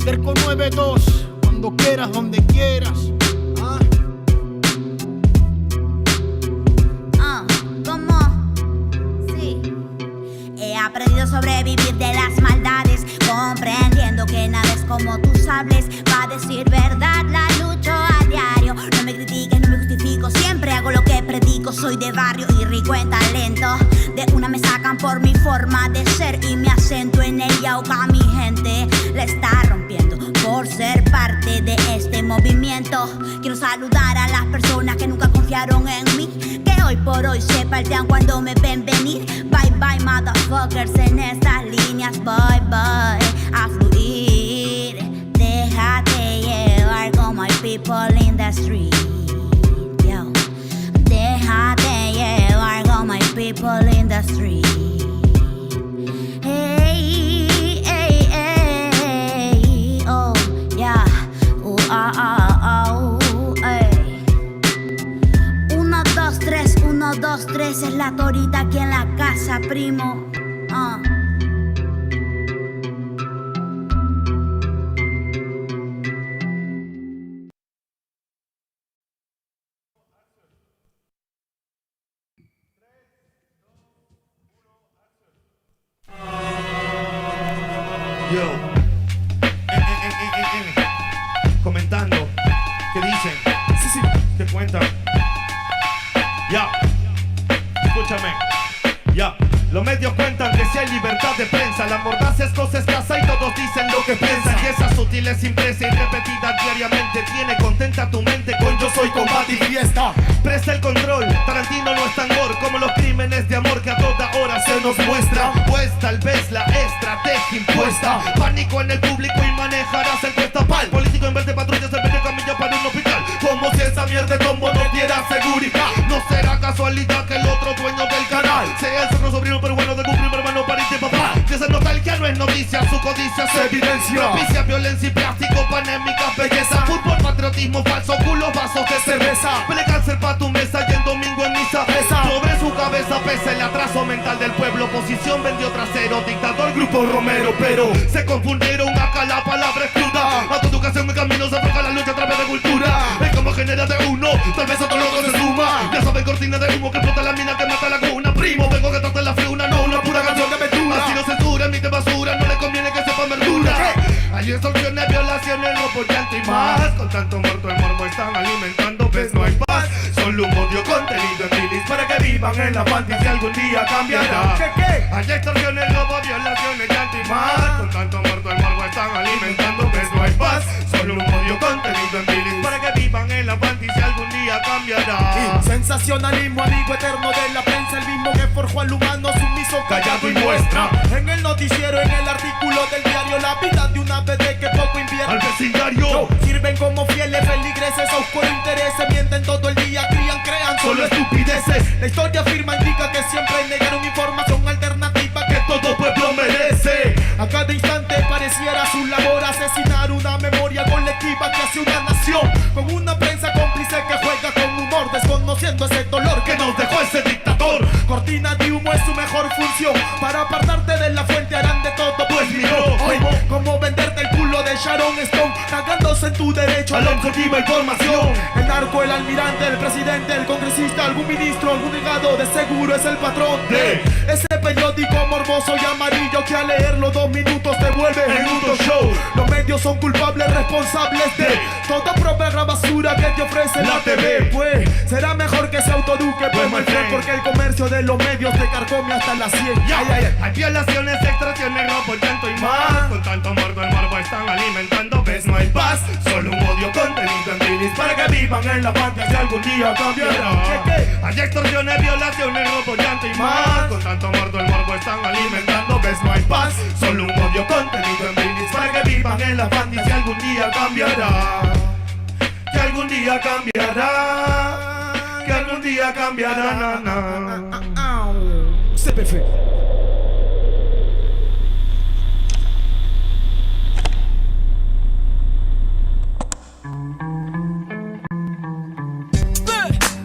Terco 92, cuando quieras, donde quieras. ¿Cómo? Sí. He aprendido sobrevivir de las maldades, comprendiendo que nada es como tú sabes. Pa' decir verdad la lucho a diario. No me critiques, no me justifico, siempre hago lo que predico. Soy de barrio y rico en talento. De una me sacan por mi forma de ser y mi acento en el yauca. Mi gente la está rompiendo por ser parte de este movimiento. Quiero saludar a las personas que nunca confiaron en mí, que hoy por hoy se paltean cuando me ven venir. Bye bye motherfuckers en estas líneas. Bye bye a fluir. Déjate llevar como hay people in the street. Yo. Déjate llevar como hay people in the street. Hey, hey, hey, oh, yeah. Hey. 1, 2, 3, 1, 2, 3 es la torita aquí en la casa, primo. Yo, comentando, ¿qué dicen? Sí, ¿qué cuentan? Ya, escúchame, ya. Los medios cuentan que si hay libertad de prensa, la mordaza es cosa escasa y todos dicen lo que piensan. Y esa sutil es impresa y repetida diariamente tiene contenta tu mente con yo soy combate y fiesta. Presta el control, Tarantino no es tan gore como los crímenes de amor que a toda hora se nos muestra. Pues tal vez la estrategia impuesta, pánico en el público y manejarás el cuestapal. Político en vez de patrullas se vende camilla para un hospital, como si esa mierda de tombo no diera seguridad. No será casualidad que el otro dueño del canal sea el cerro sobrino pero bueno de un primo hermano pariente papá. Que esa nostalgia no es noticia, su codicia se evidencia. Propicia violencia y plástico, panémicas, belleza. Fútbol, patriotismo, falso, culos, vasos de cerveza. Pelea cáncer pa' tu mesa y el domingo en misa pesa. Sobre su cabeza pesa el atraso mental del pueblo. Oposición vendió trasero, dictador, grupo Romero. Pero se confundieron acá, la palabra es cruda. Autoeducación en camino se afloja la lucha a través de cultura. Es como genera de uno, tal vez otro loco se suma. Ya saben, cortina de humo que explota la mina que mata la cuna. Primo, vengo que trate la friuna, no una pura canción de aventura. Así no censura, emite basura, no le conviene que sepa verdura. Hay extorsiones, violaciones, robo, llanto y más. Con tanto muerto el morbo están alimentando, ves no hay paz. Solo un odio contenido en milis para que vivan en la fantasía algún día cambiará. ¿Qué? Hay extorsiones, robo, violaciones, llanto y más. Con tanto muerto el morbo están alimentando, ves no hay paz. Solo un odio contenido en milis para que vivan en la fantasía algún día cambiará. Sensacionalismo, amigo eterno de la prensa, el mismo que forjó al humano sumiso, callado y muestra. En el noticiero, en el artículo del diario, la vida de una bebé que poco invierte al vecindario. Sirven como fieles feligreses a oscuro intereses, mienten todo el día, crían, crean solo estupideces. La historia afirma, indica que siempre negaron información alternativa que todo pueblo merece. A cada instante pareciera su labor asesinar una memoria colectiva que hace una nación, con una prensa cómplice que juega con humor, desconociendo ese dolor que nos dejó ese dictador. Cortina de humo es su mejor función, para apartarte de la fuente harán de todo. Pues miró, hoy como venderte el culo de Sharon Stone, cagándose en tu derecho a la objetiva información. El narco, el almirante, el presidente, el congresista, algún ministro, algún delegado, de seguro es el patrón de ese periódico morboso y amarillo que al leerlo 2 minutos te vuelve en un show. Los medios son culpables, responsables de toda propaganda basura que te ofrece la TV. Pues será mejor que se autoeduque, pues my friend, porque el comercio de los medios te carcome hasta las 100. Hay violaciones, extorsiones, robo, llanto y más. Con tanto muerto el morbo están alimentando, ves no hay paz. Solo un odio contenido en milis para que vivan en la fantasía algún día cambiará. Hay extorsiones, violaciones, robo, llanto y más. Con tanto muerto el morbo están alimentando, ves no hay paz. Solo un odio contenido en milis para que vivan en la fantasía algún día cambiará. Que algún día cambiará. Que algún día cambiará. CPF.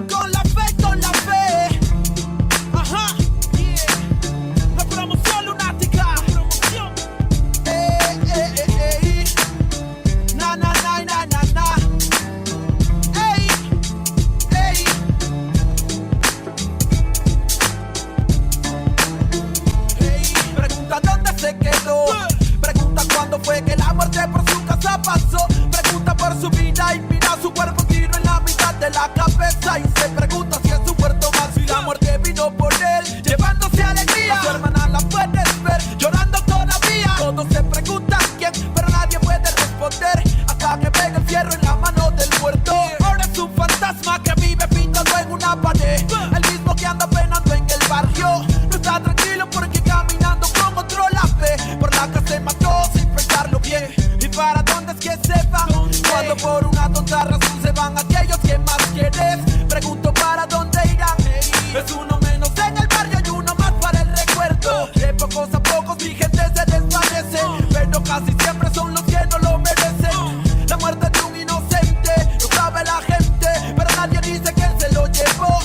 Con la fe. Ajá. La promoción lunática. Na, na, na, na, na, na. Ey, ey. para dónde es que se van? Cuando por una tonta razón se van aquellos que más quieres. Pregunto para dónde irán. Es uno menos en el barrio y uno más para el recuerdo. De pocos a pocos mi gente se desvanece, pero casi siempre son los que no lo merecen. La muerte de un inocente, lo sabe la gente, pero nadie dice que él se lo llevó.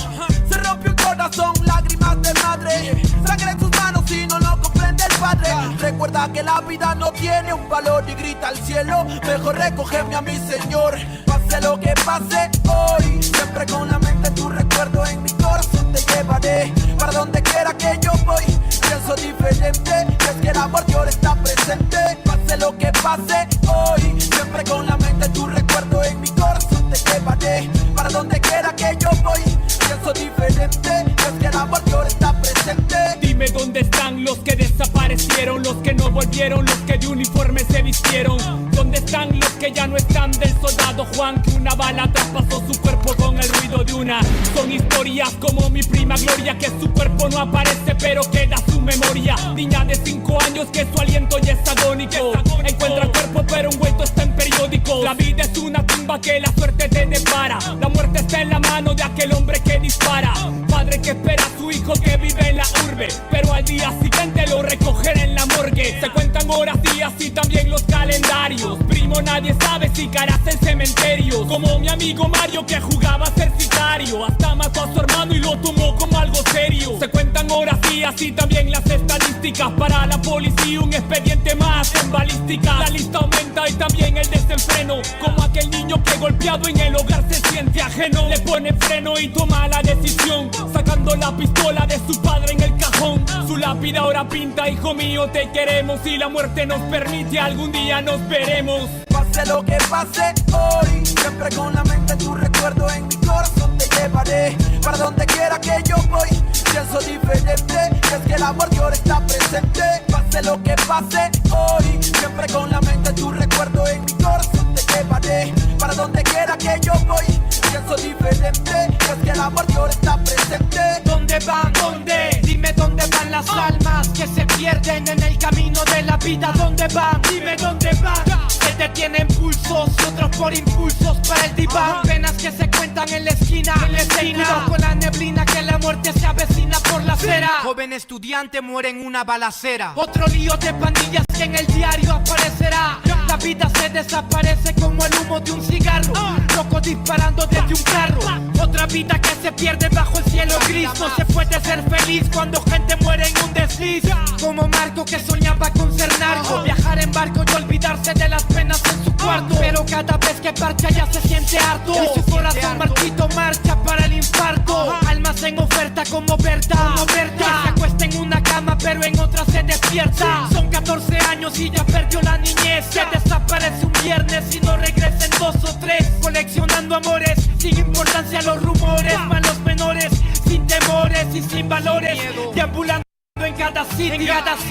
Se rompió el corazón, lágrimas de madre, sangre en sus manos y no lo comprende el padre. Recuerda que la vida no tiene un valor y grita al cielo, mejor recógeme a mi Señor. Pase lo que pase hoy, siempre con la mente tu recuerdo en mi corazón te llevaré. Para donde quiera que yo voy, pienso diferente, y es que el amor de ahora está presente. Pase lo que pase hoy, siempre con la mente tu recuerdo en mi corazón te llevaré. Para donde quiera que yo voy, pienso diferente, y es que el amor de ahora está presente. Dime dónde están los que desaparecieron, los que no volvieron, los que de uniforme se vistieron. ¿Dónde están los que ya no están del soldado Juan, que una bala traspasó su cuerpo con el ruido de una? Son historias como mi prima Gloria, que su cuerpo no aparece pero queda su memoria. Niña de 5 años que su aliento ya es agónico, encuentra cuerpo pero envuelto está en periódico. La vida es una tumba que la suerte te depara, la muerte está en la mano de aquel hombre que dispara. Padre que espera a su hijo que vive en la urbe, pero al día siguiente lo recogerá en la morgue. Se cuentan horas, días y también los calendarios. Primo, nadie sabe si caerás en cementerios, como mi amigo Mario que jugaba a ser sicario, hasta mató a su hermano y lo tomó como algo serio. Se cuentan horas, días y también las estadísticas. Para la policía un expediente más en balística. La lista aumenta y también el desenfreno, como aquel niño que golpeado en el hogar se siente ajeno. Le pone freno y toma la decisión, sacando la pistola de su padre en el cajón. Su lápida ahora pinta: hijo mío, te queremos, y la muerte nos permite, algún día nos veremos. Pase lo que pase hoy, siempre con la mente tu recuerdo en mi corazón te llevaré. Para donde quiera que yo voy, pienso diferente, y es que el amor de ahora está presente. Pase lo que pase hoy, siempre con la mente tu recuerdo en mi corazón te llevaré. Para donde quiera que yo voy, pienso diferente, y es que el amor de ahora está presente. ¿Dónde van? ¿Dónde? Dime dónde van las almas que se pierden en el camino de la vida. ¿Dónde van? Dime dónde van. Se detienen pulsos, otros por impulsos para el diván. Penas que se cuentan en la esquina, cuidado con la neblina que la muerte se avecina por la acera. Joven estudiante muere en una balacera. Otro lío de pandillas que en el diario aparecerá. La vida se desaparece como el humo de un cigarro, locos disparando desde un carro. Otra vida que se pierde bajo el cielo gris. No se puede ser feliz cuando gente muere en un desliz. Como Marco que soñaba con ser narco, viajar en barco y olvidarse de las penas en su cuarto. Pero cada vez que parcha ya se siente harto, y su corazón marchito marcha para el infarto. Almas en oferta como verdad, que se acuesta en una cama pero en otra se despierta. Son 14 años y ya perdió la niñez. Se desaparece un viernes y no regresa en 2 o 3. Coleccionando amores sin importancia a los rumores. Malos menores sin temores y sin valores, deambulando en cada city,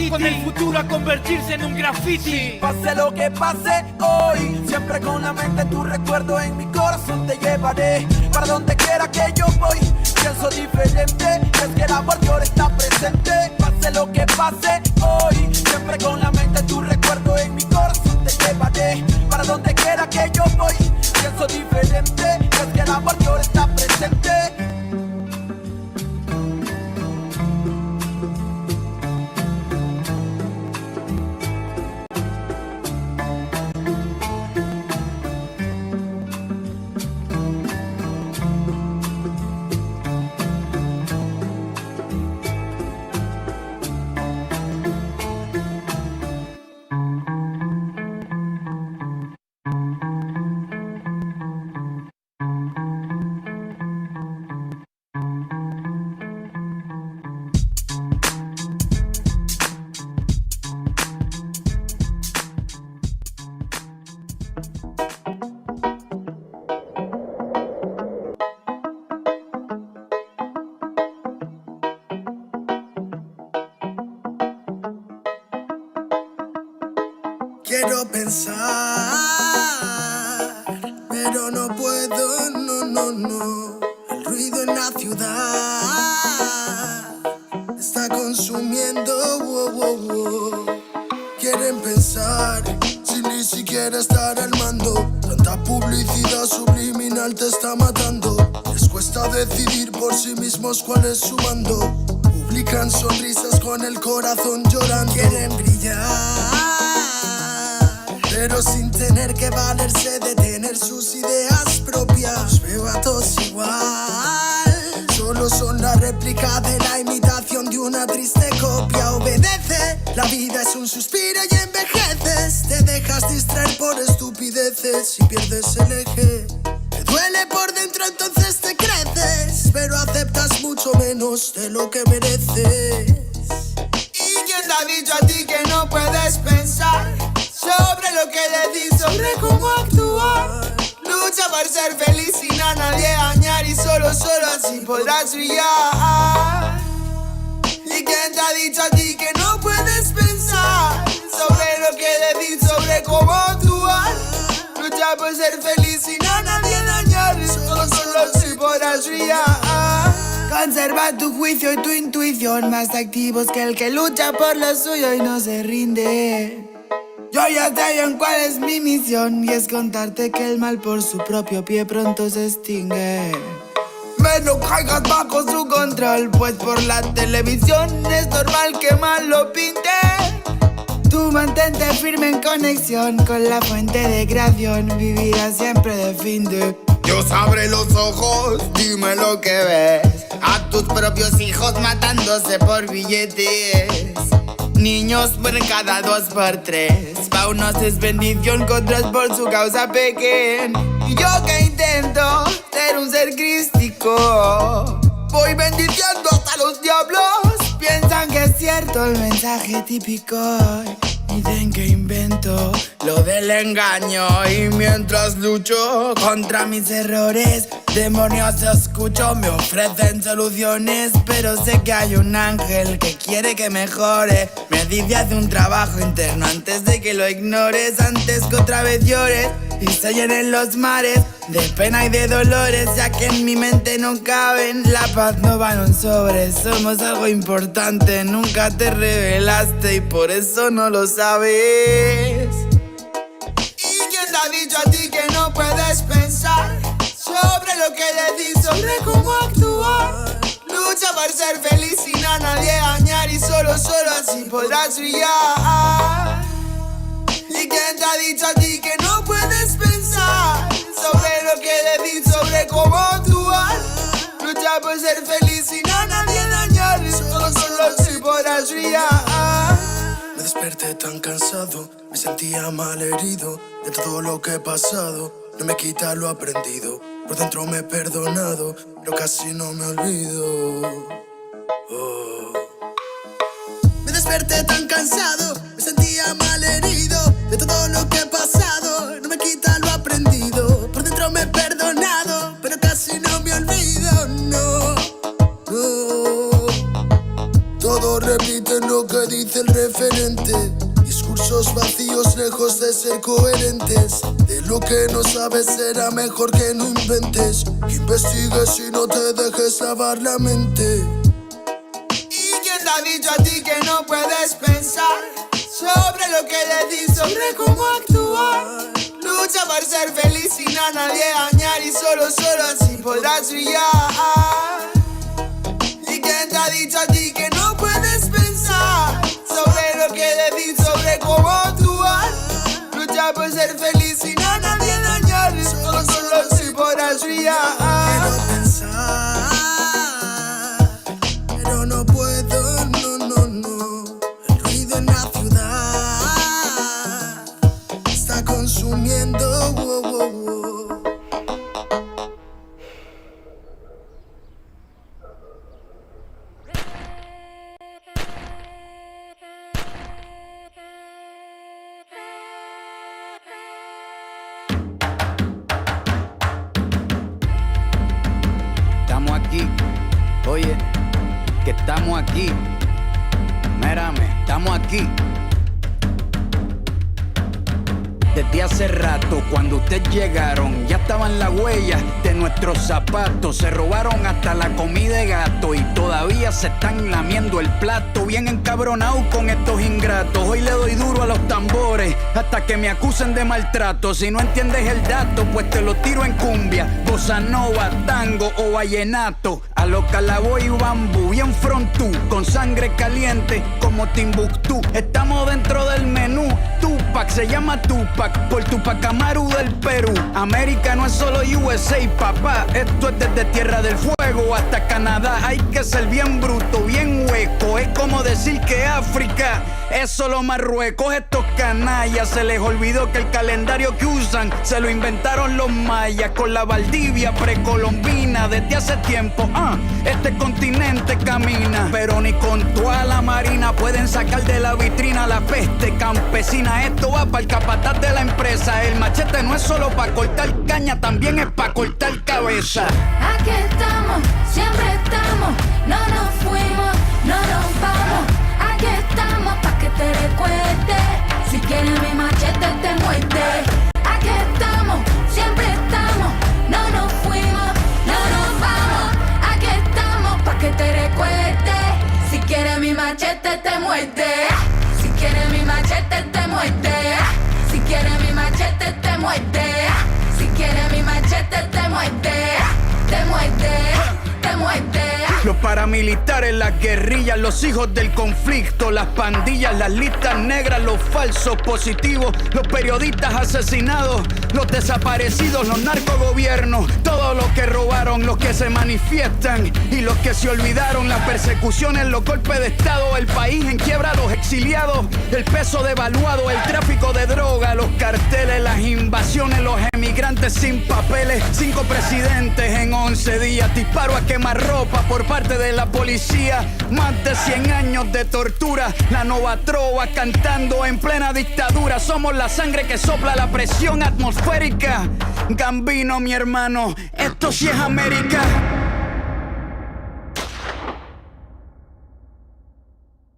con el futuro a convertirse en un graffiti. Pase lo que pase hoy, siempre con la mente tu recuerdo en mi corazón te llevaré. Para donde quiera que yo voy, pienso diferente, es que el amor de ahora está presente. Pase lo que pase hoy, siempre con la mente tu recuerdo en mi corazón te llevaré. Para donde quiera que yo voy, pienso diferente, es que el amor de ahora está presente. Quiero pensar, pero no puedo, no. El ruido en la ciudad está consumiendo, Quieren pensar sin ni siquiera quiere estar al mando. Tanta publicidad subliminal te está matando. Les cuesta decidir por sí mismos cuál es su mando. Publican sonrisas con el corazón llorando. Quieren brillar, pero sin tener que valerse de tener sus ideas propias. Los veo a todos igual, solo son la réplica de la imitación de una triste copia. Obedece, la vida es un suspiro y envejeces. Te dejas distraer por estupideces y pierdes el eje. Te duele por dentro, entonces te creces, pero aceptas mucho menos de lo que mereces. ¿Y quién te ha dicho a ti que no puedes pensar sobre lo que le di, sobre cómo actuar? Lucha por ser feliz sin a nadie dañar y solo así podrás brillar. ¿Y quién te ha dicho a ti que no puedes pensar sobre lo que le di, sobre cómo actuar? Lucha por ser feliz sin a nadie dañar y solo así podrás brillar. Conserva tu juicio y tu intuición, más activos que el que lucha por lo suyo y no se rinde. Yo ya sé bien cuál es mi misión, y es contarte que el mal por su propio pie pronto se extingue. No caigas bajo su control, pues por la televisión es normal que mal lo pinten. Tú mantente firme en conexión con la fuente de creación, vivirás siempre de fin de. Dios abre los ojos, dime lo que ves. A tus propios hijos matándose por billetes. Niños mueren cada 2 por 3. Pa' unos es bendición, con otros por su causa pequen. Y yo que intento ser un ser crístico, voy bendiciendo hasta los diablos. Piensan que es cierto el mensaje típico. Dicen que invento lo del engaño, y mientras lucho contra mis errores, demonios escucho, me ofrecen soluciones. Pero sé que hay un ángel que quiere que mejore. Me dice haz un trabajo interno antes de que lo ignores, antes que otra vez llores y se llenen los mares de pena y de dolores, ya que en mi mente no caben. La paz no va en un sobre, somos algo importante. Nunca te revelaste y por eso no lo sabes. ¿Y quién te ha dicho a ti que no puedes pensar sobre lo que le di, sobre cómo actuar? Lucha por ser feliz sin a nadie dañar y solo así podrás brillar. ¿Y quién te ha dicho a ti que no puedes pensar sobre lo que le di, sobre cómo actuar? Lucha por ser feliz sin a nadie dañar y solo así podrás brillar. Me desperté tan cansado, me sentía mal herido de todo lo que he pasado. No me quita lo aprendido, por dentro me he perdonado, pero casi no me olvido. Oh. Me desperté tan cansado, me sentía mal herido de todo lo que he pasado. No me quita lo aprendido, por dentro me he perdonado, pero casi no me olvido, no, no. Todos repiten lo que dice el referente, discursos vacíos lejos de ser coherentes. De lo que no sabes será mejor que no inventes, que investigues y no te dejes lavar la mente. ¿Y quién te ha dicho a ti que no puedes pensar sobre lo que le di, sobre cómo actuar? Lucha por ser feliz sin a nadie dañar y solo así podrás brillar. ¿Y quién te ha dicho a ti que no puedes pensar sobre lo que le di, sobre cómo actuar? Lucha por ser feliz sin a nadie dañar y solo así podrás brillar. Quiero pensar, pero no puedo, no. El ruido en la ciudad está consumiendo, Estamos aquí, oye, que estamos aquí. Mírame, estamos aquí. Desde hace rato, cuando ustedes llegaron, ya estaban las huellas de nuestros zapatos. Se robaron hasta la comida de gato y todavía se están lamiendo el plato. Bien encabronado con estos ingratos. Hoy le doy duro a los tambores hasta que me acusen de maltrato. Si no entiendes el dato, pues te lo tiro en cumbia, bossa nova, tango o vallenato. A lo Calaboy y bambú, bien frontú, con sangre caliente como Timbuktu. Estamos dentro del menú. Tupac se llama Tupac por Tupac Amaru del Perú. América no es solo USA, papá. Esto es desde Tierra del Fuego hasta Canadá. Hay que ser bien bruto, bien hueco. Es como decir que África es solo Marruecos. Estos canallas se les olvidó que el calendario que usan se lo inventaron los mayas con la Valdivia precolombina. Desde hace tiempo, este continente camina, pero ni con toda la marina pueden sacar de la vitrina la peste campesina. Esto va para el capataz de la empresa. El machete no es solo para cortar caña, también es para cortar cabeza. Aquí estamos, siempre estamos, no nos fuimos, no nos vamos. Aquí estamos pa' que te recuerdes. Si quieres mi machete te muerde. Aquí estamos, siempre estamos, no nos fuimos, no nos vamos. Aquí estamos pa' que te recuerdes. Si quieres mi machete te muerde. Si quieres mi machete te muerde. Si quieres mi machete te muerde. Si quieres mi machete te muerde. Te muerde, te muerde. Los paramilitares, las guerrillas, los hijos del conflicto, las pandillas, las listas negras, los falsos positivos, los periodistas asesinados, los desaparecidos, los narcogobiernos, todos los que robaron, los que se manifiestan y los que se olvidaron, las persecuciones, los golpes de estado, el país en quiebra, los exiliados, el peso devaluado, el tráfico de droga, los carteles, las invasiones, los emigrantes sin papeles, 5 presidentes en 11 días, disparo a quemarropa por parte de la policía, más de 100 años de tortura, la nova trova cantando en plena dictadura. Somos la sangre que sopla la presión atmosférica. Gambino, mi hermano, esto sí es América.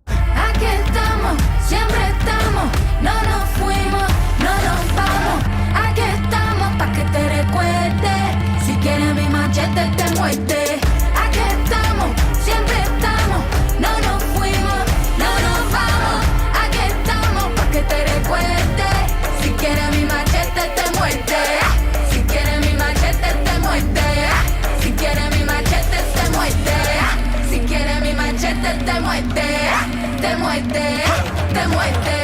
Aquí estamos, siempre estamos, no nos fuimos, no nos vamos. Aquí estamos pa' que te recuerdes. Si quieres mi machete te muerde. Aquí estamos, siempre estamos, no nos fuimos, no nos vamos. Aquí estamos pa' que te recuerdes. Si quieres mi machete te muerde. Si quieres mi machete te muerde. Si quieres mi machete te muerde. Si quieres mi machete te muerde. Te muerde, te muerde.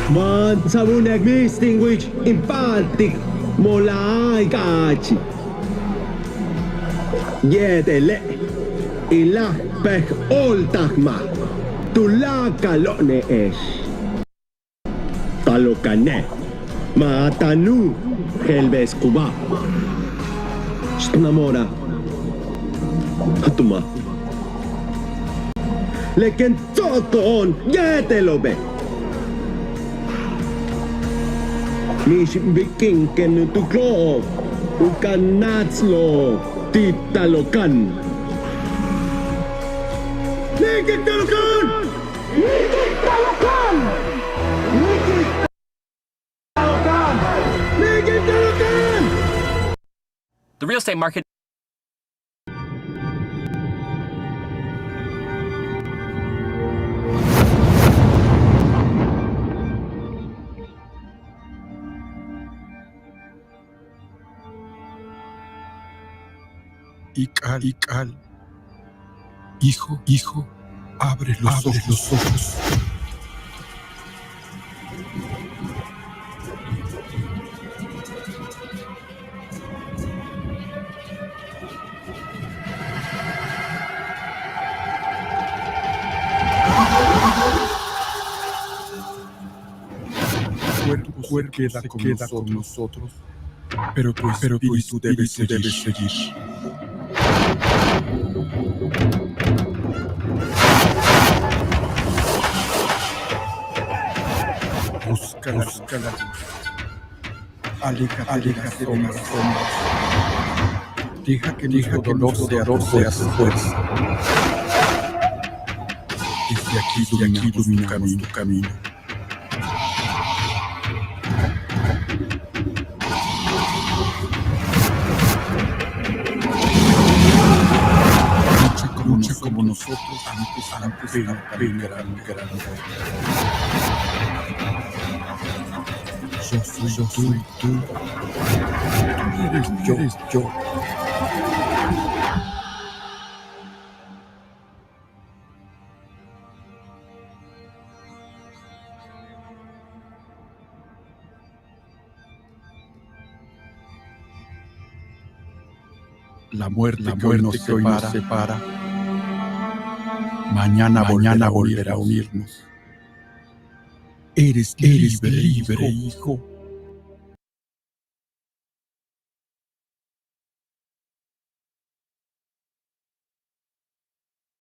Man sabunek distinguish impaltik molai kachi. Yedele ilah peh oltahma tulakalone esh. Talokane maatanu helves kuba. Snamora hatuma. Leken tokon yetelobe. Mish viking ken tuklo ukanatslo titalokan. Likitalokan! Likitalokan! The real estate market. Y cal, hijo, abre los ojos. Cuerpo queda con nosotros, pero tu espíritu debe seguir. Busca la luz. Aléjate de las sombras. Deja que nuestro dolor sea su fuerza. Desde aquí dominamos tu camino. Lucha como nosotros antes de la gran. Yo soy tú eres yo. La muerte que hoy nos separa, mañana volverá a unirnos. Eres libre, hijo.